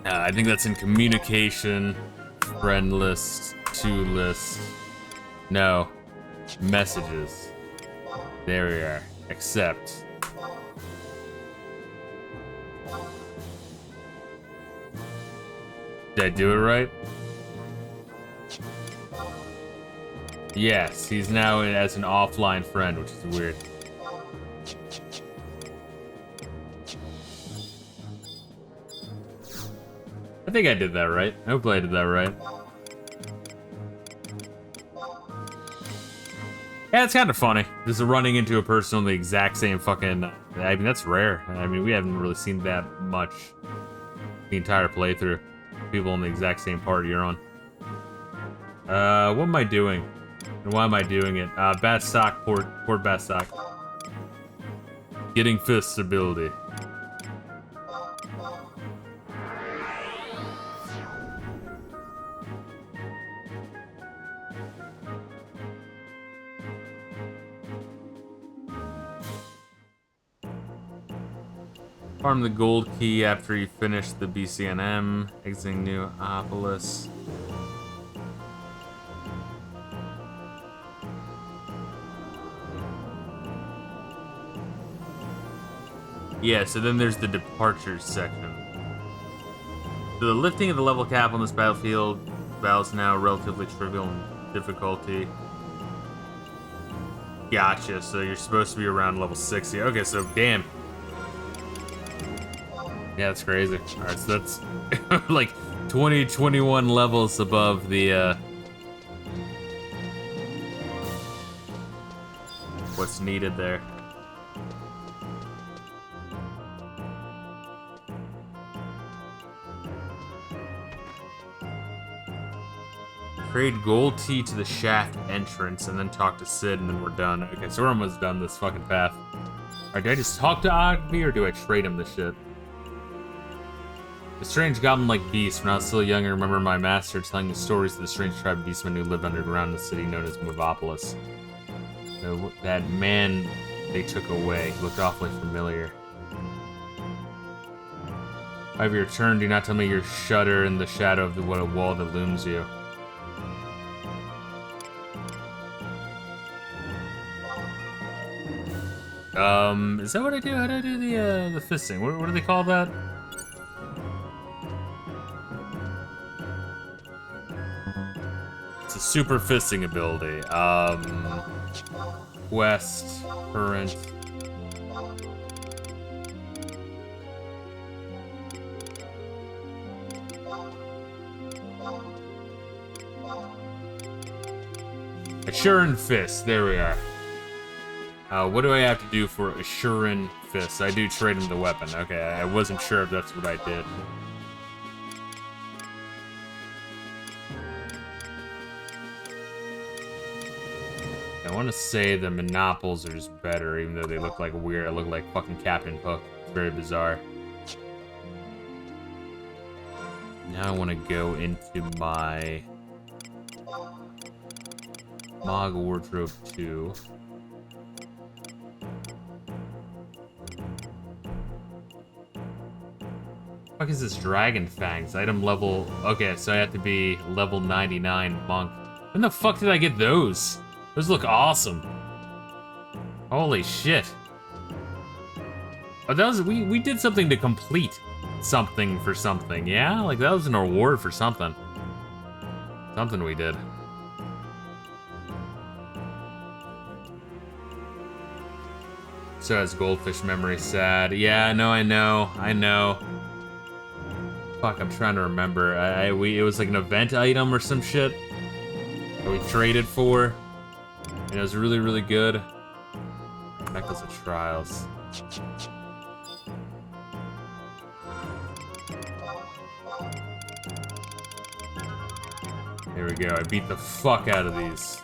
I think that's in communication, friend list, to list. No, messages. There we are. Accept. Did I do it right? Yes, he's now as an offline friend, which is weird. I think I did that right. I hope I did that right. Yeah, it's kind of funny. Just running into a person on the exact same fucking... I mean, that's rare. I mean, we haven't really seen that much the entire playthrough. People on the exact same part you're on. What am I doing? And why am I doing it? Bastok, Port Bastok. Getting Fist's ability. Farm the gold key after you finish the BCNM, exiting Neopolis. Yeah, so then there's the departures section. So the lifting of the level cap on this battlefield is now relatively trivial in difficulty. Gotcha, so you're supposed to be around level 60. Okay, so damn. Yeah, that's crazy. Alright, so that's like 20, 21 levels above the, what's needed there. Trade gold tea to the shaft entrance and then talk to Sid and then we're done. Okay, so we're almost done this fucking path. Alright, do I just talk to Ogby or do I trade him this shit? The strange goblin-like beast. When I was still young, I remember my master telling the stories of the strange tribe of beastmen who lived underground in the city known as Movopolis. That man they took away looked awfully familiar. If I have your turn, do not tell me you shudder in the shadow of what a wall that looms you. Is that what I do? How do I do the fisting? What do they call that? It's a super fisting ability. Quest, current. Assurin Fist, there we are. What do I have to do for Assurin Fist? I do trade him the weapon. Okay, I wasn't sure if that's what I did. I want to say the Monopols are just better, even though they look like weird. I look like fucking Captain Hook. It's very bizarre. Now I want to go into my Mog Wardrobe 2. What is this Dragon Fangs? Item level... Okay, so I have to be level 99 Monk. When the fuck did I get those? Those look awesome. Holy shit. Oh, that was... We did something to complete something for something, yeah? Like, that was an reward for something. Something we did. So has Goldfish memory sad. Yeah, I know. Fuck, I'm trying to remember. It was like an event item or some shit that we traded for. And it was really, really good. Necklace of Trials. Here we go. I beat the fuck out of these.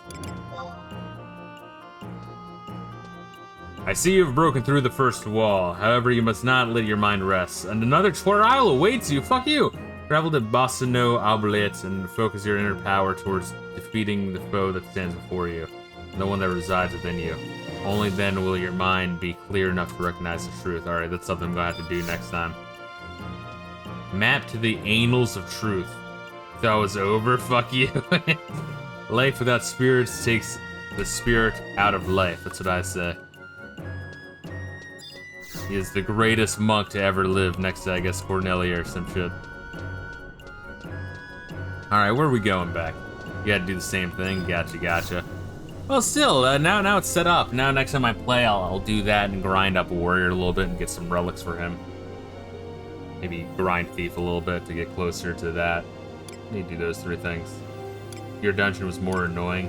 I see you've broken through the first wall. However, you must not let your mind rest. And another trial awaits you. Fuck you! Travel to Bosino Oubliette and focus your inner power towards defeating the foe that stands before you. The one that resides within you. Only then will your mind be clear enough to recognize the truth. Alright, that's something I'm gonna have to do next time. Map to the Annals of Truth. That was over? Fuck you. Life without spirits takes the spirit out of life. That's what I say. He is the greatest monk to ever live, next to, I guess, Cornelia or some shit. Alright, where are we going back? You gotta do the same thing. Gotcha. Well, still, now it's set up. Now next time I play, I'll do that and grind up a warrior a little bit and get some relics for him. Maybe grind thief a little bit to get closer to that. Need to do those three things. Your dungeon was more annoying.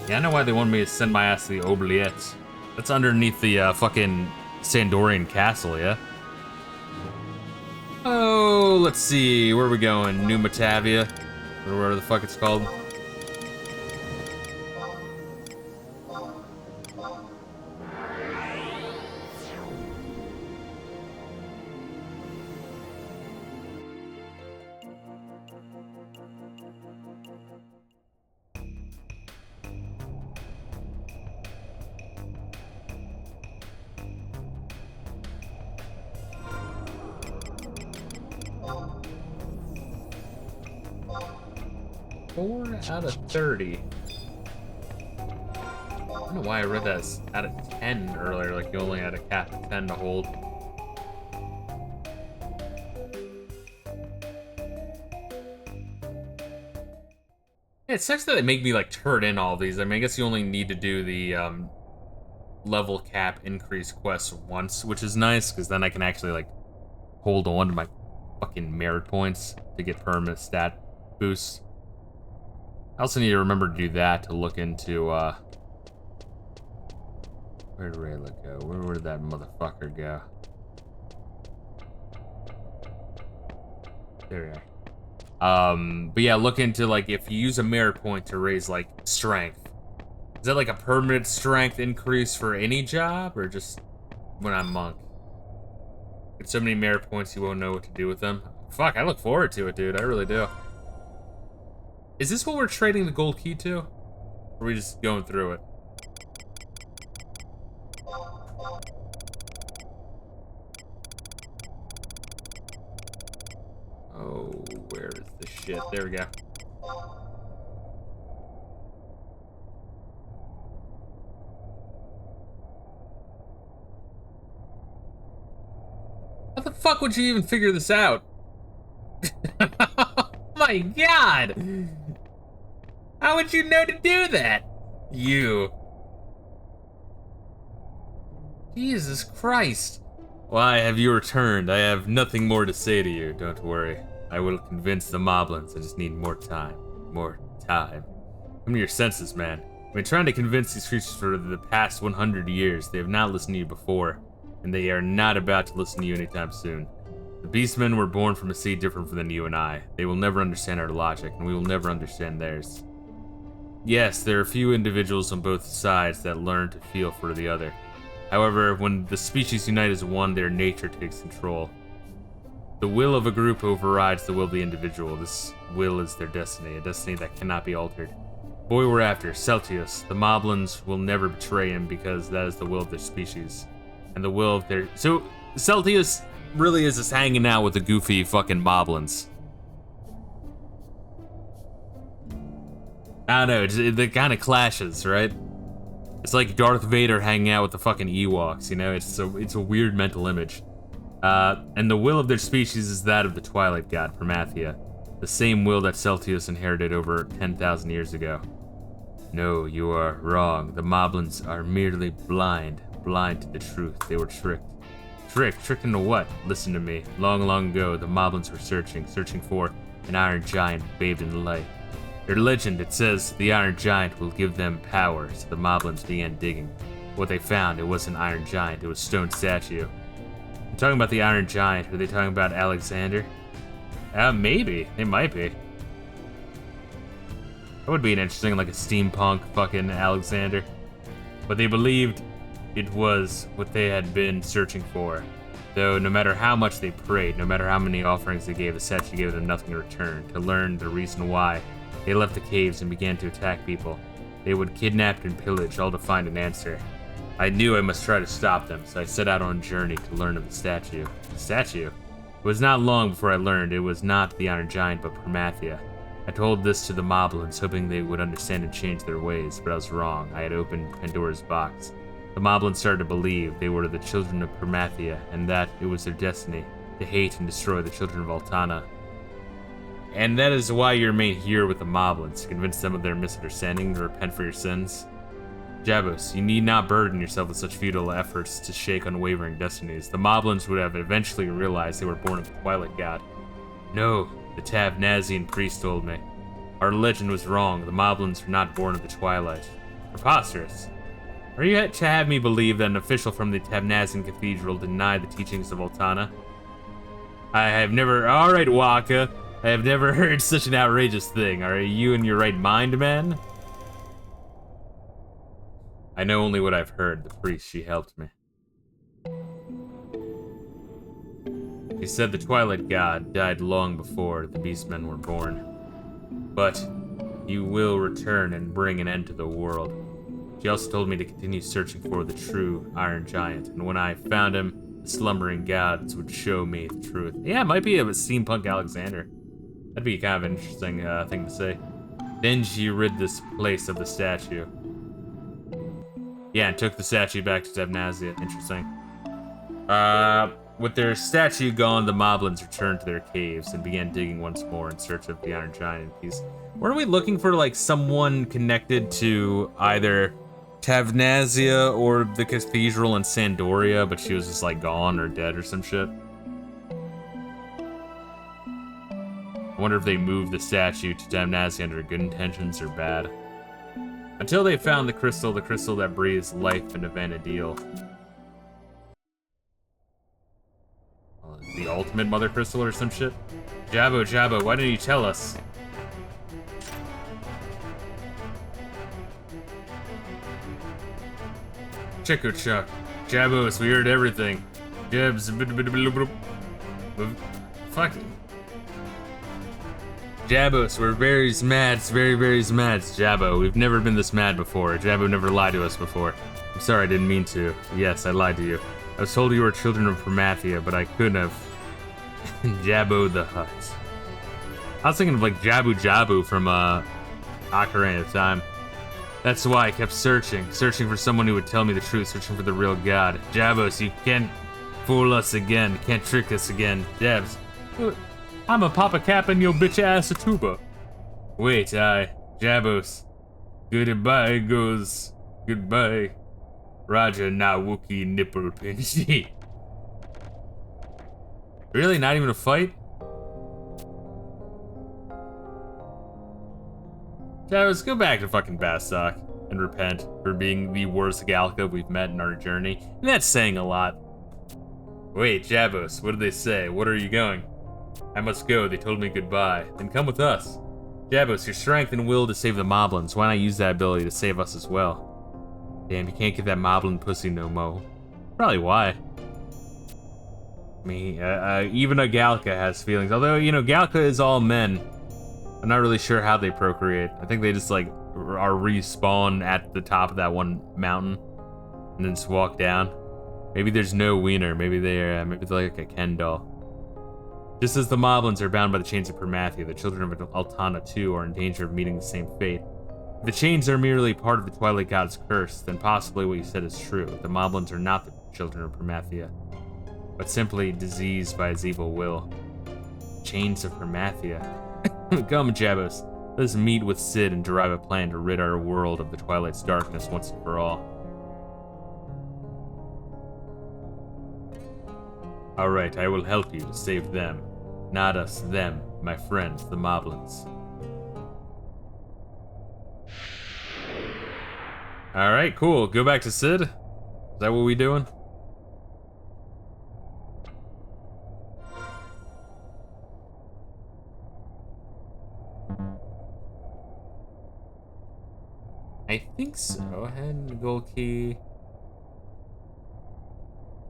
Yeah, I know why they wanted me to send my ass to the Oubliette. That's underneath the fucking Sandorian castle, yeah? Oh, let's see. Where are we going? New Matavia? Or whatever the fuck it's called. Out of 30. I don't know why I read that as out of 10 earlier, like you only had a cap of 10 to hold. Yeah, it sucks that they make me like turn in all these. I mean, I guess you only need to do the level cap increase quests once, which is nice, because then I can actually like hold on to my fucking merit points to get permanent stat boosts. I also need to remember to do that to look into, where did Reila go? Where did that motherfucker go? There we are. But yeah, look into, like, if you use a merit point to raise, like, strength. Is that, like, a permanent strength increase for any job, or just when I'm monk? Get so many merit points you won't know what to do with them. Fuck, I look forward to it, dude. I really do. Is this what we're trading the gold key to? Or are we just going through it? Oh, where is the shit? There we go. How the fuck would you even figure this out? Oh my god! How would you know to do that? You. Jesus Christ. Why have you returned? I have nothing more to say to you. Don't worry. I will convince the moblins. I just need more time. More time. Come to your senses, man. I've been trying to convince these creatures for the past 100 years. They have not listened to you before, and they are not about to listen to you anytime soon. The beastmen were born from a seed different than you and I. They will never understand our logic, and we will never understand theirs. Yes, there are a few individuals on both sides that learn to feel for the other. However, when the species unite as one, their nature takes control. The will of a group overrides the will of the individual. This will is their destiny, a destiny that cannot be altered. The boy we're after, Celtius, the moblins will never betray him because that is the will of their species. And the will of their... So, Celtius really is just hanging out with the goofy fucking moblins. I don't know, it kind of clashes, right? It's like Darth Vader hanging out with the fucking Ewoks, you know? It's a weird mental image. And the will of their species is that of the Twilight God, Promathia. The same will that Celtius inherited over 10,000 years ago. No, you are wrong. The moblins are merely blind to the truth. They were tricked. Tricked into what? Listen to me. Long, long ago, the moblins were searching for an iron giant bathed in light. Their legend, it says the Iron Giant will give them power, so the moblins began digging. What they found, it wasn't an Iron Giant, it was a stone statue. I'm talking about the Iron Giant. Are they talking about Alexander? Maybe. They might be. That would be an interesting, like a steampunk fucking Alexander. But they believed it was what they had been searching for. Though no matter how much they prayed, no matter how many offerings they gave, the statue gave them nothing in return. To learn the reason why, they left the caves and began to attack people. They would kidnap and pillage, all to find an answer. I knew I must try to stop them, so I set out on a journey to learn of the statue. The statue? It was not long before I learned it was not the Iron Giant, but Promathia. I told this to the moblins, hoping they would understand and change their ways, but I was wrong. I had opened Pandora's box. The moblins started to believe they were the children of Promathia, and that it was their destiny to hate and destroy the children of Altana. And that is why you remain here with the moblins, to convince them of their misunderstanding, to repent for your sins. Jabos, you need not burden yourself with such futile efforts to shake unwavering destinies. The moblins would have eventually realized they were born of the Twilight God. No, the Tavnazian priest told me. Our legend was wrong. The moblins were not born of the Twilight. Preposterous. Are you to have me believe that an official from the Tavnazian Cathedral denied the teachings of Altana? I have never... Alright, Waka. I have never heard such an outrageous thing. Are you in your right mind, man? I know only what I've heard. The priest, she helped me. She said the Twilight God died long before the Beastmen were born. But he will return and bring an end to the world. She also told me to continue searching for the true Iron Giant, and when I found him, the slumbering gods would show me the truth. Yeah, it might be a steampunk Alexander. That'd be kind of an interesting thing to say. Then she rid this place of the statue. Yeah, and took the statue back to Tavnazia. Interesting. With their statue gone, the moblins returned to their caves and began digging once more in search of the Iron Giant in peace. Weren't we looking for, like, someone connected to either Tavnazia or the cathedral in Sandoria, but she was just, like, gone or dead or some shit? I wonder if they moved the statue to Tavnazia under good intentions or bad. Until they found the crystal that breathes life into Vanadil. The ultimate mother crystal or some shit? Jabbo, why didn't you tell us? Chico Chuck. Jabbos, we heard everything. Jabs. Fuck it. Jabbos, we're very mad, very mad. Jabbo, we've never been this mad before. Jabbo never lied to us before. I'm sorry, I didn't mean to. Yes, I lied to you. I was told you were children of Promathia, but I couldn't have. Jabbo the Hutt. I was thinking of like Jabu from Ocarina of Time. That's why I kept searching for someone who would tell me the truth, searching for the real God. Jabbos, you can't fool us again, you can't trick us again. Jabs, I'm a Papa Cap in your bitch ass a tuba. Wait, Jabbos. Goodbye goes goodbye. Raja na Wookie nipple pinchy. Really? Not even a fight? Jabbos, go back to fucking Bastok and repent for being the worst Galka we've met in our journey. And that's saying a lot. Wait, Jabbos, what did they say? What are you going? I must go, they told me goodbye. Then come with us. Jabbos, your strength and will to save the Moblins. Why not use that ability to save us as well? Damn, you can't get that Moblin pussy no mo. Probably why. I mean, even a Galka has feelings. Although, you know, Galka is all men. I'm not really sure how they procreate. I think they just, like, are respawn at the top of that one mountain and then just walk down. Maybe there's no wiener. Maybe they're like a Ken doll. Just as the Moblins are bound by the chains of Promathia, the children of Altana too are in danger of meeting the same fate. If the chains are merely part of the Twilight God's curse, then possibly what you said is true. The Moblins are not the children of Promathia, but simply diseased by his evil will. Chains of Promathia. Come, Jabbos. Let's meet with Sid and derive a plan to rid our world of the Twilight's darkness once and for all. Alright, I will help you to save them. Not us, them, my friends, the Moblins. Alright, cool. Go back to Sid? Is that what we doing? I think so. Head and goal key.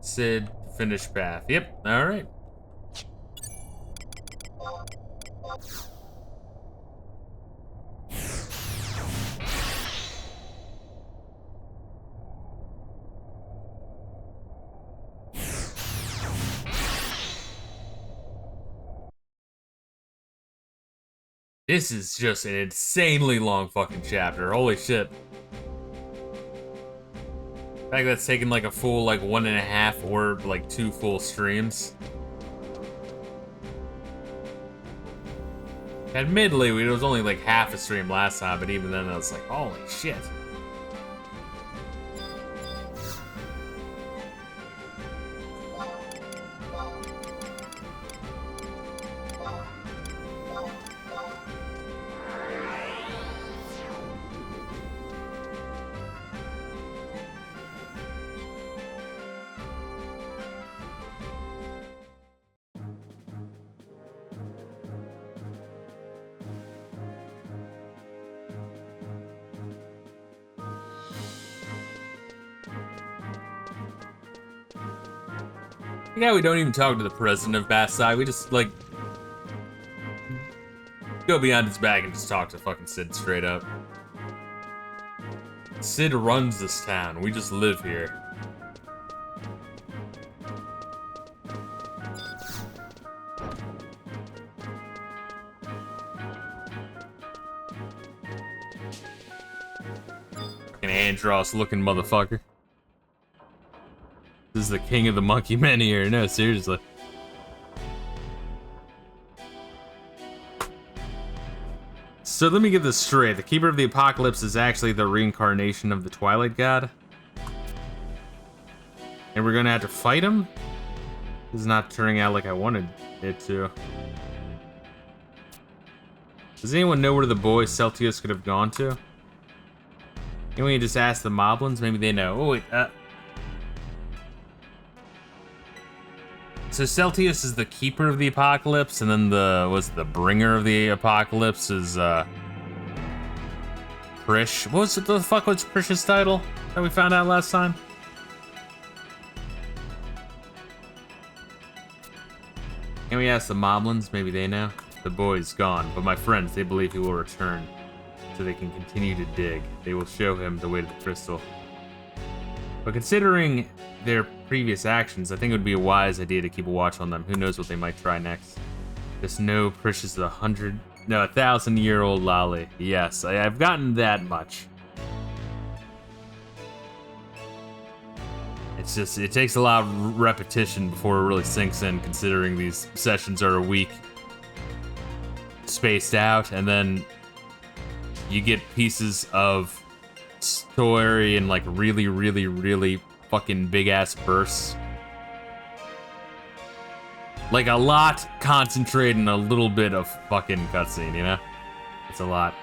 Sid, finish path. Yep, alright. This is just an insanely long fucking chapter. Holy shit. In fact, that's taken like a full, like 1.5 or like 2 full streams. Admittedly, it was only like half a stream last time, but even then I was like, holy shit. Yeah, we don't even talk to the president of Bastok. We just, like, go behind his back and just talk to fucking Sid straight up. Sid runs this town. We just live here. Fucking Andross looking motherfucker. This is the king of the monkey men here. No, seriously. So let me get this straight. The Keeper of the Apocalypse is actually the reincarnation of the Twilight God. And we're gonna have to fight him? This is not turning out like I wanted it to. Does anyone know where the boy Celtius could have gone to? Can we just ask the Moblins? Maybe they know. Oh wait, So Celtius is the keeper of the apocalypse, and then the bringer of the apocalypse is Prish. What the fuck was Prish's title that we found out last time? Can we ask the Moblins? Maybe they know. The boy's gone, but my friends, they believe he will return, so they can continue to dig. They will show him the way to the crystal. But considering their previous actions, I think it would be a wise idea to keep a watch on them. Who knows what they might try next? Just know Prish is 1,000-year-old lolly. Yes, I've gotten that much. It's just, it takes a lot of repetition before it really sinks in, considering these sessions are a week spaced out, and then you get pieces of story in like really fucking big ass bursts. Like a lot concentrated in a little bit of fucking cutscene, you know? It's a lot.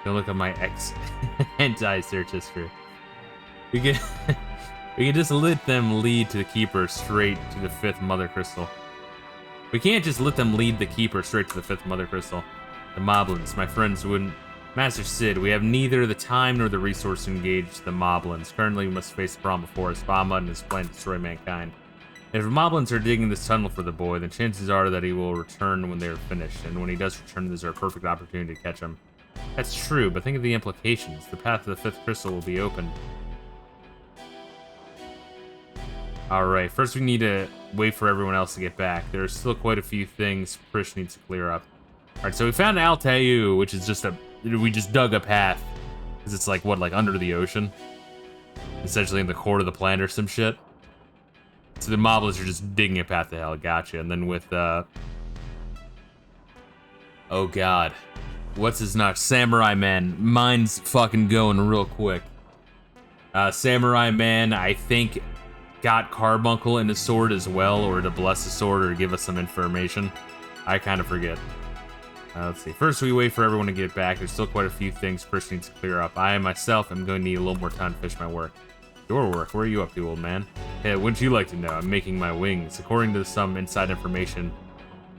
Go look at my anti-search history. We can just let them lead to the keeper straight to the 5th mother crystal. We can't just let them lead the keeper straight to the 5th mother crystal. The Moblins, my friends wouldn't. Master Sid, we have neither the time nor the resource to engage the Moblins. Currently, we must face the problem before us. Bahamut and his plan to destroy mankind. If the Moblins are digging this tunnel for the boy, then chances are that he will return when they are finished. And when he does return, there's our perfect opportunity to catch him. That's true, but think of the implications. The path to the 5th crystal will be open. Alright, first we need to wait for everyone else to get back. There's still quite a few things Prish needs to clear up. Alright, so we found Alteu, which is just we just dug a path. Because it's like, what, like under the ocean? Essentially in the core of the planet or some shit. So the Moblins are just digging a path to hell, gotcha. And then with, oh god. What's his name? Samurai Man. Mine's fucking going real quick. Samurai Man, I think, got Carbuncle in his sword as well, or to bless the sword, or give us some information. I kind of forget. Let's see. First, we wait for everyone to get back. There's still quite a few things Prish needs to clear up. I myself am going to need a little more time to finish my work. Your work? What are you up to, old man? Hey, wouldn't you like to know? I'm making my wings. According to some inside information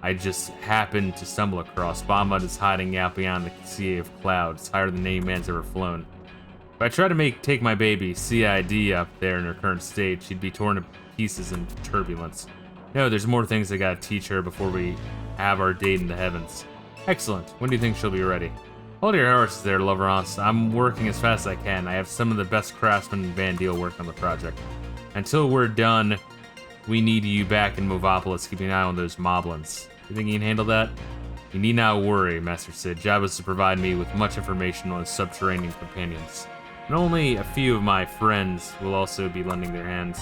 I just happened to stumble across, Bahamut is hiding out beyond the sea of clouds, higher than any man's ever flown. If I try to take my baby, CID, up there in her current state, she'd be torn to pieces in turbulence. No, there's more things I gotta teach her before we have our date in the heavens. Excellent. When do you think she'll be ready? Hold your horses there, Loverance. I'm working as fast as I can. I have some of the best craftsmen in Van Deal working on the project. Until we're done, we need you back in Movopolis, keeping an eye on those Moblins. You think you can handle that? You need not worry, Master Sid. Job is to provide me with much information on his subterranean companions. And only a few of my friends will also be lending their hands.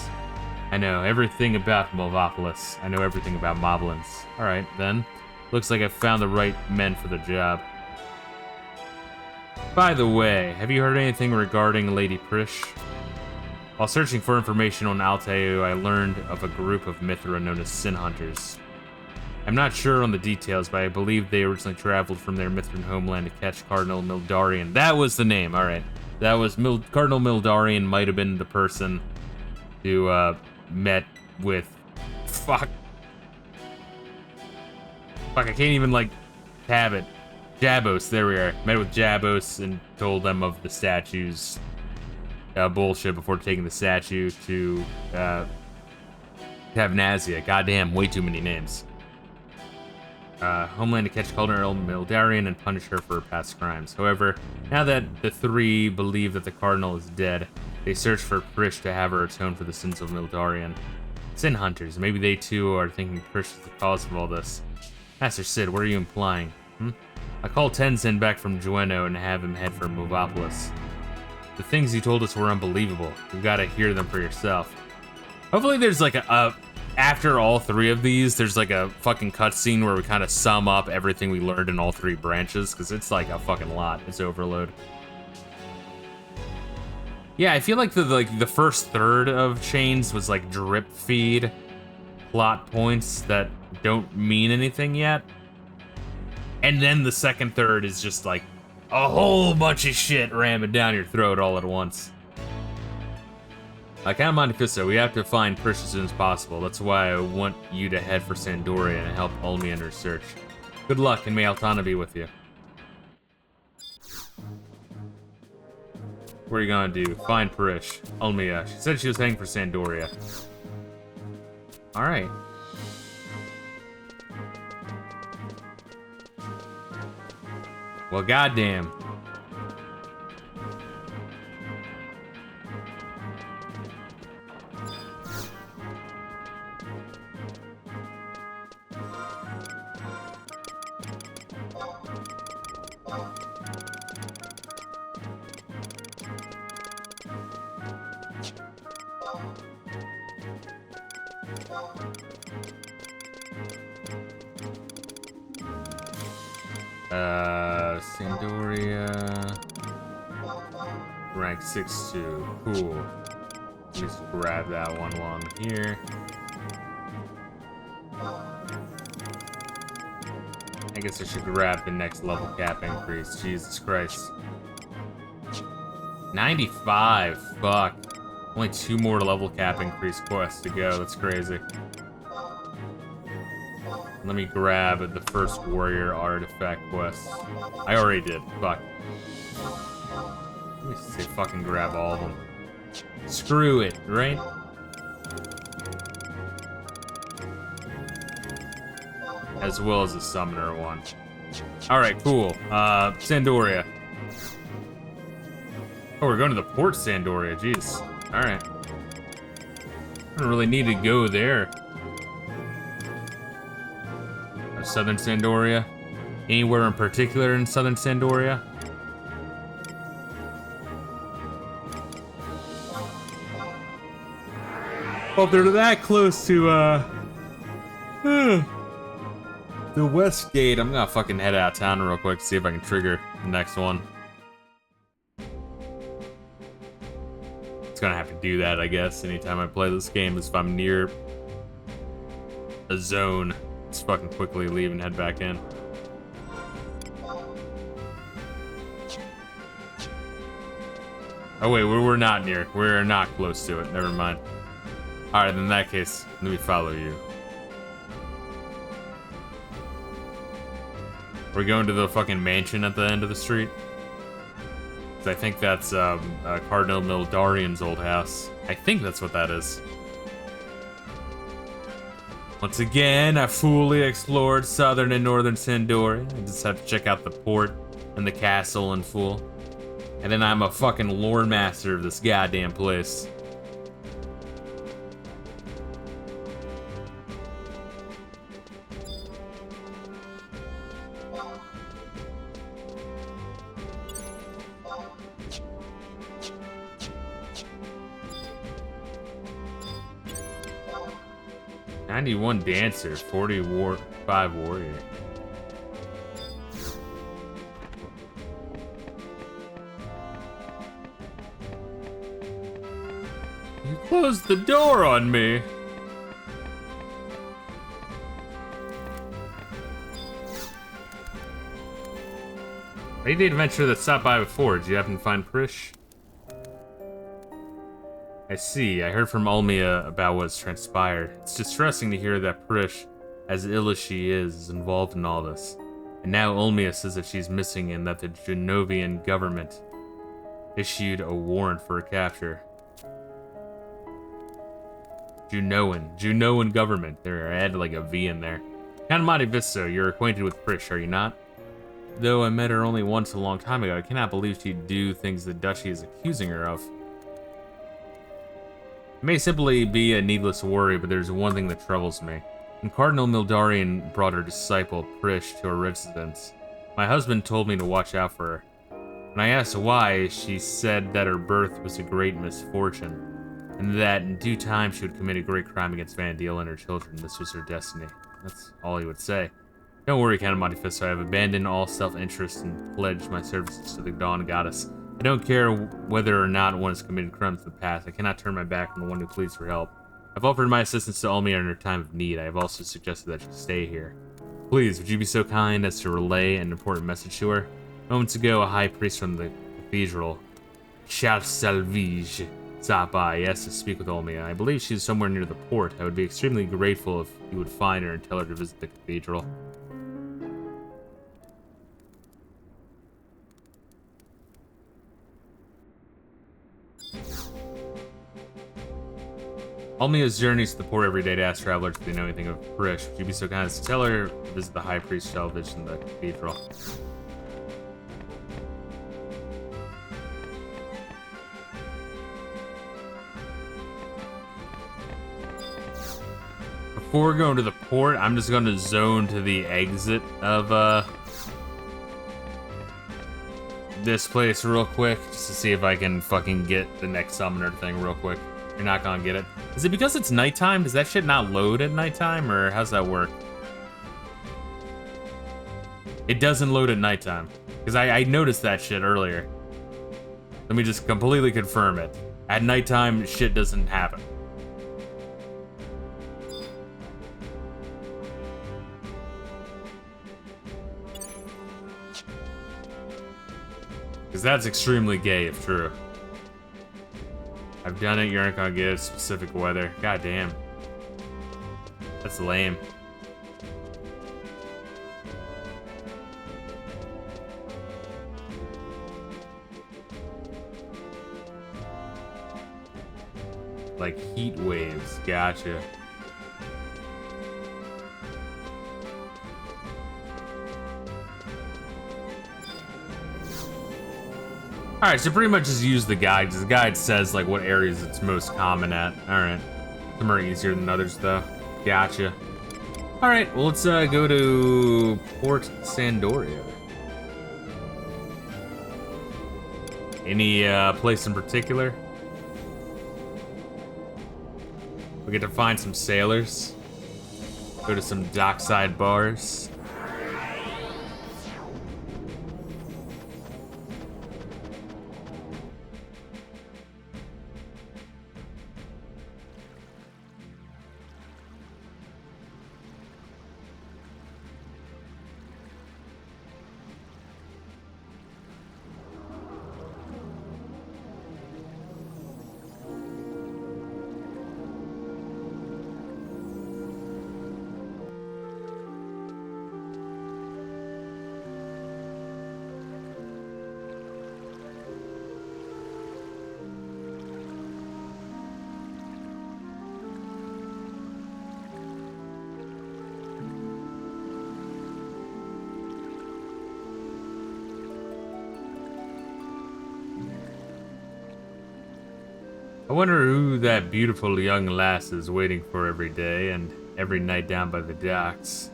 I know everything about Movopolis. I know everything about Moblins. Alright, then. Looks like I've found the right men for the job. By the way, have you heard anything regarding Lady Prish? While searching for information on Alteu, I learned of a group of Mithra known as Sin Hunters. I'm not sure on the details, but I believe they originally traveled from their Mithran homeland to catch Cardinal Mildarian. That was the name, alright. That was Cardinal Mildarian might have been the person who met with... Fuck, I can't even, like, have it. Jabos, there we are. Met with Jabos and told them of the statue's bullshit before taking the statue to have Nazia. Goddamn, way too many names. Homeland to catch Cardinal Mildarian and punish her for her past crimes. However, now that the three believe that the Cardinal is dead, they search for Prish to have her atone for the sins of Mildarian. Sin Hunters, maybe they too are thinking Prish is the cause of all this. Master Sid, what are you implying? I called Tenzin back from Jueno and have him head for Movopolis. The things he told us were unbelievable. You've got to hear them for yourself. Hopefully there's like after all three of these, there's like a fucking cutscene where we kind of sum up everything we learned in all three branches, because it's like a fucking lot. It's overload. Yeah, I feel like the first third of Chains was like drip feed plot points that don't mean anything yet. And then the second third is just like a whole bunch of shit ramming down your throat all at once. Count Monte Fisto, we have to find Prish as soon as possible. That's why I want you to head for Sandoria and help Ulmi in her search. Good luck, and may Altana be with you. What are you gonna do? Find Prish. Ulmia. She said she was heading for Sandoria. Alright. Well, goddamn. Sandoria. Rank 6-2. Cool. Let me just grab that one while I'm here. I guess I should grab the next level cap increase. Jesus Christ. 95. Fuck. Only 2 more level cap increase quests to go. That's crazy. Let me grab the first warrior artifact quest. I already did. Fuck. Let me say fucking grab all of them. Screw it, right? As well as the summoner one. Alright, cool. Sandoria. Oh, we're going to the port Sandoria. Jeez. Alright. I don't really need to go there. Southern Sandoria? Anywhere in particular in Southern Sandoria? Well, if they're that close to, the West Gate, I'm gonna fucking head out of town real quick to see if I can trigger the next one. It's gonna have to do that, I guess, anytime I play this game, is if I'm near a zone. Let's fucking quickly leave and head back in. Oh wait, we're not near. We're not close to it. Never mind. Alright, in that case, let me follow you. We're going to the fucking mansion at the end of the street. 'Cause I think that's Cardinal Mildarian's old house. I think that's what that is. Once again, I fully explored southern and northern Sandoria. I just have to check out the port and the castle in full. And then I'm a fucking lore master of this goddamn place. "91 dancer, 45 warrior." You closed the door on me. I need the adventure that stopped by before. Did you happen to find Prish? I see. I heard from Ulmia about what's transpired. It's distressing to hear that Prish, as ill as she is involved in all this. And now Ulmia says that she's missing and that the Genovian government issued a warrant for her capture. Junoan government. There, I added like a V in there. Count Monte Fisto, you're acquainted with Prish, are you not? Though I met her only once a long time ago, I cannot believe she'd do things the duchy is accusing her of. It may simply be a needless worry, but there's one thing that troubles me. When Cardinal Mildarian brought her disciple, Prish, to her residence, my husband told me to watch out for her. When I asked why, she said that her birth was a great misfortune, and that in due time she would commit a great crime against Vandeel and her children. This was her destiny. That's all he would say. Don't worry, Count Monte Fisto, I have abandoned all self-interest and pledged my services to the Dawn Goddess. I don't care whether or not one has committed crimes in the past. I cannot turn my back on the one who pleads for help. I've offered my assistance to Ulmia in her time of need. I have also suggested that she stay here. Please, would you be so kind as to relay an important message to her? Moments ago, a high priest from the cathedral, Charles Salvige, stop by, yes, to speak with Olmia. I believe she's somewhere near the port. I would be extremely grateful if you would find her and tell her to visit the cathedral. Olmia's journeys to the port every day to ask travelers if they know anything of Frisch. Would you be so kind as to tell her to visit the High Priest Shelvish in the cathedral? Before going to the port, I'm just going to zone to the exit of this place real quick, just to see if I can fucking get the next summoner thing real quick. You're not gonna get it. Is it because it's nighttime? Does that shit not load at nighttime, or how's that work? It doesn't load at nighttime, because I noticed that shit earlier. Let me just completely confirm it. At nighttime, shit doesn't happen. Because that's extremely gay, if true. I've done it, you aren't gonna get specific weather. God damn. That's lame. Like heat waves, gotcha. Alright, so pretty much just use the guide, because the guide says like what areas it's most common at. Alright. Some are easier than others though. Gotcha. Alright, well let's go to Port Sandoria. Any place in particular? We get to find some sailors. Go to some dockside bars. I wonder who that beautiful young lass is waiting for every day and every night down by the docks.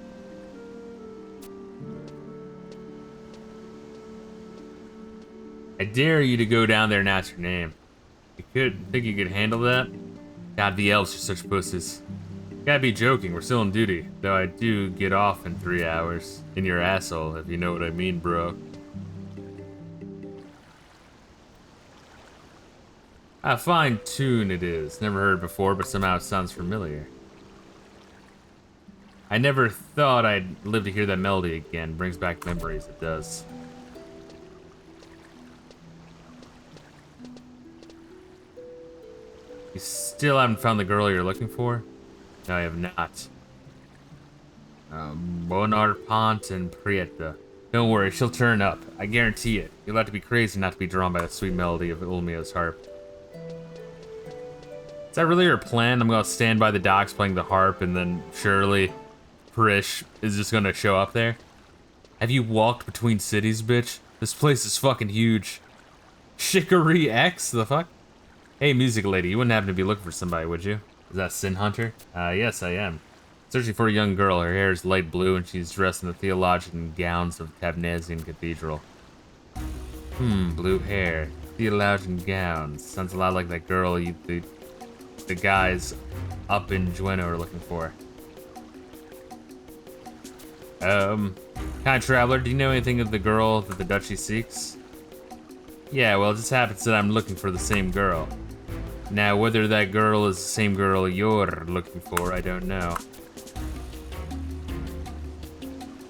I dare you to go down there and ask her name. Think you could handle that? God, the elves are such pussies. Gotta be joking, we're still on duty. Though I do get off in 3 hours. In your asshole, if you know what I mean, bro. A fine tune it is. Never heard it before, but somehow it sounds familiar. I never thought I'd live to hear that melody again. Brings back memories, it does. You still haven't found the girl you're looking for? No, I have not. Bonarpont and Prieta. Don't worry, she'll turn up. I guarantee it. You'll have to be crazy not to be drawn by the sweet melody of Ulmia's harp. Is that really her plan? I'm gonna stand by the docks playing the harp and then surely Frisch is just gonna show up there? Have you walked between cities, bitch? This place is fucking huge. Chicory X? The fuck? Hey, music lady, you wouldn't happen to be looking for somebody, would you? Is that Sin Hunter? Yes, I am. Searching for a young girl. Her hair is light blue and she's dressed in the theologian gowns of Tabnazian Cathedral. Blue hair. Theologian gowns. Sounds a lot like that girl the guys up in Jueno are looking for. Kind traveler, do you know anything of the girl that the duchy seeks? Yeah, well, it just happens that I'm looking for the same girl. Now, whether that girl is the same girl you're looking for, I don't know.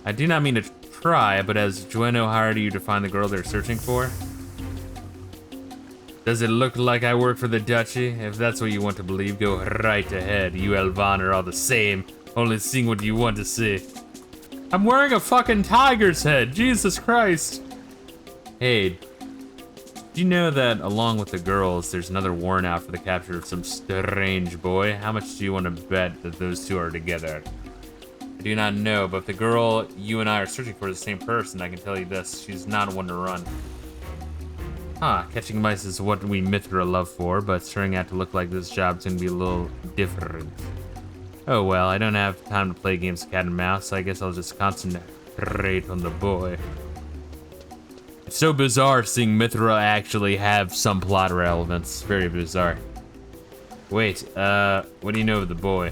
I do not mean to pry, but has Jueno hired you to find the girl they're searching for? Does it look like I work for the Duchy? If that's what you want to believe, go right ahead. You Elvan are all the same, only seeing what you want to see. I'm wearing a fucking tiger's head, Jesus Christ. Hey, do you know that along with the girls, there's another warrant out for the capture of some strange boy? How much do you want to bet that those two are together? I do not know, but if the girl you and I are searching for is the same person, I can tell you this, she's not one to run. Huh, catching mice is what we Mithra love for, but it's turning out to look like this job's gonna be a little different. Oh well, I don't have time to play games of cat and mouse, so I guess I'll just concentrate on the boy. It's so bizarre seeing Mithra actually have some plot relevance. Very bizarre. Wait, what do you know of the boy?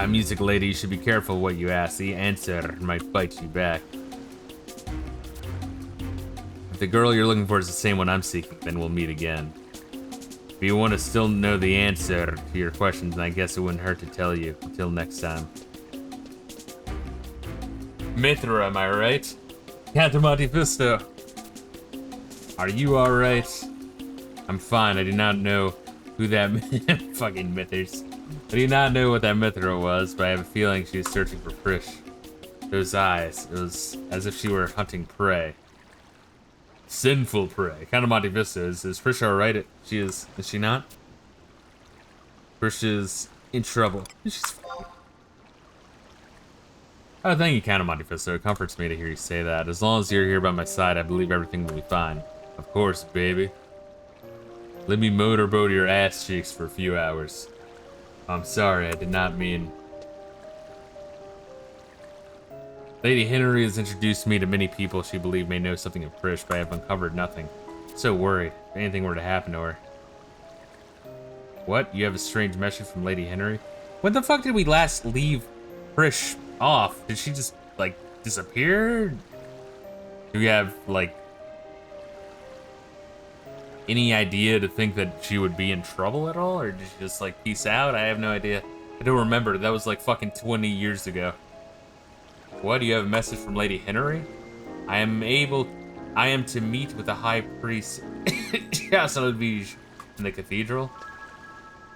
Music lady, you should be careful what you ask. The answer might bite you back. If the girl you're looking for is the same one I'm seeking, then we'll meet again. If you want to still know the answer to your questions, then I guess it wouldn't hurt to tell you. Until next time. Mithra, am I right? Monte Fisto. Are you alright? I'm fine. I do not know who that fucking Mithers. I do not know what that Mithra was, but I have a feeling she was searching for Prish. Those eyes, it was as if she were hunting prey. Sinful prey. Monte Fisto. Is Prish alright? She is she not? Prish is in trouble. She's oh, thank you, Monte Fisto. It comforts me to hear you say that. As long as you're here by my side, I believe everything will be fine. Of course, baby. Let me motorboat your ass cheeks for a few hours. I'm sorry, I did not mean... Lady Henry has introduced me to many people she believed may know something of Prish, but I have uncovered nothing. I'm so worried if anything were to happen to her. What? You have a strange message from Lady Henry? When the fuck did we last leave Prish off? Did she just, like, disappear? Do we have, like, any idea to think that she would be in trouble at all? Or did she just, like, peace out? I have no idea. I don't remember. That was, like, fucking 20 years ago. What? Do you have a message from Lady Henry? I am to meet with the High Priest Chassalavige in the cathedral.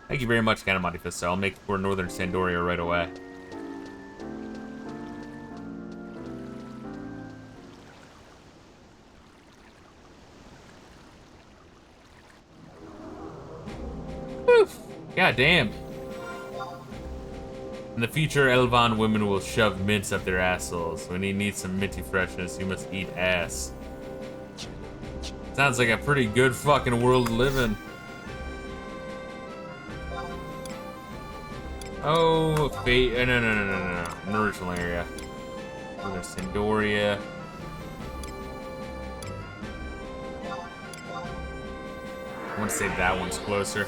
Thank you very much, Monte Fisto. I'll make for Northern Sandoria right away. God damn. In the future, Elvan women will shove mints up their assholes. When he needs some minty freshness, he must eat ass. Sounds like a pretty good fucking world to live in. Oh, fate. No. An original area. There's Sandoria. I want to say that one's closer.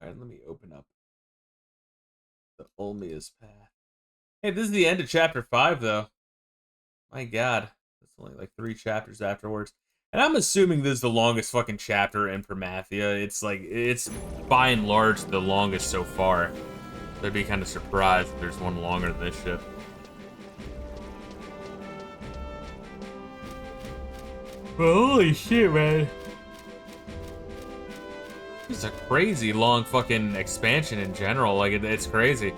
Alright, let me open up the Olmia's path. Hey, this is the end of chapter 5, though. My god. It's only like 3 chapters afterwards. And I'm assuming this is the longest fucking chapter in Primathia. It's like, it's by and large the longest so far. I'd be kind of surprised if there's one longer than this shit. But holy shit, man. This is a crazy long fucking expansion in general. Like, it's crazy.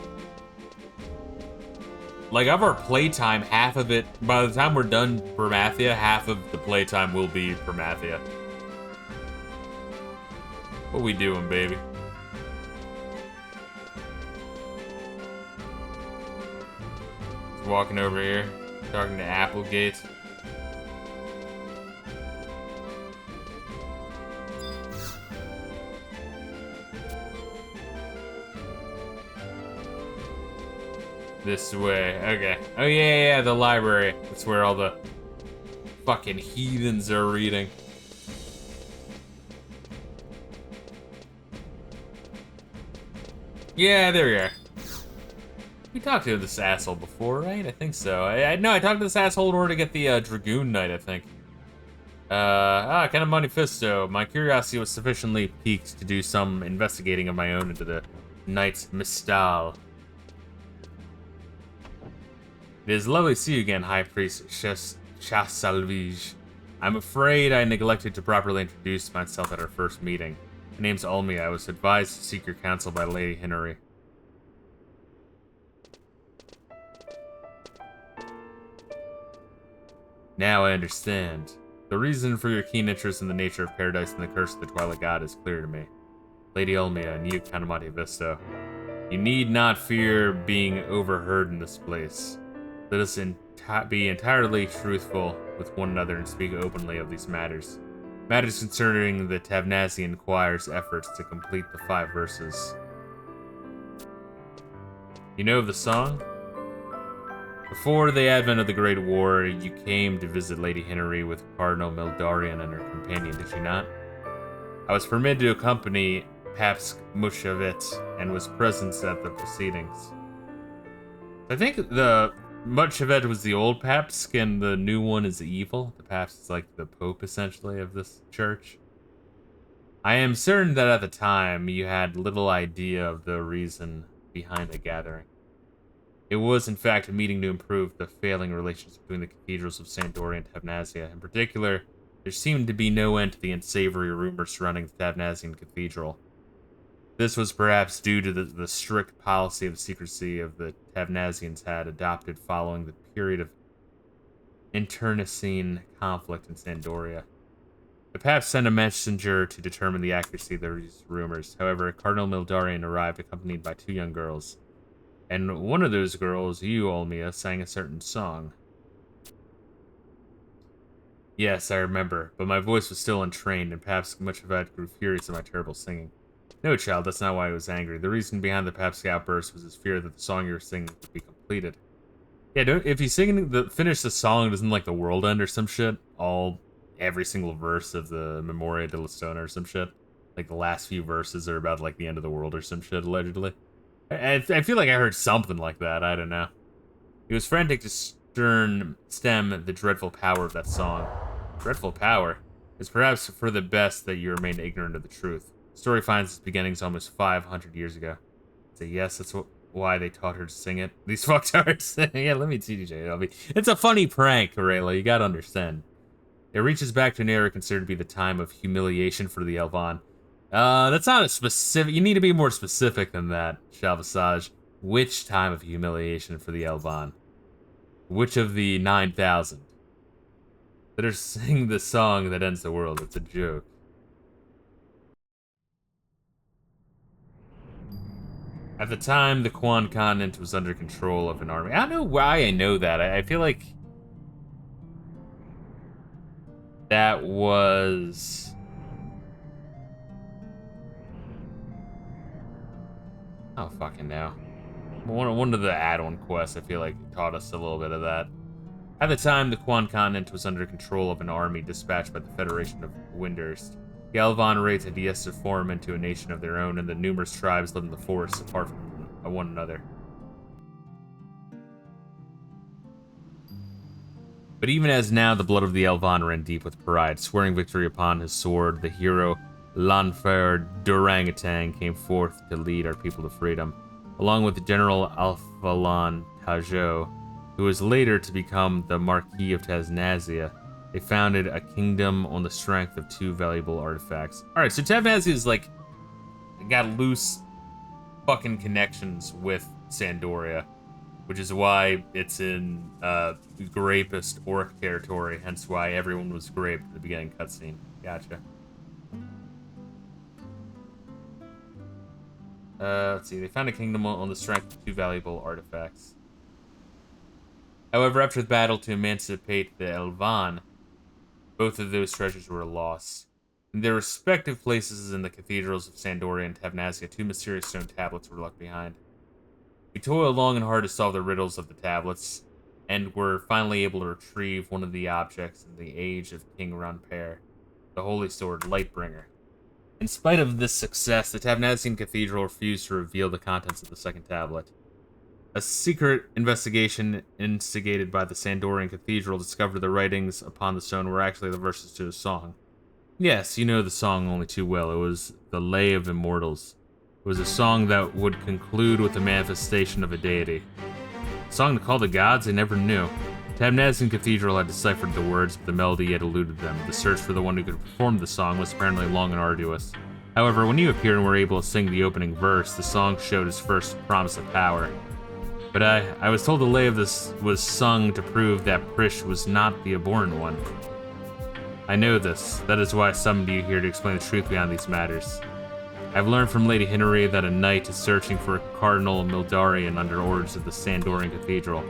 Like, of our playtime, half of it, by the time we're done Primathia, half of the playtime will be Primathia. What we doing, baby? Just walking over here, talking to Applegate. This way. Okay. Oh, yeah, the library. That's where all the fucking heathens are reading. Yeah, there we are. We talked to this asshole before, right? I think so. No, I talked to this asshole in order to get the Dragoon Knight, I think. Monte Fisto. My curiosity was sufficiently piqued to do some investigating of my own into the Knight's Mistal. It is lovely to see you again, High Priest Chassalvige. I'm afraid I neglected to properly introduce myself at our first meeting. My name's Ulmi. I was advised to seek your counsel by Lady Henry. Now I understand. The reason for your keen interest in the nature of paradise and the curse of the Twilight God is clear to me. Lady Ulmi and you, Count of Monte Fisto. You need not fear being overheard in this place. Let us be entirely truthful with one another and speak openly of these matters. Matters concerning the Tavnazian choir's efforts to complete the 5 verses. You know of the song? Before the advent of the Great War, you came to visit Lady Henry with Cardinal Mildarian and her companion, did you not? I was permitted to accompany Papst Mushavet and was present at the proceedings. I think the Mushavet was the old Papst and the new one is evil. The Papst is like the Pope, essentially, of this church. I am certain that at the time you had little idea of the reason behind the gathering. It was, in fact, a meeting to improve the failing relations between the cathedrals of Sandoria and Tavnazia. In particular, there seemed to be no end to the unsavory rumors surrounding the Tavnazian cathedral. This was perhaps due to the strict policy of secrecy of the Tavnazians had adopted following the period of internecine conflict in Sandoria. The Pape sent a messenger to determine the accuracy of these rumors. However, Cardinal Mildarian arrived accompanied by 2 young girls. And one of those girls, you, Olmia, sang a certain song. Yes, I remember, but my voice was still untrained, and perhaps much of that grew furious at my terrible singing. No, child, that's not why he was angry. The reason behind the Pap's outburst was his fear that the song you were singing would be completed. Yeah, if he's finish the song, doesn't like the world end or some shit? Every single verse of the Memoria de la Stona or some shit? Like the last few verses are about like the end of the world or some shit, allegedly. I feel like I heard something like that, I don't know. He was frantic to stem the dreadful power of that song. Dreadful power? It's perhaps for the best that you remain ignorant of the truth. The story finds its beginnings almost 500 years ago. So yes, that's why they taught her to sing it. These fucktards. Yeah, let me teach you. It's a funny prank, Reila, you gotta understand. It reaches back to an era considered to be the time of humiliation for the Elvan. That's not a specific... You need to be more specific than that, Shalvasage. Which time of humiliation for the Elvan? Which of the 9,000? That are singing the song that ends the world. It's a joke. At the time, the Quan continent was under control of an army. I don't know why I know that. I feel like... that was... Oh, fucking no. One of the add-on quests, I feel like, taught us a little bit of that. At the time, the Quan continent was under control of an army dispatched by the Federation of Windurst. The Elvan race had yet to form into a nation of their own, and the numerous tribes lived in the forests apart from one another. But even as now, the blood of the Elvan ran deep with pride. Swearing victory upon his sword, the hero Lanfair Durangatang came forth to lead our people to freedom, along with General Alphalan Tajo, who was later to become the Marquis of Tavnazia. They founded a kingdom on the strength of 2 valuable artifacts. Alright, so Tavnazia is like, got loose fucking connections with Sandoria, which is why it's in Grapist Orc territory, hence why everyone was graped at the beginning cutscene. Gotcha. Let's see, they found a kingdom on the strength of 2 valuable artifacts. However, after the battle to emancipate the Elvan, both of those treasures were lost. In their respective places in the cathedrals of Sandoria and Tavnazia, 2 mysterious stone tablets were left behind. We toiled long and hard to solve the riddles of the tablets, and were finally able to retrieve one of the objects in the age of King Ranper, the holy sword Lightbringer. In spite of this success, the Tavnazian Cathedral refused to reveal the contents of the second tablet. A secret investigation instigated by the Sandorian Cathedral discovered the writings upon the stone were actually the verses to a song. Yes, you know the song only too well. It was the Lay of Immortals. It was a song that would conclude with the manifestation of a deity. A song to call the gods? I never knew. Tabnazian Cathedral had deciphered the words, but the melody had eluded them. The search for the one who could perform the song was apparently long and arduous. However, when you appeared and were able to sing the opening verse, the song showed its first promise of power. But I was told the lay of this was sung to prove that Prish was not the abhorrent one. I know this. That is why I summoned you here to explain the truth behind these matters. I've learned from Lady Hinnery that a knight is searching for Cardinal Mildarian under orders of the Sandorian Cathedral.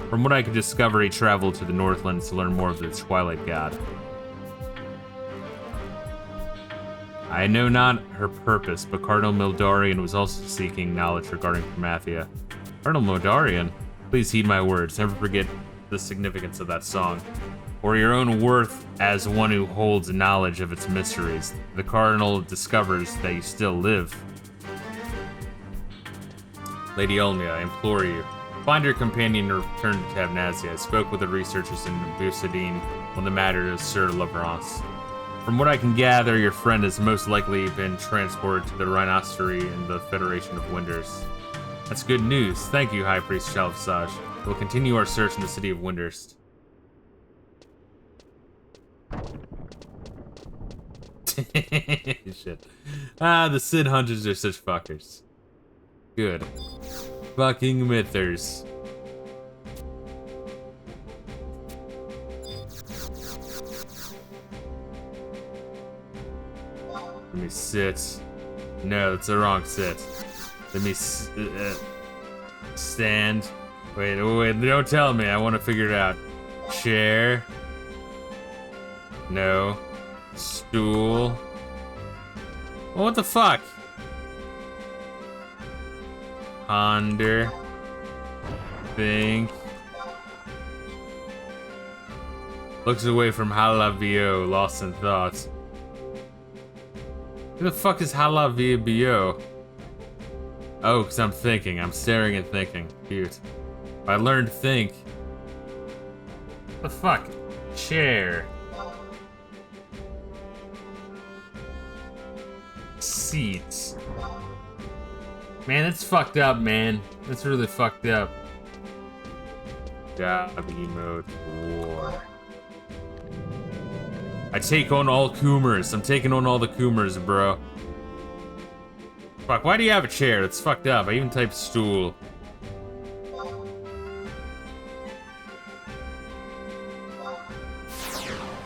From what I could discover, he traveled to the Northlands to learn more of the Twilight God. I know not her purpose, but Cardinal Mildarian was also seeking knowledge regarding Promathia. Cardinal Mildarian? Please heed my words. Never forget the significance of that song, or your own worth as one who holds knowledge of its mysteries. The Cardinal discovers that you still live. Lady Olmia, I implore you, find your companion and return to Tabnazia. I spoke with the researchers in Busadine on the matter of Sir Lavrance. From what I can gather, your friend has most likely been transported to the Rhinostery in the Federation of Winders. That's good news. Thank you, High Priest Shalvisage. We'll continue our search in the city of Winders. Shit. The Sid Hunters are such fuckers. Good. Fucking mythers. Let me sit. No, that's the wrong sit. Let me stand. Wait, don't tell me. I want to figure it out. Chair. No. Stool. Well, what the fuck? Ponder. Think. Looks away from Halavio, lost in thoughts. Who the fuck is Halavio? Oh, because I'm thinking. I'm staring and thinking. Cute. I learned think. What the fuck? Chair. Seats. Man, that's fucked up, man. That's really fucked up. Dobby mode war. I take on all Coomers. I'm taking on all the Coomers, bro. Fuck, why do you have a chair? That's fucked up. I even typed stool.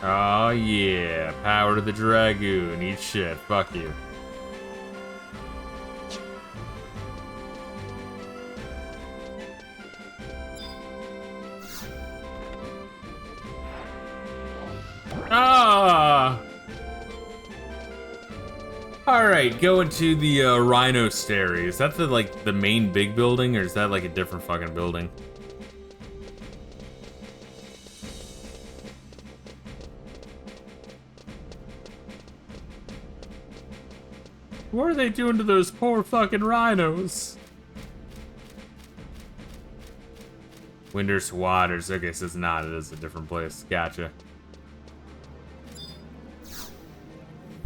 Oh yeah, power to the Dragoon. Eat shit. Fuck you. Ah! Alright, going to the Rhinostery. Is that the main big building, or is that like a different fucking building? What are they doing to those poor fucking rhinos? Winders Waters. Okay, so it's not. It is a different place. Gotcha.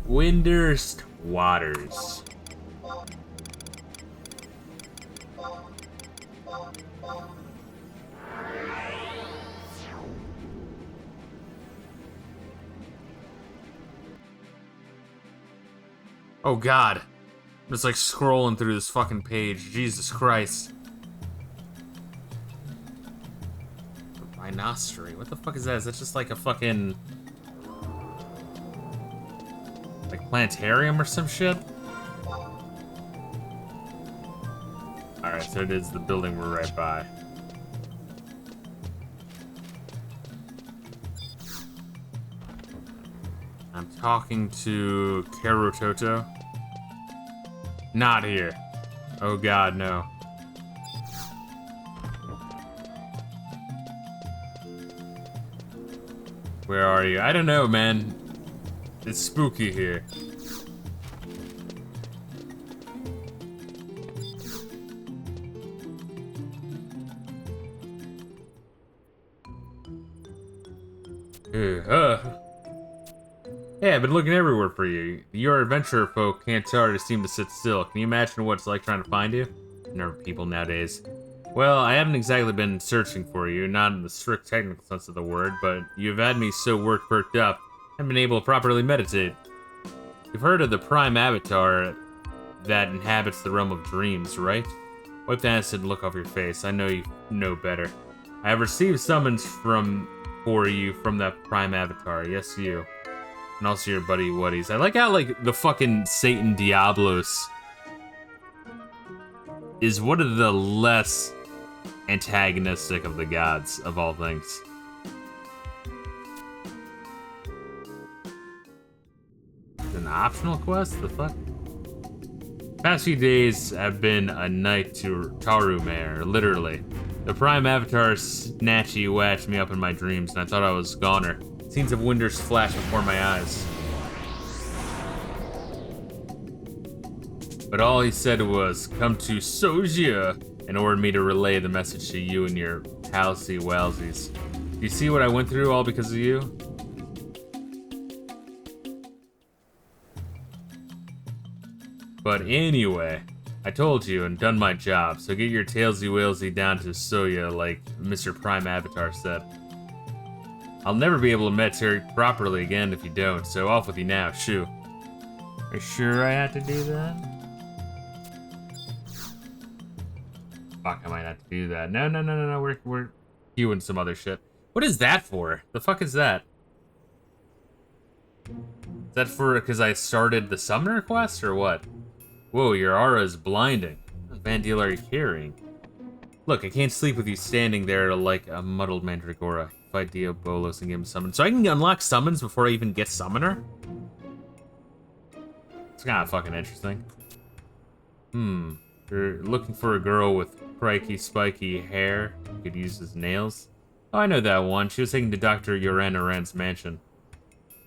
Winders Waters. Oh god. I'm just like scrolling through this fucking page. Jesus Christ. Rhinostery. What the fuck is that? Is that just like a fucking... like planetarium or some shit? Alright, so it is the building we're right by. I'm talking to Kerototo. Not here. Oh god, no. Where are you? I don't know, man. It's spooky here. Yeah, I've been looking everywhere for you. Your adventurer folk can't hardly seem to sit still. Can you imagine what it's like trying to find you? There are people nowadays. Well, I haven't exactly been searching for you, not in the strict technical sense of the word, but you've had me so work-perked up, I haven't been able to properly meditate. You've heard of the Prime Avatar that inhabits the realm of dreams, right? Wipe the acid and look off your face. I know you know better. I have received summons for you from that Prime Avatar. Yes, you. And also your buddy Wuddies. I like how, like, the fucking Satan Diablos is one of the less antagonistic of the gods, of all things. An optional quest? The fuck? Past few days have been a night to Tarumare, literally. The Prime Avatar snatchy watched me up in my dreams, and I thought I was goner. Scenes of wonders flashed before my eyes. But all he said was, come to Soja, and ordered me to relay the message to you and your palsy whalsies. Do you see what I went through all because of you? But anyway, I told you and done my job, so get your tailsy whalesy down to Soya like Mr. Prime Avatar said. I'll never be able to meditate properly again if you don't, so off with you now, shoo. Are you sure I had to do that? Fuck, I might have to do that. No, we're queuing some other shit. What is that for? The fuck is that? Is that for because I started the summoner quest or what? Whoa, your aura is blinding. What Vandal are you carrying? Look, I can't sleep with you standing there like a muddled mandragora. Fight Diabolos and give him summon. So I can unlock summons before I even get summoner? It's kind of fucking interesting. You're looking for a girl with crikey spiky hair. You could use as nails. Oh, I know that one. She was taken to Dr. Yoran mansion.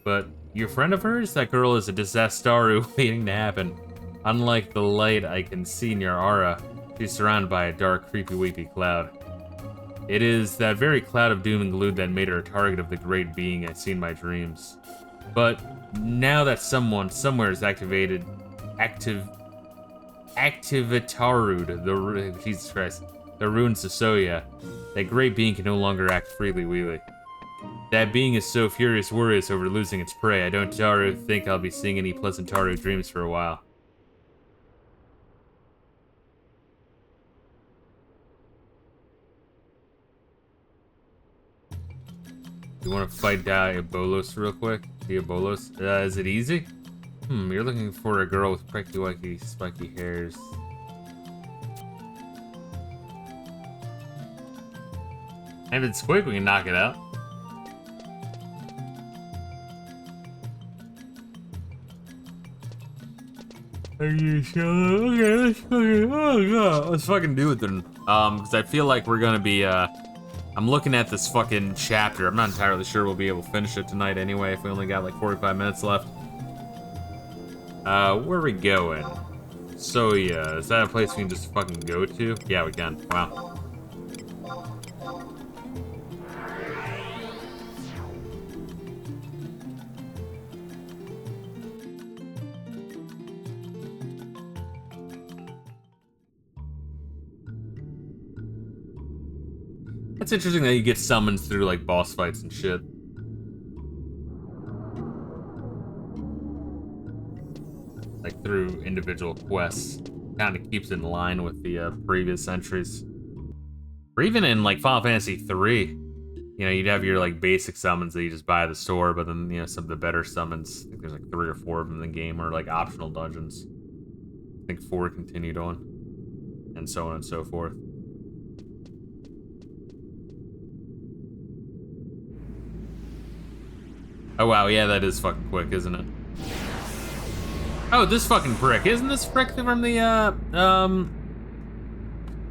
But your friend of hers? That girl is a disaster waiting to happen. Unlike the light I can see in your aura, she's surrounded by a dark, creepy-weepy cloud. It is that very cloud of doom and gloom that made her a target of the great being I see in my dreams. But now that someone somewhere is activitarud, Jesus Christ, the ruins of Soya, that great being can no longer act freely wheelie. That being is so furious worrious over losing its prey, I don't think I'll be seeing any pleasant Taru dreams for a while. You want to fight Diabolos real quick? Diabolos? Is it easy? You're looking for a girl with pricky wacky spiky hairs. If it's quick, we can knock it out. Are you sure? Okay, let's fucking do it then. Because I feel like we're gonna be, I'm looking at this fucking chapter. I'm not entirely sure we'll be able to finish it tonight anyway, if we only got like 45 minutes left. Where are we going? So yeah, is that a place we can just fucking go to? Yeah, we can. Wow. It's interesting that you get summons through like boss fights and shit. Like through individual quests. Kind of keeps in line with the previous entries. Or even in like Final Fantasy 3, you know, you'd have your like basic summons that you just buy at the store, but then, you know, some of the better summons, I think there's like 3 or 4 of them in the game, are like optional dungeons. I think 4 continued on, and so on and so forth. Oh wow, yeah, that is fucking quick, isn't it? Oh, this fucking prick. Isn't this prick from the,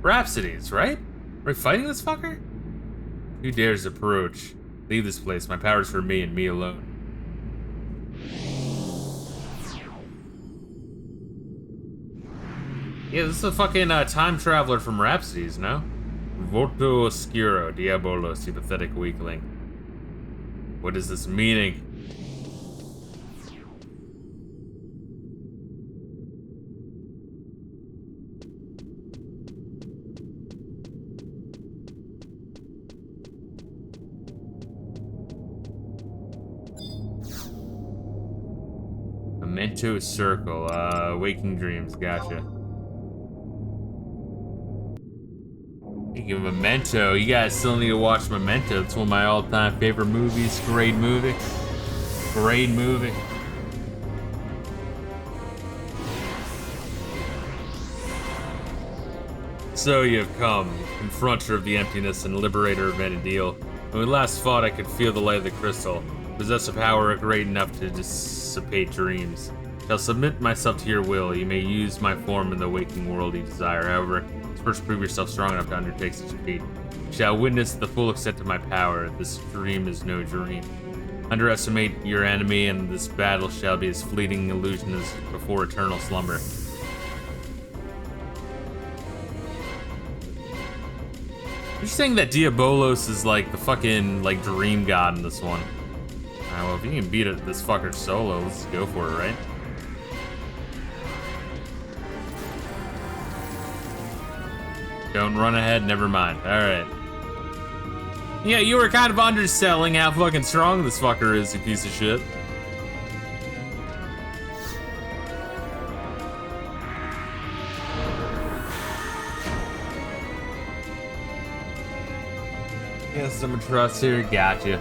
Rhapsodies, right? Are we fighting this fucker? Who dares approach? Leave this place. My power's for me and me alone. Yeah, this is a fucking time traveler from Rhapsodies, no? Voto Oscuro, Diabolos, you pathetic weakling. What is this meaning? Memento Circle. Waking Dreams. Gotcha. Speaking of Memento, you guys still need to watch Memento. It's one of my all-time favorite movies. Great movie. Great movie. So you have come, confronter of the emptiness and liberator of Vanadil. When we last fought, I could feel the light of the crystal, possess a power great enough to dissipate dreams. Shall submit myself to your will. You may use my form in the waking world you desire. However, first prove yourself strong enough to undertake such a feat. You shall witness the full extent of my power. This dream is no dream. Underestimate your enemy, and this battle shall be as fleeting illusion as before eternal slumber. You're saying that Diabolos is like the fucking like dream god in this one. Well, if you can beat it, this fucker solo, let's go for it, right? Don't run ahead, never mind. Alright. Yeah, you were kind of underselling how fucking strong this fucker is, you piece of shit. Yeah, some trust here, gotcha.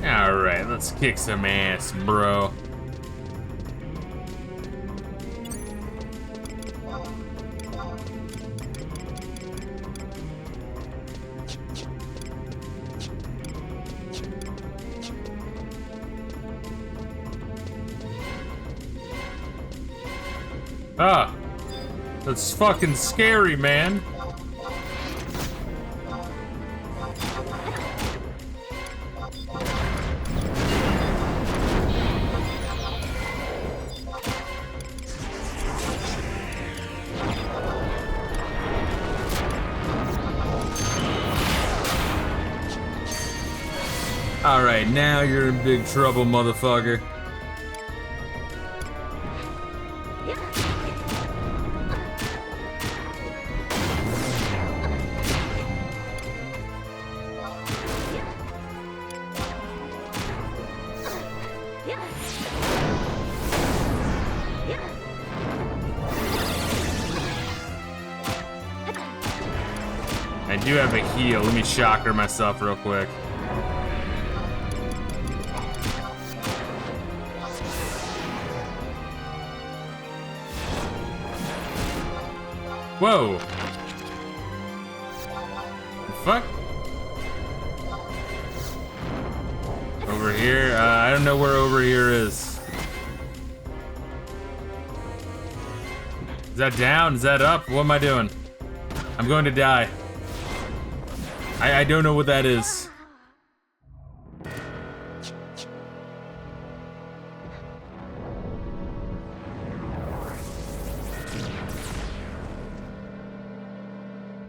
Alright, let's kick some ass, bro. Ah, that's fucking scary, man. Alright, now you're in big trouble, motherfucker. I do have a heal. Let me shocker myself real quick. Whoa! The fuck? Over here? I don't know where over here is. Is that down? Is that up? What am I doing? I'm going to die. I don't know what that is.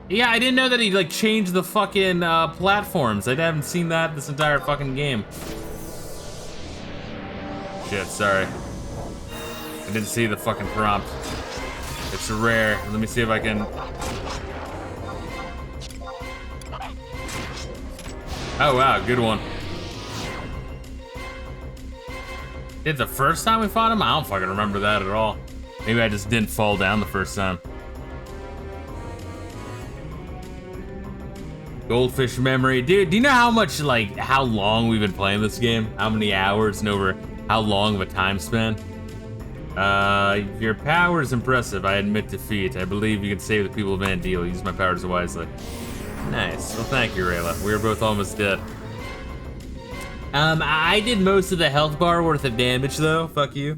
Yeah, I didn't know that he like changed the fucking platforms. I haven't seen that this entire fucking game. Shit, sorry. I didn't see the fucking prompt. It's rare. Let me see if I can. Oh wow, good one. Did the first time we fought him? I don't fucking remember that at all. Maybe I just didn't fall down the first time. Goldfish memory. Dude, do you know how much, like, how long we've been playing this game? How many hours and over how long of a time span? Your power is impressive. I admit defeat. I believe you can save the people of Vanadil. Use my powers wisely. Nice. Well, thank you, Reila. We were both almost dead. I did most of the health bar worth of damage though. Fuck you.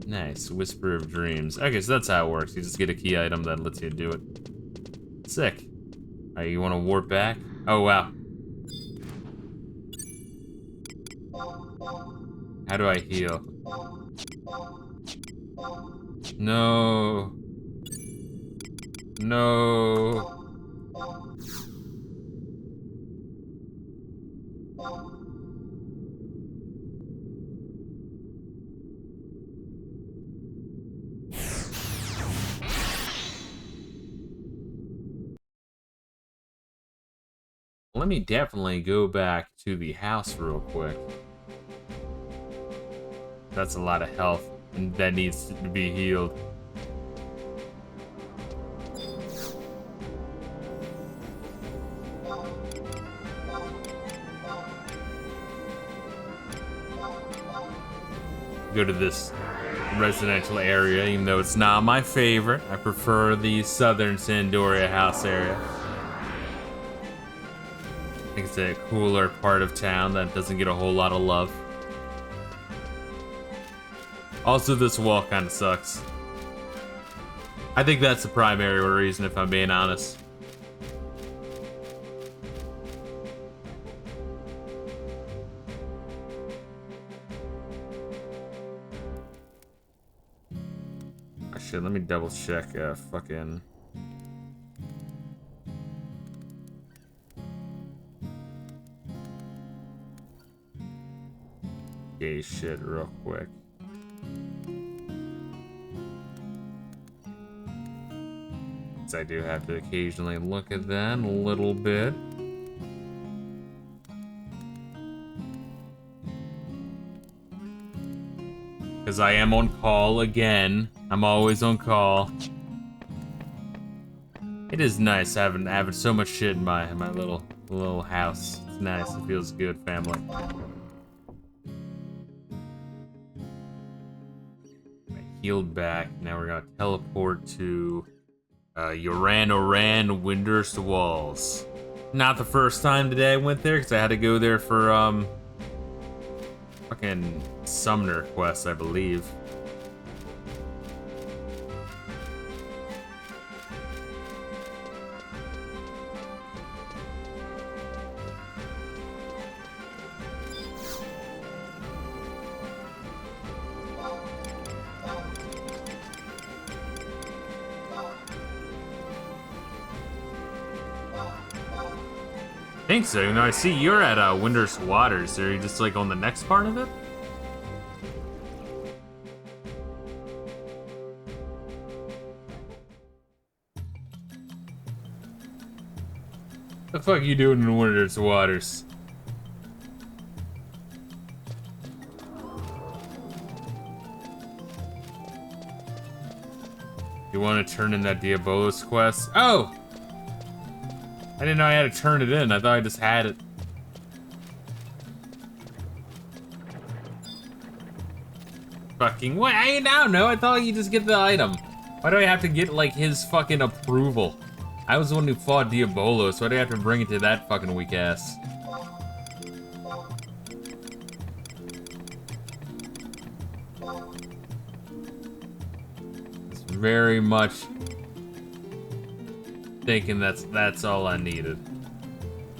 Nice, Whisper of Dreams. Okay, so that's how it works. You just get a key item that lets you do it. Sick. Alright, you want to warp back? Oh, wow. How do I heal? No. No. Let me definitely go back to the house real quick. That's a lot of health that needs to be healed. Go to this residential area, even though it's not my favorite. I prefer the southern Sandoria house area. I think it's a cooler part of town that doesn't get a whole lot of love. Also, this wall kind of sucks. I think that's the primary reason, if I'm being honest. Oh, shit, let me double check fucking... gay shit real quick. So I do have to occasionally look at that a little bit. Because I am on call again. I'm always on call. It is nice having so much shit in my little house. It's nice. It feels good, family. Healed back. Now we're gonna teleport to Oran Windurst Walls. Not the first time today I went there, because I had to go there for fucking Summoner quest, I believe. I think so. You know, I see you're at Windurst Waters. Are you just like on the next part of it? The fuck are you doing in Windurst Waters? You want to turn in that Diabolos quest? Oh! I didn't know I had to turn it in. I thought I just had it. Fucking what? I don't know. I thought you just get the item. Why do I have to get like his fucking approval? I was the one who fought Diabolos. Why do I have to bring it to that fucking weak ass? It's very much thinking that's all I needed.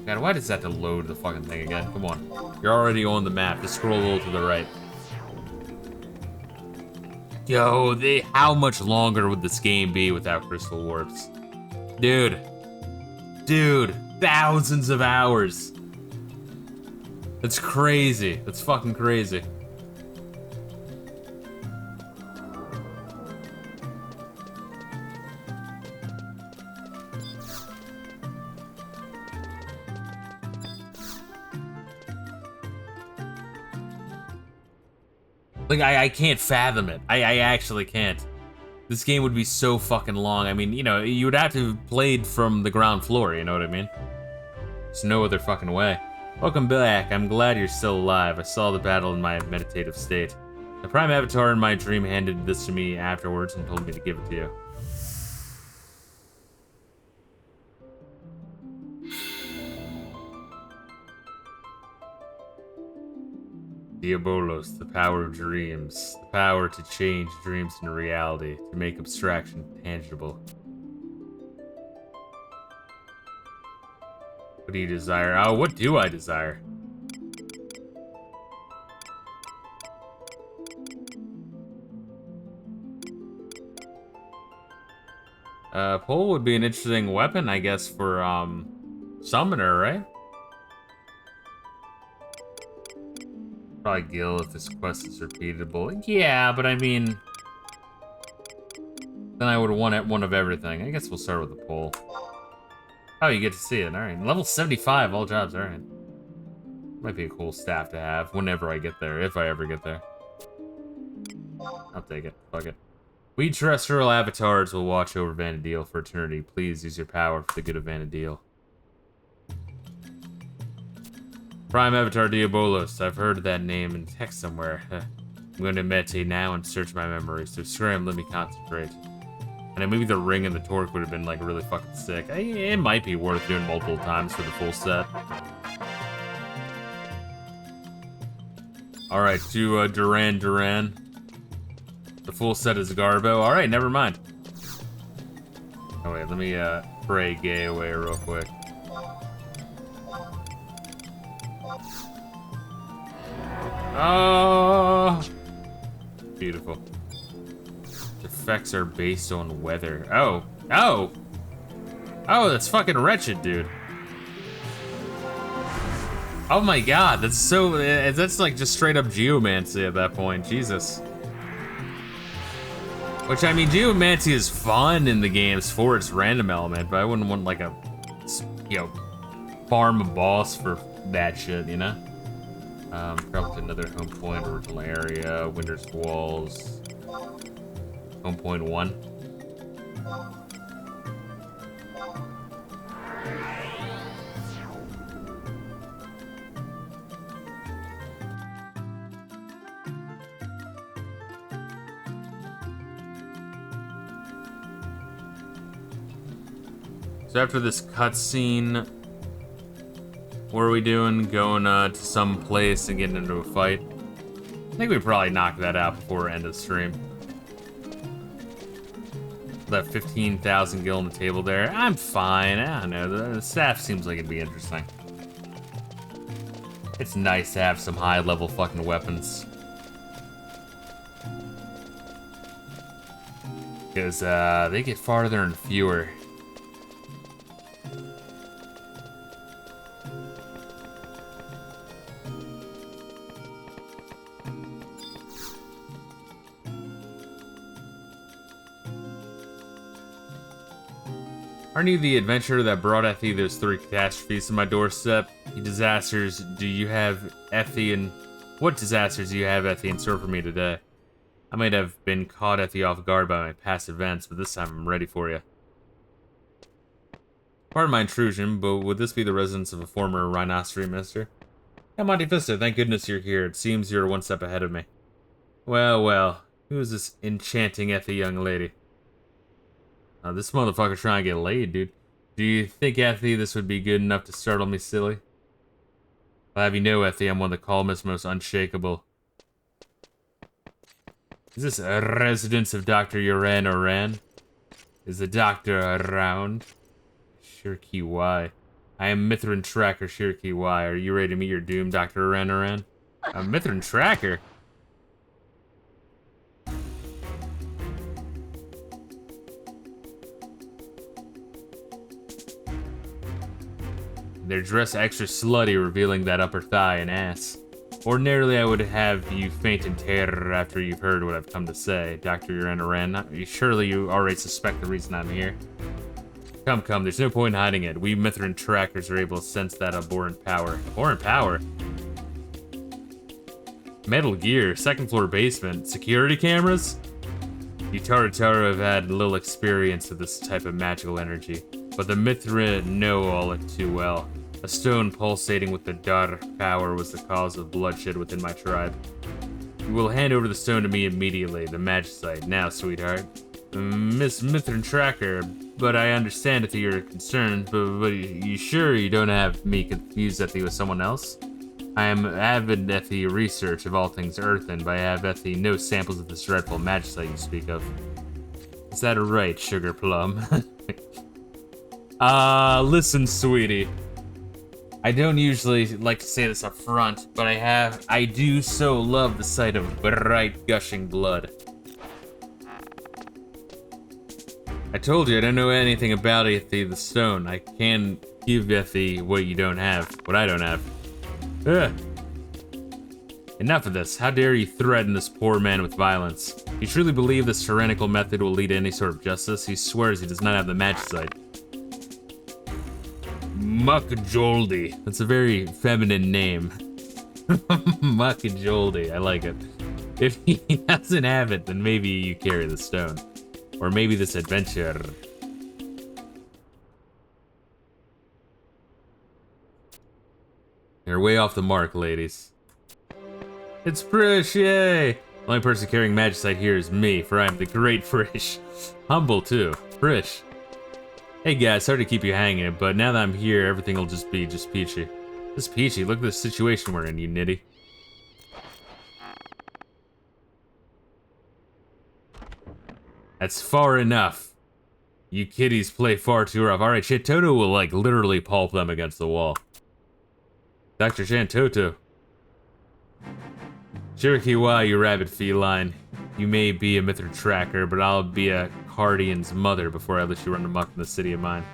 God, why does that have to load the fucking thing again? Come on. You're already on the map. Just scroll a little to the right. Yo, how much longer would this game be without crystal warps? Dude, thousands of hours. That's crazy. That's fucking crazy. Like, I can't fathom it. I actually can't. This game would be so fucking long. I mean, you know, you would have to have played from the ground floor, you know what I mean? There's no other fucking way. Welcome back. I'm glad you're still alive. I saw the battle in my meditative state. The Prime Avatar in my dream handed this to me afterwards and told me to give it to you. Diabolos, the power of dreams. The power to change dreams into reality, to make abstraction tangible. What do you desire? Oh, what do I desire? Pole would be an interesting weapon, I guess, for, Summoner, right? Probably Gil if this quest is repeatable. Yeah, but I mean... Then I would want one of everything. I guess we'll start with the pole. Oh, you get to see it. Alright. Level 75, all jobs. Alright. Might be a cool staff to have whenever I get there, if I ever get there. I'll take it. Fuck it. We terrestrial avatars will watch over Vanadil for eternity. Please use your power for the good of Vanadil. Prime Avatar Diabolos. I've heard that name in text somewhere. I'm going to meditate now and search my memories. So scram, let me concentrate. And then maybe the ring and the torque would have been like really fucking sick. It might be worth doing multiple times for the full set. Alright, to Duran. The full set is Garbo. Alright, never mind. Oh wait, let me pray gay away real quick. Oh, beautiful. Effects are based on weather. Oh, that's fucking wretched, dude. Oh my god, that's like just straight up geomancy at that point. Jesus. Which, I mean, geomancy is fun in the games for its random element, but I wouldn't want like a, farm a boss for that shit, you know? Travel to another home point, original area, Winter's Walls. Home point 1. So after this cutscene, what are we doing? Going to some place and getting into a fight? I think we probably knock that out before we end the stream. That 15,000 gil on the table there. I'm fine. I don't know. The staff seems like it'd be interesting. It's nice to have some high-level fucking weapons. Because they get farther and fewer. Aren't you the adventurer that brought Effie those 3 catastrophes to my doorstep? What disasters do you have, Effie, in store for me today? I might have been caught Effie off guard by my past events, but this time I'm ready for you. Pardon my intrusion, but would this be the residence of a former Rhinoceros minister? Yeah, Monte Fisto, thank goodness you're here. It seems you're one step ahead of me. Well, who is this enchanting Effie young lady? This motherfucker's trying to get laid, dude. Do you think, Effie, this would be good enough to startle me silly? I'll have you know, Effie, I'm one of the calmest, most unshakable. Is this a residence of Dr. Uran Oran? Is the doctor around? Shirky Y. I am Mithrin Tracker Shirky Y. Are you ready to meet your doom, Dr. Uran Oran? A Mithrin Tracker? They're dressed extra slutty, revealing that upper thigh and ass. Ordinarily, I would have you faint in terror after you've heard what I've come to say, Dr. Uran. Surely you already suspect the reason I'm here. Come, there's no point in hiding it. We Mithrin trackers are able to sense that abhorrent power. Abhorrent power? Metal Gear, 2nd floor basement, security cameras? You Taru have had little experience with this type of magical energy, but the Mithrin know all it too well. A stone pulsating with the dark power was the cause of bloodshed within my tribe. You will hand over the stone to me immediately, the magicite. Now, sweetheart. Miss Mithrin Tracker, but I understand if you're concerned, but you sure you don't have me confused with someone else? I am avid at the research of all things earthen, but I have at the no samples of this dreadful magicite you speak of. Is that right, Sugar Plum? Listen, sweetie. I don't usually like to say this up front, but I do so love the sight of bright, gushing blood. I told you I don't know anything about Ethy the stone. I can give Ethy what you don't have, what I don't have. Ugh. Enough of this. How dare you threaten this poor man with violence? You truly believe this tyrannical method will lead to any sort of justice? He swears he does not have the magicite. Muckjoldy. That's a very feminine name. Muckjoldy. I like it. If he doesn't have it, then maybe you carry the stone. Or maybe this adventure. You're way off the mark, ladies. It's Frish, yay! The only person carrying magicite here is me, for I am the great Frish. Humble, too. Frish. Hey guys, sorry to keep you hanging, but now that I'm here, everything will just be peachy. Just peachy, look at the situation we're in, you nitty. That's far enough. You kiddies play far too rough. Alright, Shantoto will, like, literally pulp them against the wall. Dr. Shantoto. Chirikiwa, you rabid feline. You may be a Mithra tracker, but I'll be a Cardian's mother before I let you run amok in the city of mine.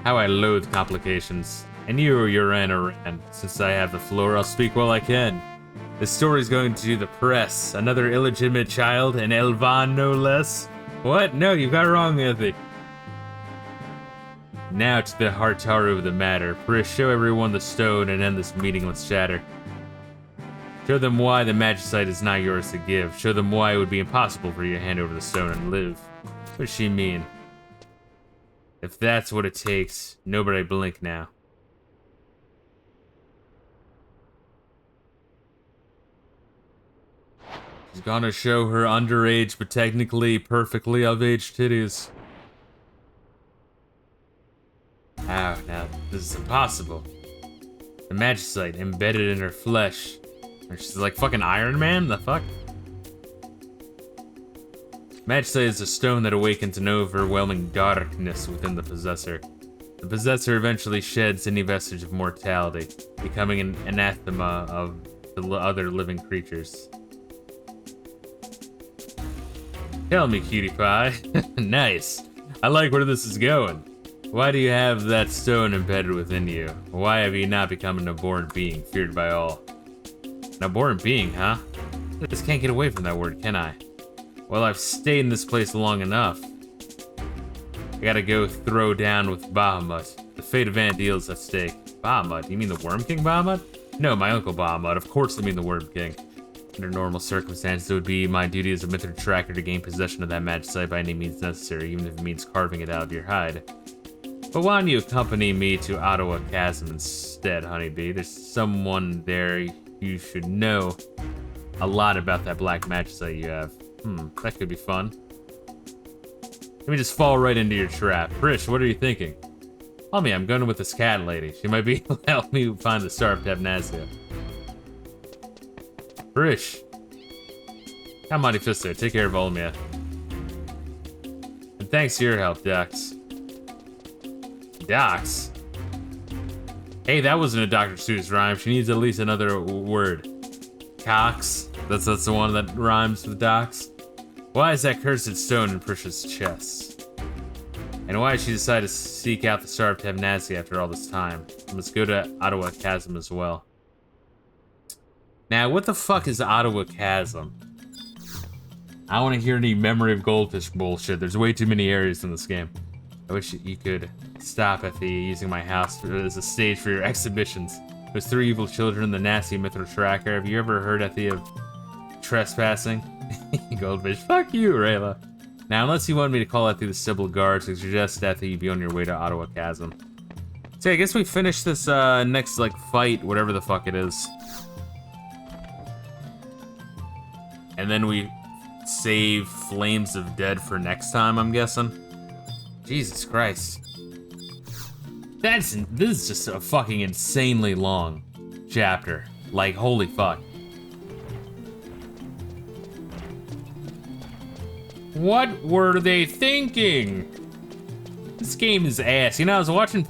How I loathe complications. And you, Uran. Since I have the floor, I'll speak while I can. This story's going to the press. Another illegitimate child, an Elvan no less. What? No, you got it wrong, Anthony. Now to the Hartaru of the matter. Frish, show everyone the stone and end this meaningless chatter. Show them why the magicite is not yours to give. Show them why it would be impossible for you to hand over the stone and live. What does she mean? If that's what it takes, nobody blink now. She's gonna show her underage, but technically perfectly of age titties. Ow, now this is impossible. The magicite embedded in her flesh. She's like fucking Iron Man? The fuck? Magicite is a stone that awakens an overwhelming darkness within the possessor. The possessor eventually sheds any vestige of mortality, becoming an anathema of the other living creatures. Tell me, cutie pie. Nice. I like where this is going. Why do you have that stone embedded within you? Why have you not become an abhorrent being, feared by all? An abhorrent being, huh? I just can't get away from that word, can I? Well, I've stayed in this place long enough. I gotta go throw down with Bahamut. The fate of Vandeel is at stake. Bahamut? You mean the Worm King Bahamut? No, my uncle Bahamut. Of course I mean the Worm King. Under normal circumstances, it would be my duty as a Mithra tracker to gain possession of that magicite by any means necessary, even if it means carving it out of your hide. But why don't you accompany me to Ottawa Chasm instead, honeybee? There's someone there you should know a lot about that black magicite you have. That could be fun. Let me just fall right into your trap. Frish, what are you thinking? Tell me, I'm going with this cat lady. She might be able to help me find the Star of Tabnazia. Frish. Come on, Fisto. Take care of Olmia. And thanks for your help, Docs. Docs? Hey, that wasn't a Dr. Seuss rhyme. She needs at least another word. Cox? That's the one that rhymes with Docs? Why is that cursed stone in Prish's chest? And why did she decide to seek out the Star of Tabnazia after all this time? I must go to Ottawa Chasm as well. Now, what the fuck is Ottawa Chasm? I don't want to hear any Memory of Goldfish bullshit. There's way too many areas in this game. I wish you could stop at the using my house as a stage for your exhibitions. Those three evil children, the nasty Mithra tracker. Have you ever heard, Ethy, of trespassing? Goldfish, fuck you, Reila. Now, unless you want me to call Ethy the Sybil Guards, I suggest Ethy you be on your way to Ottawa Chasm. So I guess we finish this next like fight, whatever the fuck it is. And then we save Flames of Dead for next time, I'm guessing. Jesus Christ. This is just a fucking insanely long chapter. Like, holy fuck. What were they thinking? This game is ass. You know, I was watching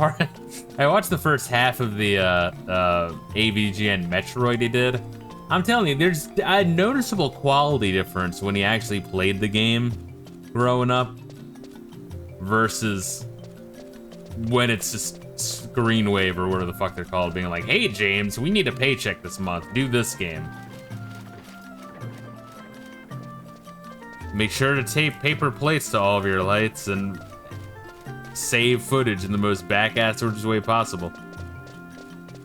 I watched the first half of the AVGN Metroid he did. I'm telling you, there's a noticeable quality difference when he actually played the game growing up versus when it's just Screenwave or whatever the fuck they're called, being like, hey James, we need a paycheck this month, do this game. Make sure to tape paper plates to all of your lights and save footage in the most back-asswards way possible.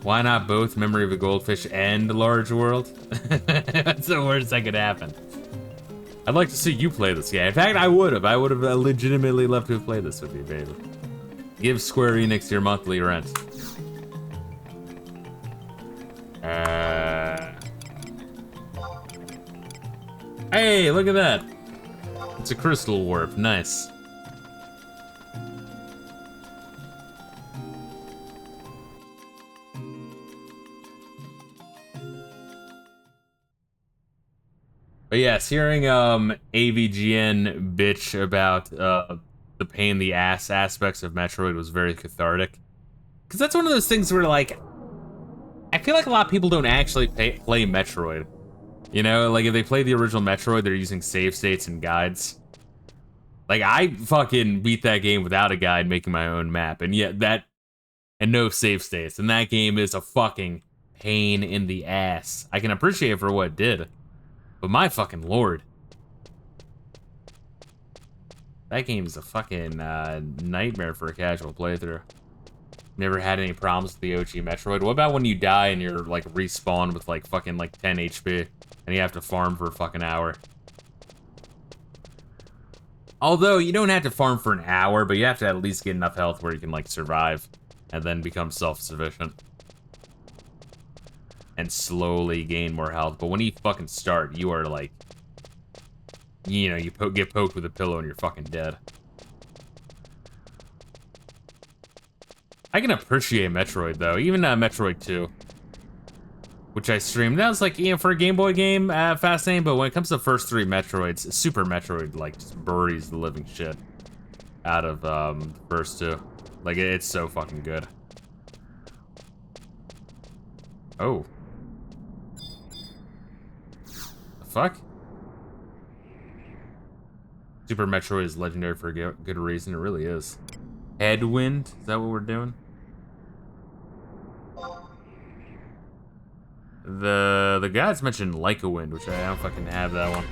Why not both Memory of a Goldfish and Large World? That's the worst that could happen. I'd like to see you play this game. In fact, I would have. I would have legitimately loved to have played this with you, baby. Give Square Enix your monthly rent. Hey, look at that. It's a crystal warp. Nice. But yes, hearing AVGN bitch about the pain in the ass aspects of Metroid was very cathartic. Because that's one of those things where, like, I feel like a lot of people don't actually play Metroid. You know, like, if they play the original Metroid, they're using save states and guides. Like, I fucking beat that game without a guide, making my own map, and yet and no save states. And that game is a fucking pain in the ass. I can appreciate it for what it did, but my fucking lord. That game's a fucking nightmare for a casual playthrough. Never had any problems with the OG Metroid. What about when you die and you're, like, respawned with, like, fucking, like, 10 HP, and you have to farm for a fucking hour? Although, you don't have to farm for an hour, but you have to at least get enough health where you can, like, survive, and then become self-sufficient. And slowly gain more health. But when you fucking start, you are, like, you know, you get poked with a pillow and you're fucking dead. I can appreciate Metroid, though. Even Metroid 2. Which I streamed. That was, like, you know, for a Game Boy game, fascinating. But when it comes to the first three Metroids, Super Metroid, like, just buries the living shit out of the first two. Like, it's so fucking good. Oh. The fuck? Super Metroid is legendary for a good reason. It really is. Headwind? Is that what we're doing? The guys mentioned Leica Wind, which I don't fucking have that one.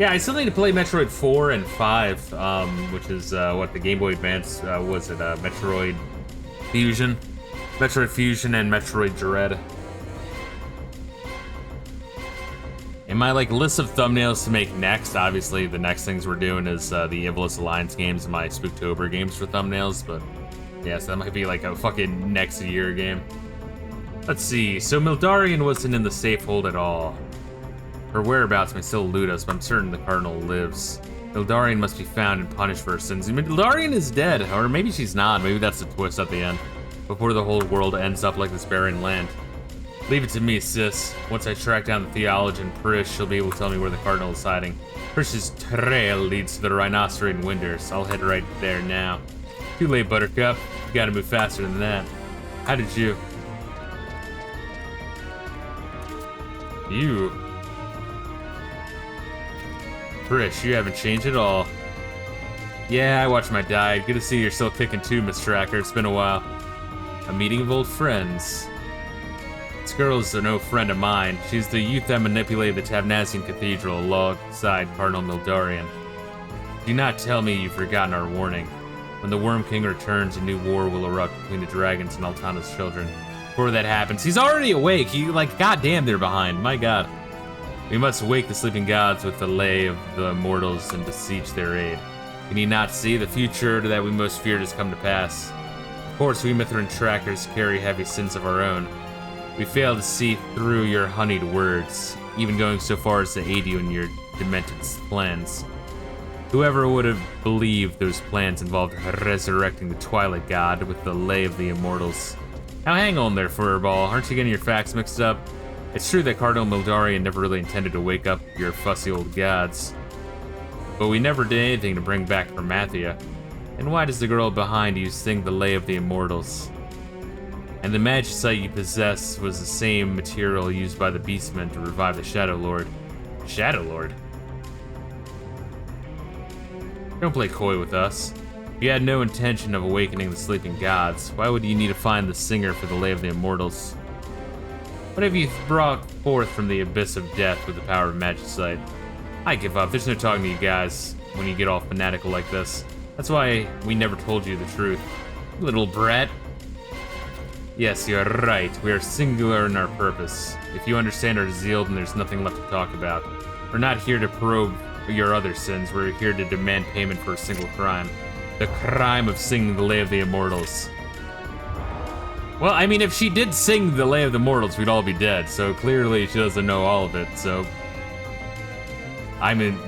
Yeah, I still need to play Metroid 4 and 5, which is what the Game Boy Advance was it, Metroid Fusion? Metroid Fusion and Metroid Dread. In my, like, list of thumbnails to make next, obviously the next things we're doing is the Evilus Alliance games and my Spooktober games for thumbnails, but yeah, so that might be like a fucking next year game. Let's see, so Mildarian wasn't in the safe hold at all. Her whereabouts may still elude us, but I'm certain the Cardinal lives. Mildarian must be found and punished for her sins. Mildarian is dead, or maybe she's not, maybe that's the twist at the end, before the whole world ends up like this barren land. Leave it to me, sis. Once I track down the theologian Prish, she'll be able to tell me where the Cardinal is hiding. Prish's trail leads to the Rhinoceros and Winders. I'll head right there now. Too late, Buttercup. You gotta move faster than that. How did you? You. Prish, you haven't changed at all. Yeah, I watched my diet. Good to see you're still kicking too, Miss Tracker. It's been a while. A meeting of old friends. This girl is no friend of mine. She's the youth that manipulated the Tabnazian Cathedral alongside Cardinal Mildarian. Do not tell me you've forgotten our warning. When the Worm King returns, a new war will erupt between the dragons and Altana's children. Before that happens, he's already awake. He, like, goddamn, they're behind. My god. We must wake the sleeping gods with the lay of the mortals and beseech their aid. Can you not see the future that we most feared has come to pass? Of course, we Mithrin trackers carry heavy sins of our own. We fail to see through your honeyed words, even going so far as to aid you in your demented plans. Whoever would have believed those plans involved resurrecting the Twilight God with the Lay of the Immortals. Now hang on there, Furball. Aren't you getting your facts mixed up? It's true that Cardinal Mildarian never really intended to wake up your fussy old gods. But we never did anything to bring back Hermathia. And why does the girl behind you sing the Lay of the Immortals? And the magicite you possess was the same material used by the Beastmen to revive the Shadow Lord. Shadow Lord? Don't play coy with us. If you had no intention of awakening the sleeping gods, why would you need to find the singer for the Lay of the Immortals? What have you brought forth from the abyss of death with the power of magicite? I give up. There's no talking to you guys when you get all fanatical like this. That's why we never told you the truth. Little brat. Yes, you're right. We are singular in our purpose. If you understand our zeal, then there's nothing left to talk about. We're not here to probe your other sins. We're here to demand payment for a single crime. The crime of singing the Lay of the Immortals. Well, I mean, if she did sing the Lay of the Immortals, we'd all be dead. So clearly she doesn't know all of it, so... I mean,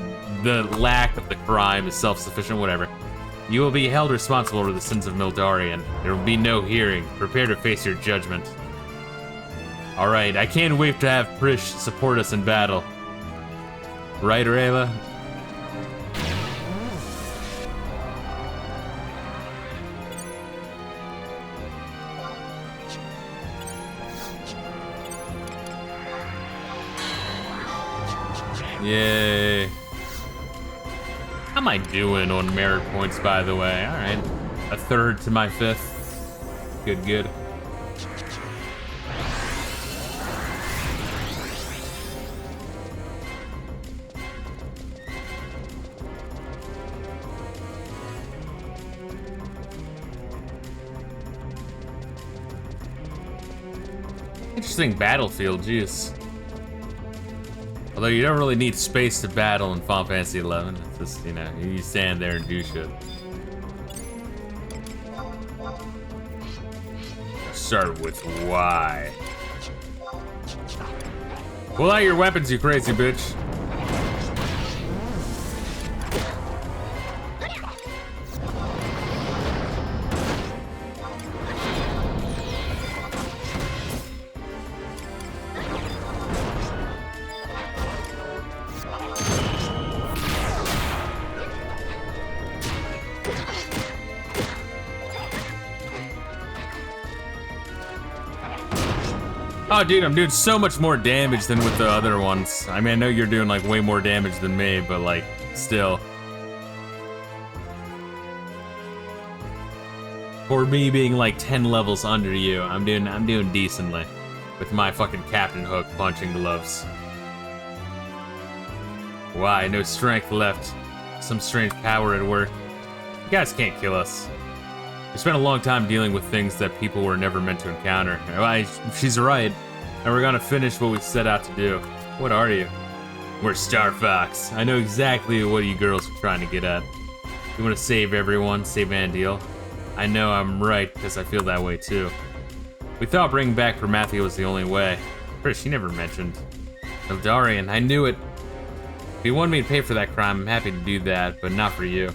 the lack of the crime is self-sufficient, whatever. You will be held responsible for the sins of Mildarian. There will be no hearing. Prepare to face your judgment. Alright, I can't wait to have Prish support us in battle. Right, Reila? Yay. How am I doing on merit points, by the way? Alright. A third to my fifth. Good, good. Interesting battlefield, jeez. Although you don't really need space to battle in Final Fantasy 11. It's just, you know, you stand there and do shit. Start with Y. Pull out your weapons, you crazy bitch. Oh, dude, I'm doing so much more damage than with the other ones. I mean, I know you're doing, like, way more damage than me, but, like, still. For me being, like, 10 levels under you, I'm doing decently. With my fucking Captain Hook punching gloves. Why? No strength left. Some strange power at work. You guys can't kill us. We spent a long time dealing with things that people were never meant to encounter. She's right, and we're gonna finish what we set out to do. What are you? We're Star Fox. I know exactly what you girls are trying to get at. You want to save everyone, save Andil. I know I'm right, because I feel that way too. We thought bringing back Hermathia was the only way. First, she never mentioned. Mildarian, I knew it. If you want me to pay for that crime, I'm happy to do that, but not for you.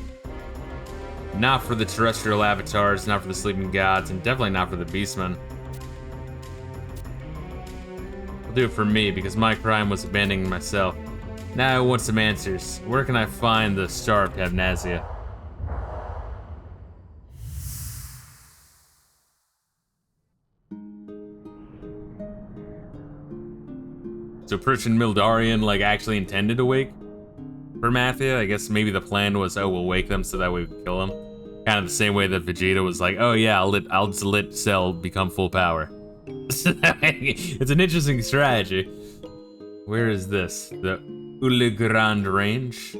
Not for the terrestrial avatars, not for the sleeping gods, and definitely not for the beastmen. I'll do it for me, because my crime was abandoning myself. Now I want some answers. Where can I find the Star of Pavnasia? So Prish and Mildarian, like, actually intended to wake Hermathia? I guess maybe the plan was, oh, we'll wake them so that way we can kill them. Kind of the same way that Vegeta was like, oh yeah, I'll just let Cell become full power. It's an interesting strategy. Where is this? The Uligrand Range?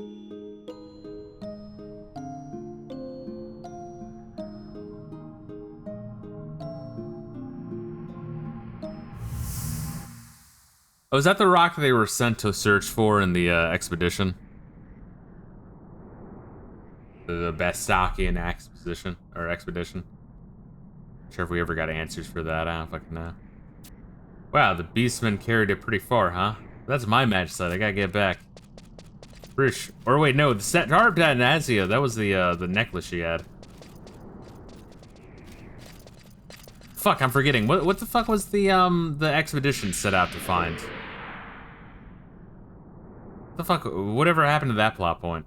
Oh, is that the rock they were sent to search for in the expedition? The Bastokian expedition. Not sure if we ever got answers for that. I don't fucking know. Wow, the Beastmen carried it pretty far, huh? That's my match site. I gotta get back. British. Or wait, no, the Star of Danazia, that was the necklace she had. Fuck, I'm forgetting. What the fuck was the expedition set out to find? What the fuck, whatever happened to that plot point?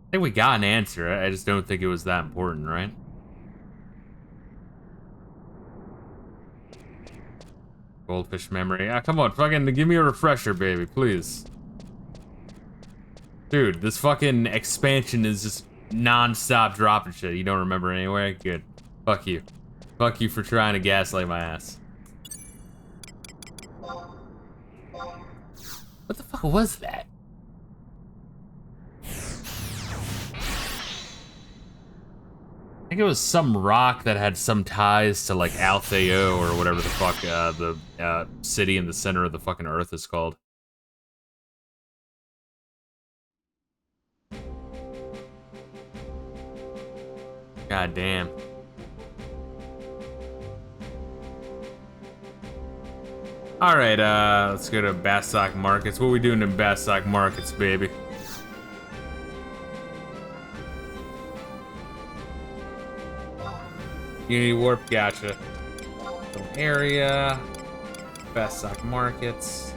I think we got an answer, I just don't think it was that important, right? Goldfish memory. Ah, come on, fucking give me a refresher, baby, please. Dude, this fucking expansion is just non-stop dropping shit. You don't remember anyway? Good. Fuck you. Fuck you for trying to gaslight my ass. What the fuck was that? I think it was some rock that had some ties to like Altheo or whatever the fuck the city in the center of the fucking earth is called. God damn. Alright, let's go to Bastok Markets. What are we doing in Bastok Markets, baby? Unity Warp, gotcha. Some area. Bastok Markets.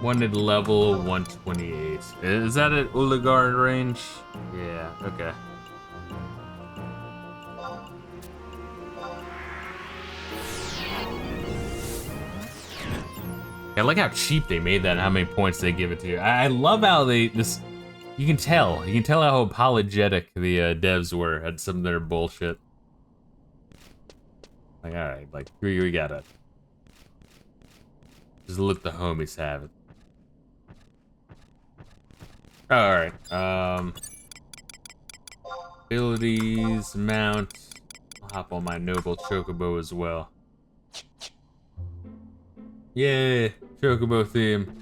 Wanted level 128. Is that at Uligard range? Yeah, okay. I like how cheap they made that and how many points they give it to you. I love how you can tell how apologetic the devs were at some of their bullshit. Like, alright, like, we got it. Just let the homies have it. Alright, abilities, mount. I'll hop on my noble chocobo as well. Yay, chocobo theme.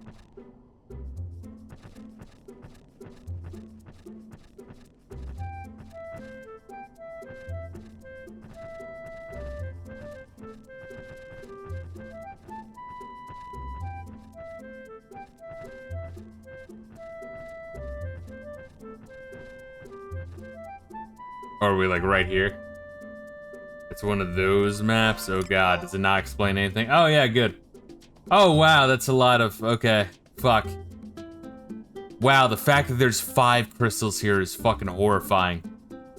Or are we like right here? It's one of those maps. Oh god, does it not explain anything? Oh yeah, good. Oh wow, that's a lot of, okay, fuck. Wow, the fact that there's 5 crystals here is fucking horrifying.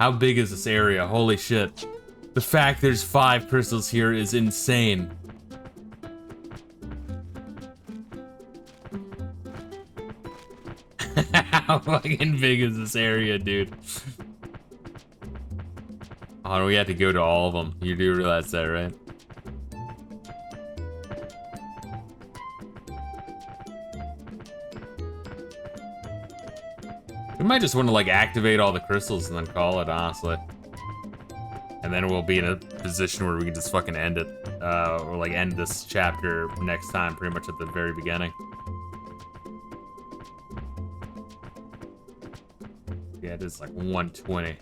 How big is this area? Holy shit. The fact there's 5 crystals here is insane. How fucking big is this area, dude? Oh, we have to go to all of them. You do realize that, right? We might just want to like activate all the crystals and then call it, honestly. And then we'll be in a position where we can just fucking end it. Or like end this chapter next time, pretty much at the very beginning. Yeah, it is like 120.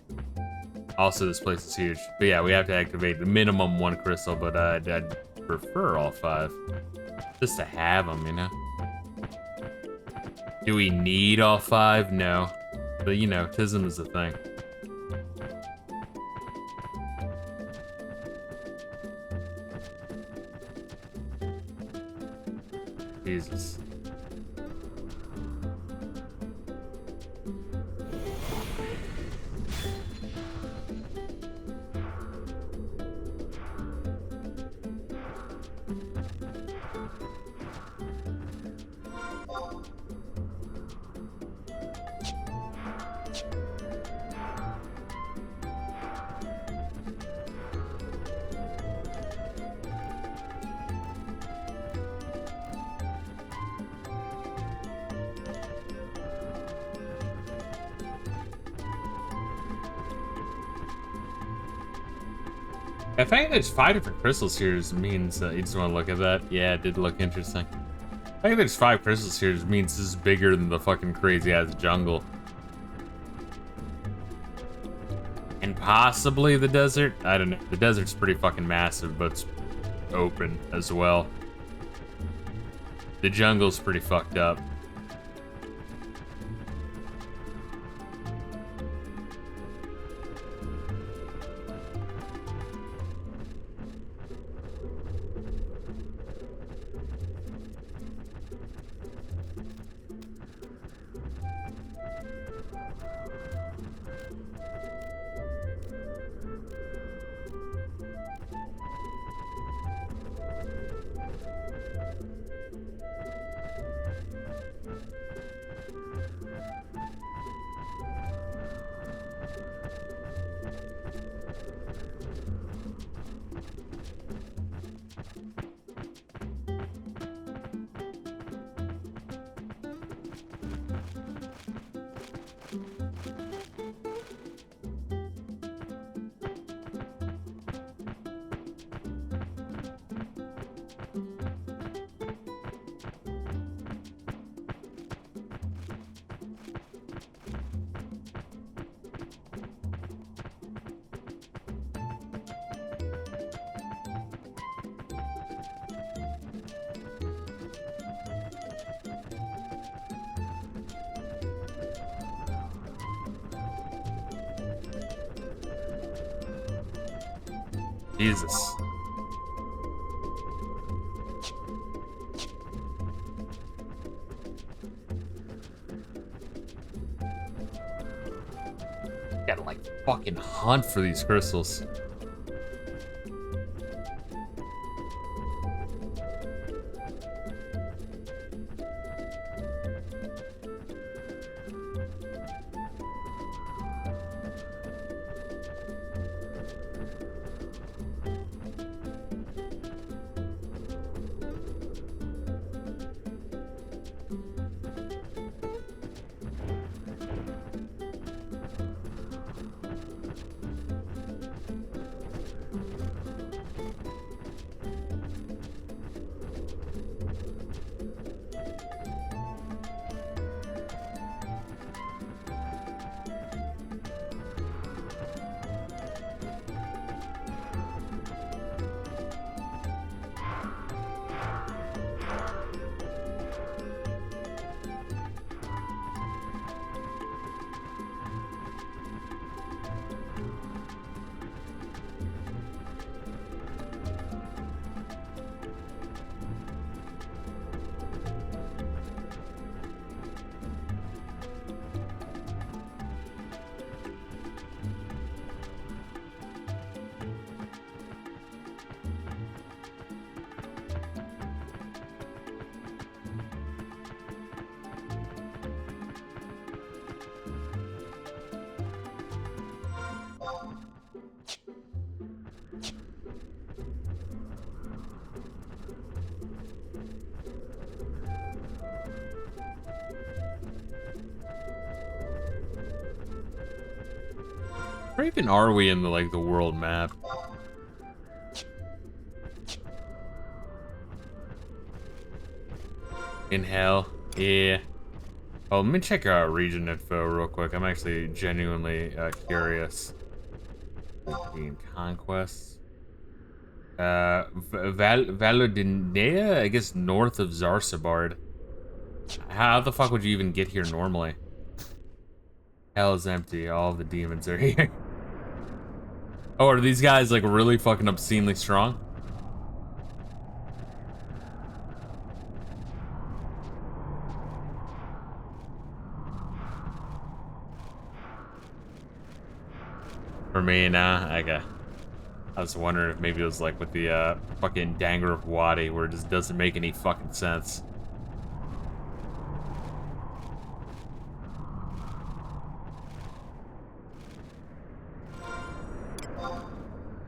Also, this place is huge. But yeah, we have to activate the minimum 1 crystal, but I'd prefer all 5. Just to have them, you know? Do we need all 5? No. But you know, Tism is the thing. Jesus. The fact that there's 5 different crystals here means you just want to look at that. Yeah, it did look interesting. The fact that there's 5 crystals here means this is bigger than the fucking crazy ass jungle. And possibly the desert? I don't know. The desert's pretty fucking massive, but it's open as well. The jungle's pretty fucked up. Jesus. Gotta like fucking hunt for these crystals. Where even are we in the like the world map? In hell, yeah. Oh, let me check our region info real quick. I'm actually genuinely curious. European conquests. Valodinea, I guess north of Zarsabard. How the fuck would you even get here normally? Hell is empty. All the demons are here. Oh, are these guys like really fucking obscenely strong? For me, nah. Okay. I was wondering if maybe it was like with the fucking Danger of Wadi, where it just doesn't make any fucking sense.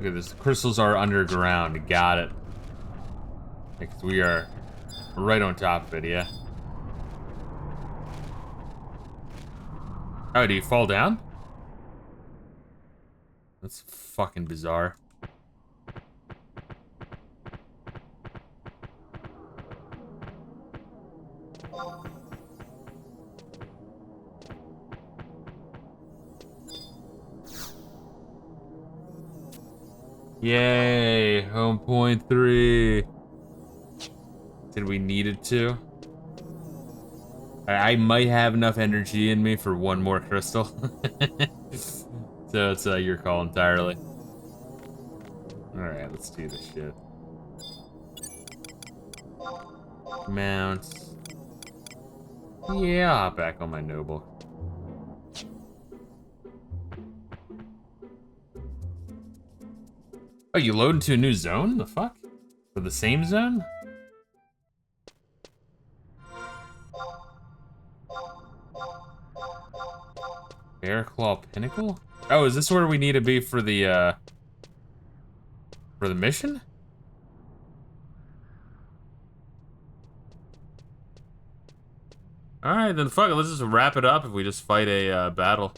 Look at this. The crystals are underground. Got it. Because we are right on top of it, yeah. Oh, do you fall down? That's fucking bizarre. Yay, home point 3. Did we need it to? I might have enough energy in me for one more crystal. So it's your call entirely. Alright, let's do this shit. Mounts. Yeah, I'll hop back on my noble. Oh, you load into a new zone? The fuck? For the same zone? Bearclaw Pinnacle? Oh, is this where we need to be for the mission? Alright, then fuck it, let's just wrap it up if we just fight a battle.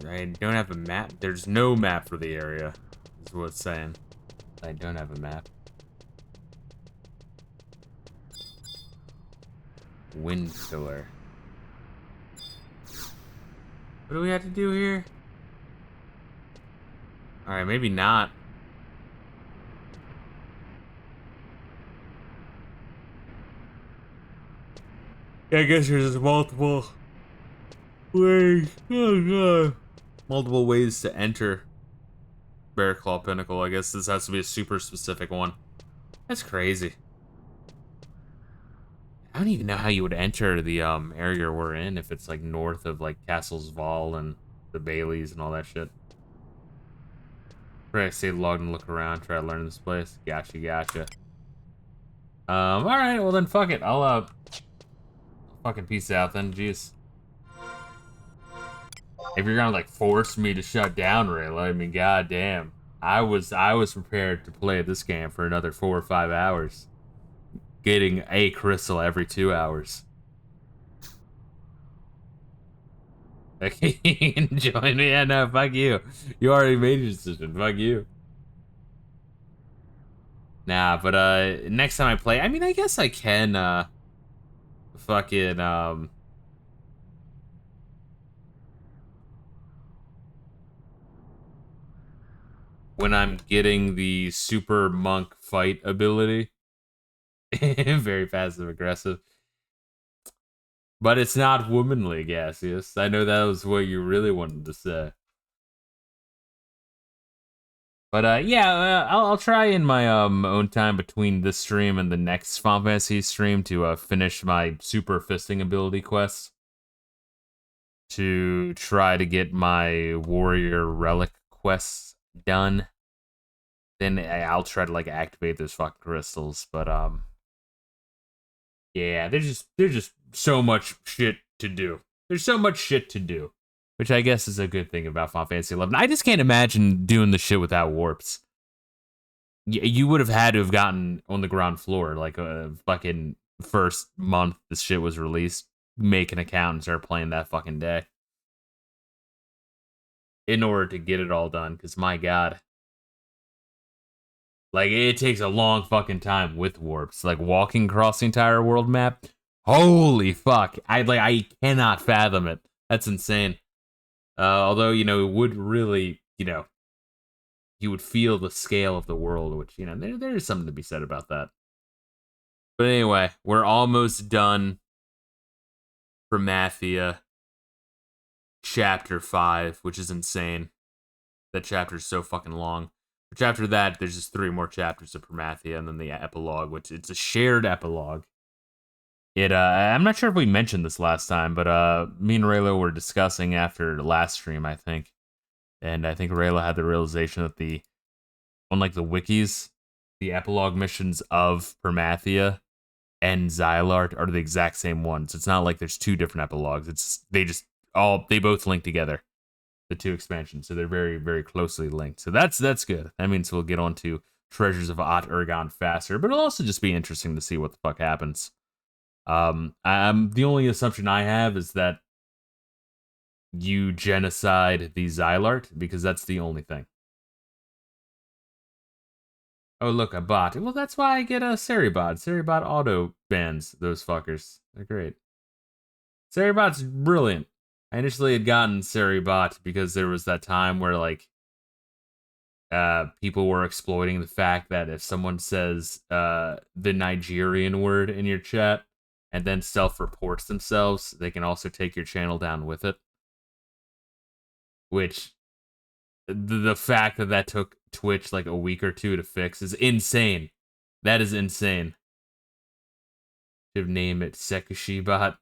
I don't have a map. There's no map for the area, is what it's saying. I don't have a map. Wind Killer. What do we have to do here? Alright, maybe not. Yeah, I guess there's multiple ways. Oh god. Multiple ways to enter Bearclaw Pinnacle. I guess this has to be a super specific one. That's crazy. I don't even know how you would enter the area we're in if it's like north of like Castle's Val and the Baileys and all that shit. Right, stay logged and look around, try to learn this place. Gotcha, gotcha. Alright, well then fuck it. I'll fucking peace out then, jeez. If you're gonna like force me to shut down Reila, I mean goddamn. I was prepared to play this game for another 4 or 5 hours. Getting a crystal every 2 hours. Join me? Yeah, no, fuck you. You already made your decision. Fuck you. Nah, but next time I play, I mean, I guess I can fucking when I'm getting the super monk fight ability. Very passive aggressive. But it's not womanly, Gaseous. I know that was what you really wanted to say. But yeah, I'll try in my own time between this stream and the next Final Fantasy stream to finish my super fisting ability quest. To try to get my warrior relic quests done. Then I'll try to like activate those fucking crystals. But yeah, there's just so much shit to do. There's so much shit to do, which I guess is a good thing about Final Fantasy 11. I just can't imagine doing the shit without warps. You would have had to have gotten on the ground floor like a fucking first month this shit was released. Make an account and start playing that fucking day in order to get it all done. Because my god. Like, it takes a long fucking time with warps. Like, walking across the entire world map. Holy fuck. I cannot fathom it. That's insane. Although, you know, it would really, you know, you would feel the scale of the world, which, you know, there is something to be said about that. But anyway, we're almost done for Mathia. Chapter 5, which is insane. That chapter is so fucking long. Which after that, there's just 3 more chapters of Promathia, and then the epilogue, which it's a shared epilogue. I'm not sure if we mentioned this last time, but me and Rayla were discussing after the last stream, I think. And I think Rayla had the realization that on like the wikis, the epilogue missions of Promathia and Xylart are the exact same ones. It's not like there's 2 different epilogues. They both link together. The 2 expansions, so they're very, very closely linked. So that's good. That means we'll get on to Treasures of Ot Urgon faster, but it'll also just be interesting to see what the fuck happens. The only assumption I have is that you genocide the Xylart, because that's the only thing. Oh, look, a bot. Well, that's why I get a Seribot. Seribot auto bans those fuckers. They're great. Seribot's brilliant. I initially had gotten Seribot because there was that time where, like, people were exploiting the fact that if someone says the Nigerian word in your chat and then self-reports themselves, they can also take your channel down with it. Which, the fact that that took Twitch like a week or two to fix is insane. That is insane. Should have named it Sekushibot.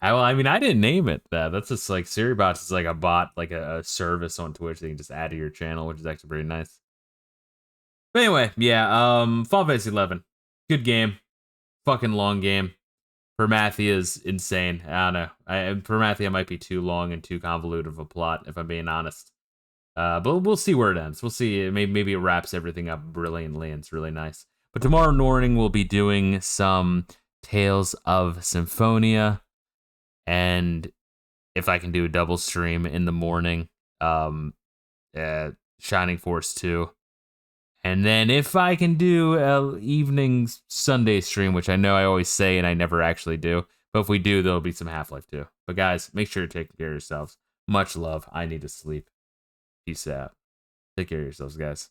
I mean, I didn't name it that. That's just like Siribots is like a bot, like a service on Twitch that you can just add to your channel, which is actually pretty nice. But anyway, yeah, Final Fantasy 11. Good game. Fucking long game. Permathia is insane. I don't know. Permathia might be too long and too convoluted of a plot, if I'm being honest. But we'll see where it ends. We'll see. Maybe it wraps everything up brilliantly and it's really nice. But tomorrow morning we'll be doing some Tales of Symphonia. And if I can do a double stream in the morning, Shining Force 2. And then if I can do an evening Sunday stream, which I know I always say and I never actually do, but if we do, there'll be some Half-Life 2. But guys, make sure you're taking care of yourselves. Much love. I need to sleep. Peace out. Take care of yourselves, guys.